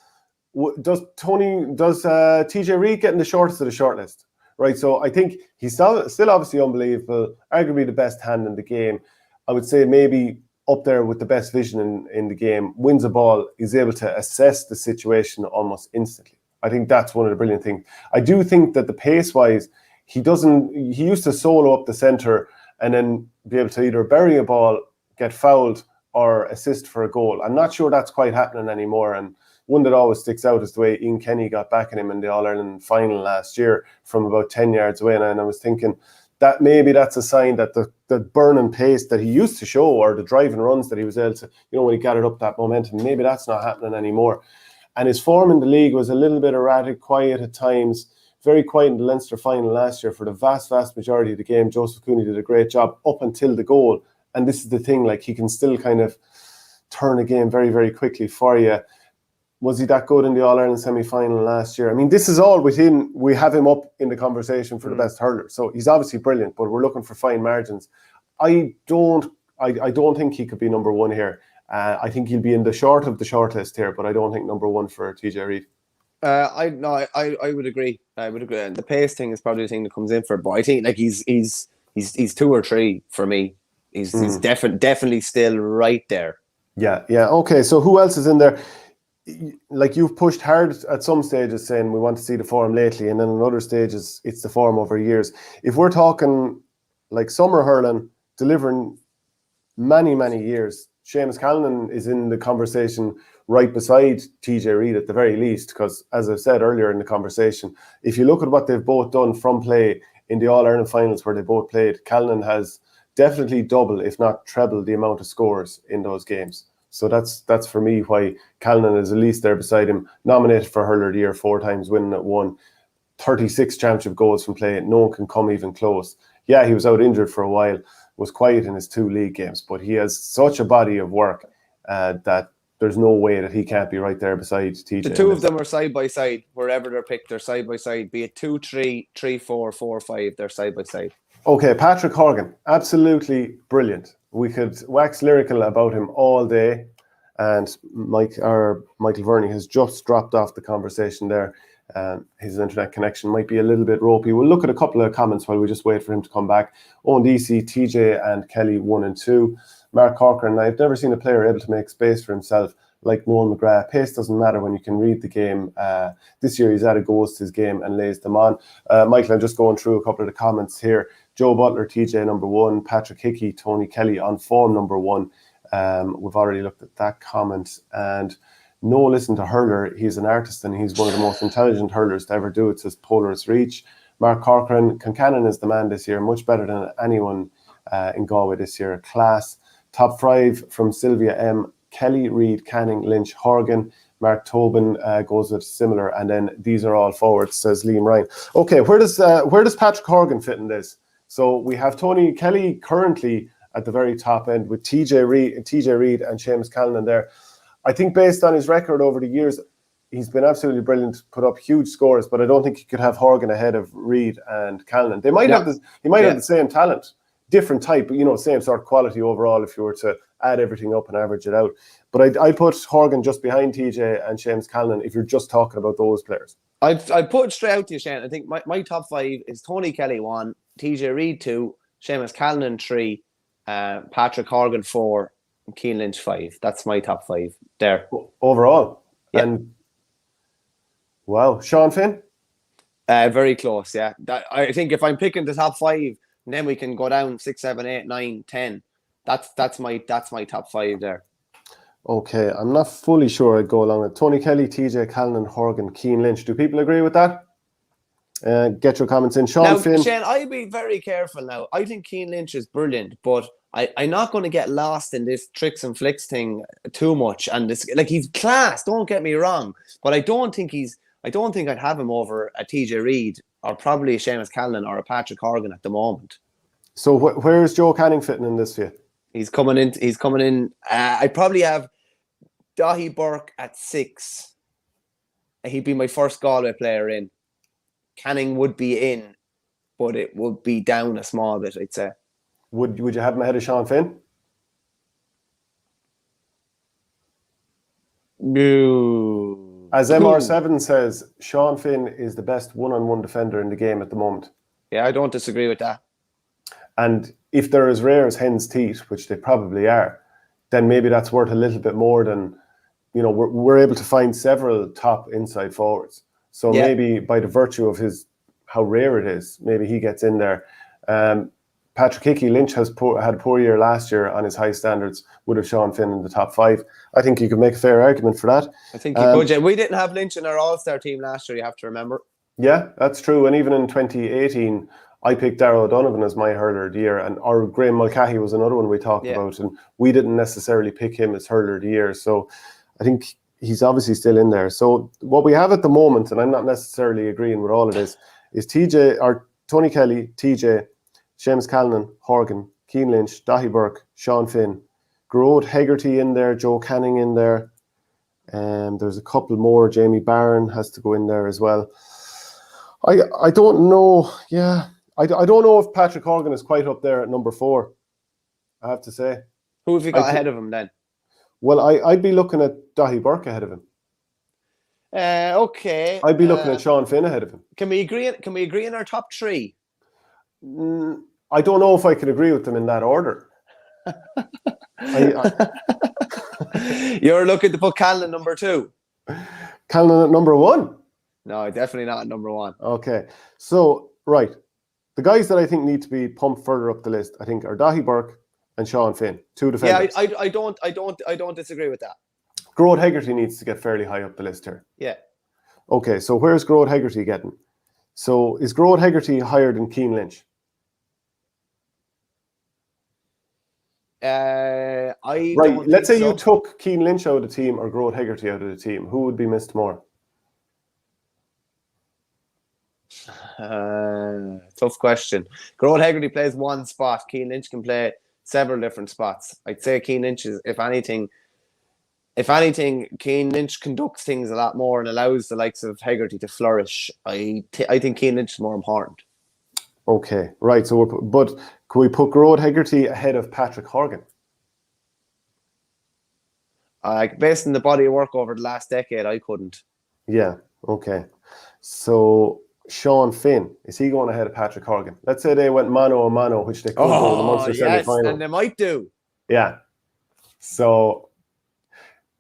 Does TJ Reid get in the shortest of the short list? Right, so I think he's still obviously unbelievable, arguably the best hand in the game. I would say maybe up there with the best vision in the game, wins a ball, is able to assess the situation almost instantly. I think that's one of the brilliant things. I do think that the pace-wise, he used to solo up the centre and then be able to either bury a ball, get fouled, or assist for a goal. I'm not sure that's quite happening anymore, and one that always sticks out is the way Ian Kenny got back at him in the All-Ireland final last year from about 10 yards away, and I was thinking that maybe that's a sign that the burning pace that he used to show, or the driving runs that he was able to, when he gathered up that momentum, maybe that's not happening anymore. And his form in the league was a little bit erratic, quiet at times, very quiet in the Leinster final last year. For the vast, vast majority of the game, Joseph Cooney did a great job up until the goal. And this is the thing, he can still kind of turn a game very, very quickly for you. Was he that good in the All-Ireland semi-final last year? I mean, this is all within, we have him up in the conversation for the best hurler. So he's obviously brilliant, but we're looking for fine margins. I don't think he could be number one here. I think he'll be in the short of the short list here, but I don't think number one for TJ Reid. I would agree. I would agree. And the pace thing is probably the thing that comes in for it, but I think he's 2 or 3 for me. He's definitely still right there. Yeah. Okay, so who else is in there? You've pushed hard at some stages saying we want to see the form lately, and then in other stages it's the form over years. If we're talking summer hurling, delivering many, many years, Seamus Callan is in the conversation right beside TJ Reid at the very least, because as I said earlier in the conversation, if you look at what they've both done from play in the All-Ireland finals where they both played, Callan has definitely double, if not treble, the amount of scores in those games. So that's for me why Callan is at least there beside him. Nominated for Hurler of the Year 4 times, winning at 1, 36 championship goals from play. No one can come even close. Yeah, he was out injured for a while, was quiet in his 2 league games, but he has such a body of work that there's no way that he can't be right there beside TJ. The 2 of them are side by side. Wherever they're picked, they're side by side. Be it 2-3, 3-4, 4-5, they're side by side. Okay, Patrick Horgan, absolutely brilliant. We could wax lyrical about him all day, and Michael Verney has just dropped off the conversation there. His internet connection might be a little bit ropey. We'll look at a couple of comments while we just wait for him to come back. Owen DC, TJ and Kelly 1 and 2. Mark Corcoran. I've never seen a player able to make space for himself like Noel McGrath. Pace doesn't matter when you can read the game. This year he's added goals to his game and lays them on. Michael, I'm just going through a couple of the comments here. Joe Butler, TJ number 1, Patrick Hickey, Tony Kelly on form number 1. We've already looked at that comment. And no, listen to Hurler. He's an artist and he's one of the most intelligent hurlers to ever do it, says Polaris Reach. Mark Corcoran, Concannon is the man this year, much better than anyone in Galway this year. Class. Top 5 from Sylvia M. Kelly, Reid, Canning, Lynch, Horgan. Mark Tobin goes with similar, and then these are all forwards, says Liam Ryan. Okay, where does Patrick Horgan fit in this? So we have Tony Kelly currently at the very top end with TJ Reid and Seamus Callan there. I think based on his record over the years, he's been absolutely brilliant, put up huge scores, but I don't think he could have Horgan ahead of Reid and Callan. They might have he might have the same talent, different type, but same sort of quality overall if you were to add everything up and average it out. But I put Horgan just behind TJ and Seamus Callan if you're just talking about those players. I put it straight out to you, Shane. I think my top 5 is Tony Kelly 1, TJ Reid 2, Seamus Callan 3, Patrick Horgan 4, and Cian Lynch 5. That's my top 5 there. Overall? Yeah. And wow. Sean Finn? Very close, yeah. I think if I'm picking the top 5, then we can go down 6, 7, 8, 9, 10. That's my top 5 there. Okay, I'm not fully sure I'd go along with Tony Kelly, TJ Callan, Horgan, Cian Lynch. Do people agree with that? Get your comments in. Sean Finn. Shane, I'd be very careful now. I think Cian Lynch is brilliant, but I'm not going to get lost in this tricks and flicks thing too much. And this, he's class, don't get me wrong, but I don't think I'd have him over a TJ Reid or probably a Seamus Callan or a Patrick Horgan at the moment. So where is Joe Canning fitting in this for you? He's coming in. I probably have Dahi Burke at 6. He'd be my first Galway player in. Canning would be in, but it would be down a small bit, I'd say. Would you have him ahead of Sean Finn? No. As MR7 says, Sean Finn is the best one-on-one defender in the game at the moment. Yeah, I don't disagree with that. And if they're as rare as hen's teeth, which they probably are, then maybe that's worth a little bit more than, we're able to find several top inside forwards. So maybe by the virtue of how rare it is, maybe he gets in there. Patrick Hickey, Lynch had a poor year last year on his high standards, would have Sean Finn in the top 5. I think you could make a fair argument for that. I think you could. We didn't have Lynch in our All-Star team last year, you have to remember. Yeah, that's true. And even in 2018, I picked Darragh O'Donovan as my hurler of the year, and or Graham Mulcahy was another one we talked about, and we didn't necessarily pick him as hurler of the year. So I think he's obviously still in there. So what we have at the moment, and I'm not necessarily agreeing with all of this, is Tony Kelly, TJ, Seamus Callan, Horgan, Cian Lynch, Dahi Burke, Sean Finn, Gearóid Hegarty in there, Joe Canning in there, and there's a couple more. Jamie Barron has to go in there as well. I don't know. Yeah, I don't know if Patrick Horgan is quite up there at number 4. I have to say. Who have you got ahead of him then? Well, I'd be looking at Dahi Burke ahead of him. Okay. I'd be looking at Sean Finn ahead of him. Can we agree on our top 3? I don't know if I can agree with them in that order. You're looking to put Callan number 2. Callan at number 1? No, definitely not at number 1. Okay. So, right. The guys that I think need to be pumped further up the list, I think, are Dahi Burke and Sean Finn, 2 defenders. Yeah, I don't disagree with that. Gearóid Hegarty needs to get fairly high up the list here. Yeah. Okay, so where's Gearóid Hegarty getting? So is Gearóid Hegarty higher than Cian Lynch? Let's say you took Cian Lynch out of the team or Gearóid Hegarty out of the team. Who would be missed more? Tough question. Gearóid Hegarty plays one spot. Cian Lynch can play several different spots. I'd say Cian Lynch is, if anything, Cian Lynch conducts things a lot more and allows the likes of Hegarty to flourish. I think Cian Lynch is more important. Okay, right. So, but can we put Gearóid Hegarty ahead of Patrick Horgan? Based on the body of work over the last decade, I couldn't. Yeah. Okay. So Sean Finn, is he going ahead of Patrick Horgan? Let's say they went mano a mano, which they could do in the Munster semi-final. And they might do. Yeah. So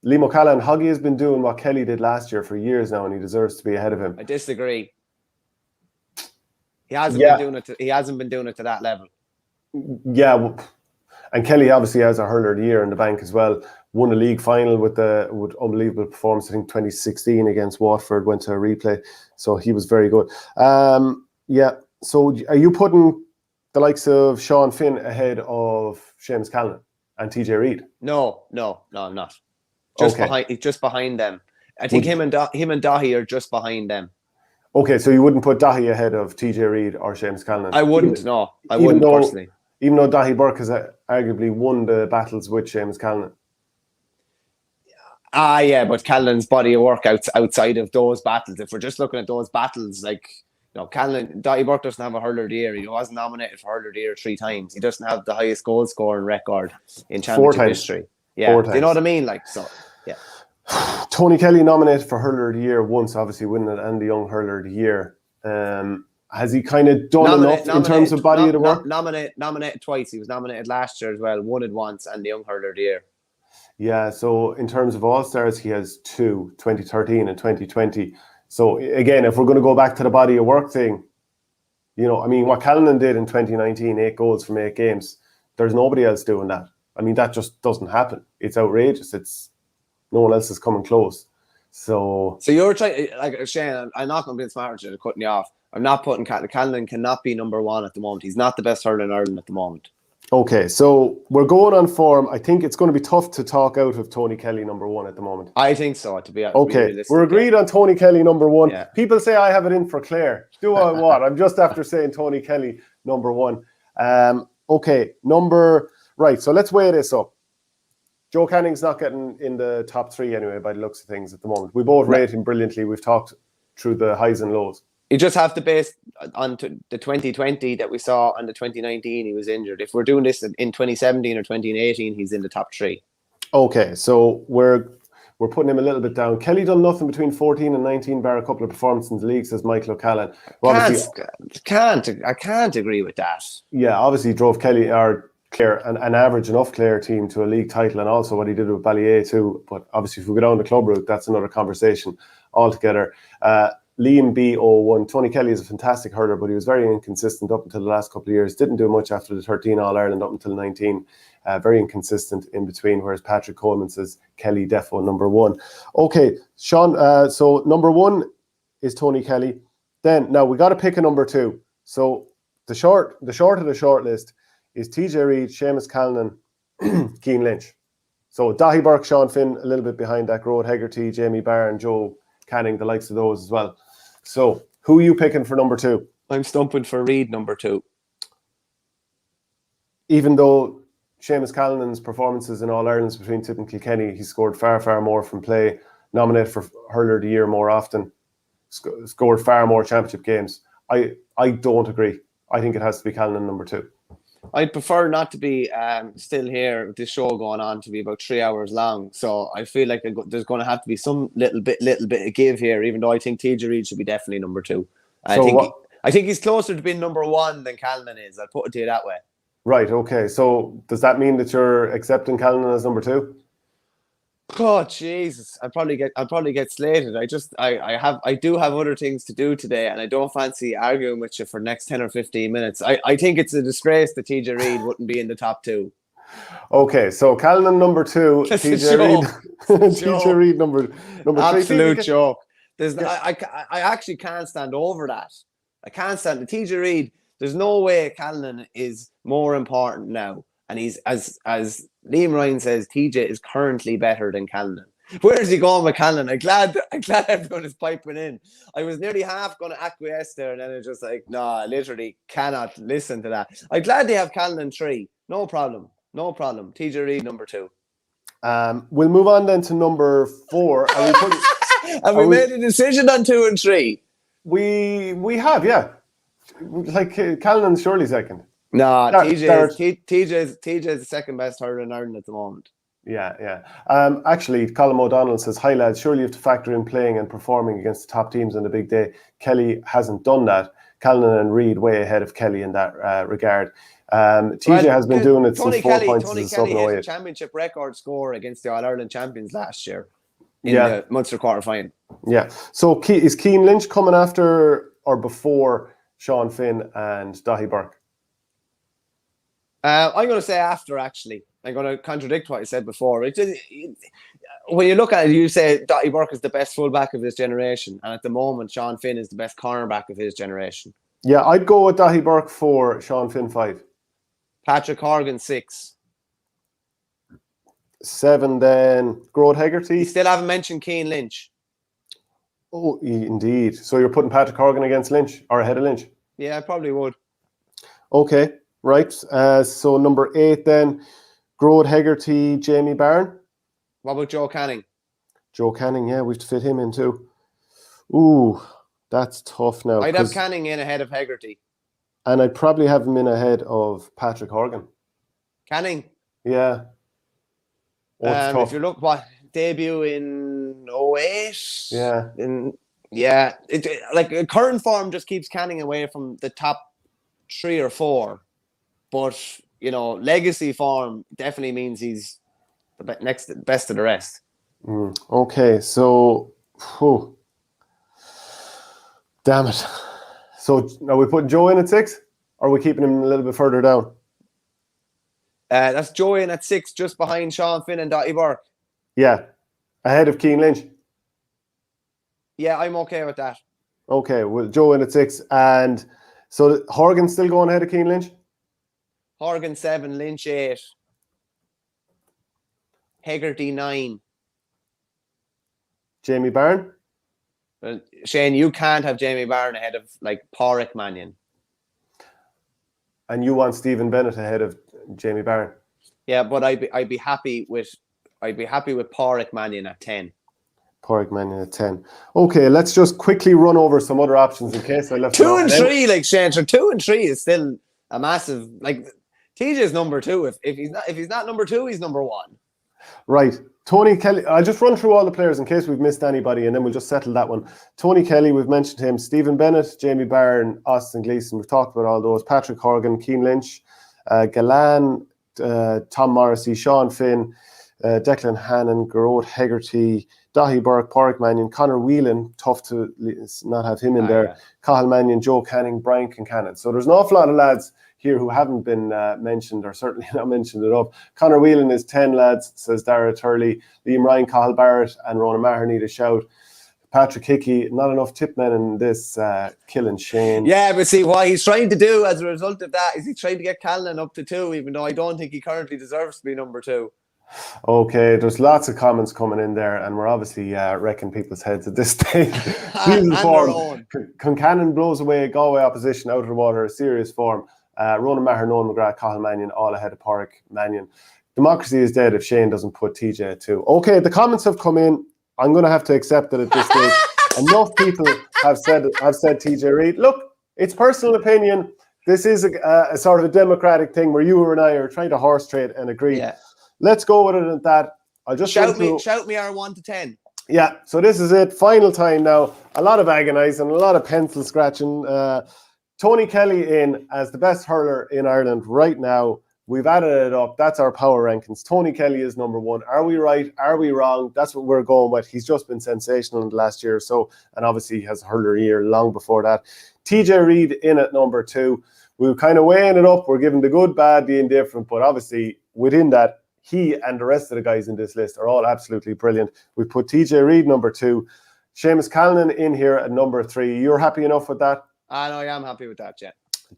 Liam O'Callaghan, Hoggy has been doing what Kelly did last year for years now, and he deserves to be ahead of him. I disagree. He hasn't been doing it. He hasn't been doing it to that level. Yeah, and Kelly obviously has a hurler of the year in the bank as well. Won a league final with unbelievable performance. I think 2016 against Watford, went to a replay, so he was very good. Yeah. So are you putting the likes of Sean Finn ahead of Seamus Callan and TJ Reid? No, I'm not. Just behind them. I think him and Dahi are just behind them. Okay, so you wouldn't put Dahi ahead of TJ Reid or Seamus Callan? I wouldn't. I wouldn't personally. Even though Dahi Burke has arguably won the battles with Seamus Callan. Yeah, but Callan's body of work outside of those battles. If we're just looking at those battles, like, Dahi Burke doesn't have a hurler of the year. He wasn't nominated for hurler of the year 3 times. He doesn't have the highest goal scoring record in championship history. Yeah, do you know what I mean? Like, so, yeah. Tony Kelly nominated for hurler of the year once, obviously winning it, and the young hurler of the year. Has he kind of done enough in terms of body of the work? Nominated twice. He was nominated last year as well. Won it once, and the young hurler of the year. Yeah, so in terms of All-Stars, he has 2, 2013 and 2020. So again, if we're going to go back to the body of work thing, what Callan did in 2019, 8 goals from 8 games, there's nobody else doing that. I mean, that just doesn't happen. It's outrageous. No one else is coming close. So you're trying, like, Shane, I'm not going to be smart to cutting you off. I'm not putting Callan. Callan cannot be number 1 at the moment. He's not the best hurler in Ireland at the moment. Okay, so we're going on form. I think it's going to be tough to talk out of Tony Kelly number 1 at the moment. I think so, to be realistic. We're agreed on Tony Kelly number 1. Yeah. People say I have it in for Clare. Do I what? I'm just after saying Tony Kelly number 1. Okay, right, so let's weigh this up. Joe Canning's not getting in the top 3 anyway, by the looks of things at the moment. We both rate him brilliantly. We've talked through the highs and lows. You just have to base on the 2020 that we saw, and the 2019 he was injured. If we're doing this in 2017 or 2018, he's in the top 3. Okay, so we're putting him a little bit down. Kelly done nothing between 14 and 19, bar a couple of performances in the league, says Michael O'Callaghan. I can't agree with that. Yeah, obviously drove Kelly or Clare, an average enough Clare team to a league title, and also what he did with Ballier too. But obviously, if we go down the club route, that's another conversation altogether. Liam B01, Tony Kelly is a fantastic hurler, but he was very inconsistent up until the last couple of years. Didn't do much after the 13 All-Ireland up until 19. Very inconsistent in between, whereas Patrick Coleman says Kelly defo number 1. Okay, Sean, so number 1 is Tony Kelly. Then, now we got to pick a number 2. So the short of the short list is TJ Reid, Seamus Callan, Cian Lynch. So Dahi Burke, Sean Finn, a little bit behind that. Road Hegarty, Jamie Barr and Joe Canning, the likes of those as well. So who are you picking for number 2? I'm stumping for Reid number 2. Even though Seamus Callan's performances in All-Irelands between Tip and Kilkenny, he scored far, far more from play, nominated for Hurler of the Year more often, scored far more championship games. I don't agree. I think it has to be Callan number 2. I'd prefer not to be still here with this show going on to be about 3 hours long. So I feel like there's going to have to be some little bit of give here, even though I think TJ Reid should be definitely number 2. I think he's closer to being number 1 than Callan is. I'll put it to you that way. Right, okay. So does that mean that you're accepting Callan as number 2? Oh Jesus! I'll probably get slated. I do have other things to do today, and I don't fancy arguing with you for the next 10 or 15 minutes. I think it's a disgrace that TJ Reid wouldn't be in the top 2. Okay, so Callan number 2, TJ Reid number 3. Absolute joke. I actually can't stand over that. I can't stand the TJ Reid. There's no way Callan is more important now. And he's, as Liam Ryan says, TJ is currently better than Callan. Where is he going with Callan? I'm glad everyone is piping in. I was nearly half going to acquiesce there, and then it's just like, no, I literally cannot listen to that. I'm glad they have Callan 3. No problem. TJ Reid number 2. We'll move on then to number 4. Have we made a decision on 2 and 3? We have, yeah. Like Callan's surely second. No, TJ is the second best hurler in Ireland at the moment. Yeah. Actually, Colin O'Donnell says, "Hi lads, surely you have to factor in playing and performing against the top teams on the big day. Kelly hasn't done that. Callan and Reid way ahead of Kelly in that regard. TJ has been doing it since 4 points Tony as a sub Kelly in hit a 08. championship record score against the All-Ireland champions last year in the Munster quarter-final. Yeah. So is Cian Lynch coming after or before Sean Finn and Daithí Burke? I'm going to say after, actually. I'm going to contradict what I said before. When you look at it, you say Daithí Burke is the best fullback of his generation. And at the moment, Sean Finn is the best cornerback of his generation. Yeah, I'd go with Daithí Burke 4, Sean Finn 5. Patrick Horgan 6. 7 then, Grode Hegarty. You still haven't mentioned Cian Lynch. Oh, indeed. So you're putting Patrick Horgan against Lynch or ahead of Lynch? Yeah, I probably would. Okay, right. So number 8 then, Grode Hegarty, Jamie Byrne. What about Joe Canning? Joe Canning, yeah, we have to fit him in too. Ooh, that's tough now. I'd have Canning in ahead of Hegarty. And I'd probably have him in ahead of Patrick Horgan. Canning? Yeah. Oh, if you look, debut in 08? Yeah. Like current form just keeps Canning away from the top 3 or 4. But, legacy form definitely means he's the best of the rest. Okay, so, damn it. So, are we putting Joe in at 6? Or are we keeping him a little bit further down? That's Joe in at 6, just behind Sean Finn and Daithí Burke. Yeah, ahead of Cian Lynch. Yeah, I'm okay with that. Okay, well, Joe in at 6. And so Horgan's still going ahead of Cian Lynch? Horgan 7, Lynch 8. Hegarty 9. Jamie Byrne? Well, Shane, you can't have Jamie Byrne ahead of Pádraig Mannion. And you want Stephen Bennett ahead of Jamie Byrne? Yeah, but I'd be happy with Pádraig Mannion at 10. Pádraig Mannion at 10. Okay, let's just quickly run over some other options in case I left 2 and 3, Shane. So 2 and 3 is still a massive. TJ's number 2. If he's not number 2, he's number 1. Right. Tony Kelly. I'll just run through all the players in case we've missed anybody, and then we'll just settle that one. Tony Kelly, we've mentioned him. Stephen Bennett, Jamie Byrne, Austin Gleeson. We've talked about all those. Patrick Horgan, Cian Lynch, Galan, Tom Morrissey, Sean Finn, Declan Hannon, Grode Hegarty, Daithí Burke, Pádraig Mannion, Conor Whelan. Tough to not have him in there. Yeah. Cathal Mannion, Joe Canning, Brian Kincannon. So there's an awful lot of lads here who haven't been mentioned, or certainly not mentioned it up. Conor Whelan is 10 lads, says Dara Turley. Liam Ryan, Cathal Barrett, and Ronan Maher need a shout. Patrick Hickey, not enough tip men in this, killing Shane. Yeah, but see, what he's trying to do as a result of that is he's trying to get Callan up to 2, even though I don't think he currently deserves to be number 2. Okay, there's lots of comments coming in there, and we're obviously wrecking people's heads at this stage. Concannon blows away Galway opposition out of the water, serious form. Ronan Maher, Nolan McGrath, Cathal Mannion, all ahead of Pádraig Mannion. Democracy is dead if Shane doesn't put TJ at 2. Okay, the comments have come in. I'm going to have to accept it at this stage. Enough people have said TJ Reid. Look, it's personal opinion. This is a sort of a democratic thing where you and I are trying to horse trade and agree. Yeah. Let's go with it at that. I'll just shout me our 1 to 10. Yeah, so this is it. Final time now. A lot of agonising, a lot of pencil scratching. Tony Kelly in as the best hurler in Ireland right now. We've added it up. That's our power rankings. Tony Kelly is number 1. Are we right? Are we wrong? That's what we're going with. He's just been sensational in the last year or so, and obviously he has a hurler year long before that. TJ Reid in at number 2. We're kind of weighing it up. We're giving the good, bad, the indifferent, but obviously within that, he and the rest of the guys in this list are all absolutely brilliant. We put TJ Reid number 2. Seamus Callan in here at number 3. You're happy enough with that? I know, I am happy with that, yeah.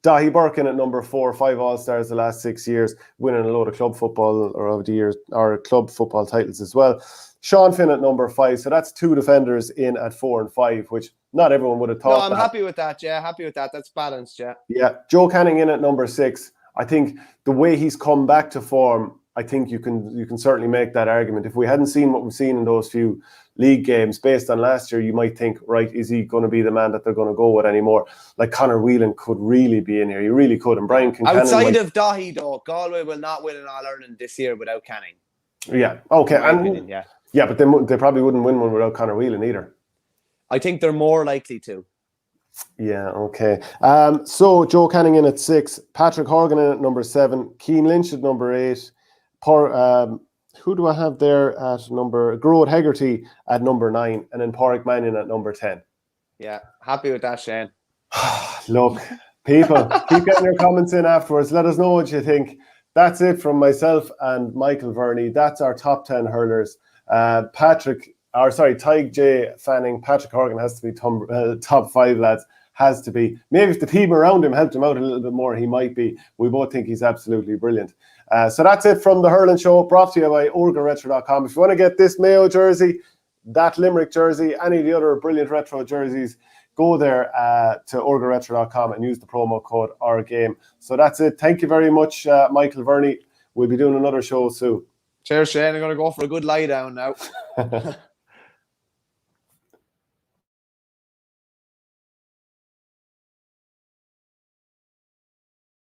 Daithí Burke in at number 4, 5 All-Stars the last 6 years, winning a load of club football or over the years, or club football titles as well. Sean Finn at number 5, so that's 2 defenders in at 4 and 5, which not everyone would have thought. No, I'm happy with that, yeah. Happy with that. That's balanced, yeah. Yeah, Joe Canning in at number 6. I think the way he's come back to form, I think you can certainly make that argument. If we hadn't seen what we've seen in those few league games based on last year, you might think, right, is he going to be the man that they're going to go with anymore? Like Conor Whelan could really be in here. He really could. And Brian Kincannon, outside of Daithí, though, Galway will not win an All-Ireland this year without Canning. Yeah, okay. Opinion, yeah. Yeah, but they probably wouldn't win one without Conor Whelan either. I think they're more likely to. Yeah, okay. So Joe Canning in at 6, Patrick Horgan in at number 7, Keane Lynch at number 8. Who do I have there at number? Grode Hegarty at number 9, and then Pádraig Mannion at number 10. Yeah, happy with that, Shane. Look, people, keep getting your comments in afterwards. Let us know what you think. That's it from myself and Michael Verney. That's our top 10 hurlers. Tig J Fanning, Patrick Horgan has to be top 5, lads. Has to be. Maybe if the team around him helped him out a little bit more, he might be. We both think he's absolutely brilliant. So that's it from the Hurling Show, brought to you by orgaretro.com. If you want to get this Mayo jersey, that Limerick jersey, any of the other brilliant retro jerseys, go there to orgaretro.com and use the promo code OurGame. So that's it. Thank you very much, Michael Verney. We'll be doing another show soon. Cheers, Shane. I'm going to go for a good lie down now.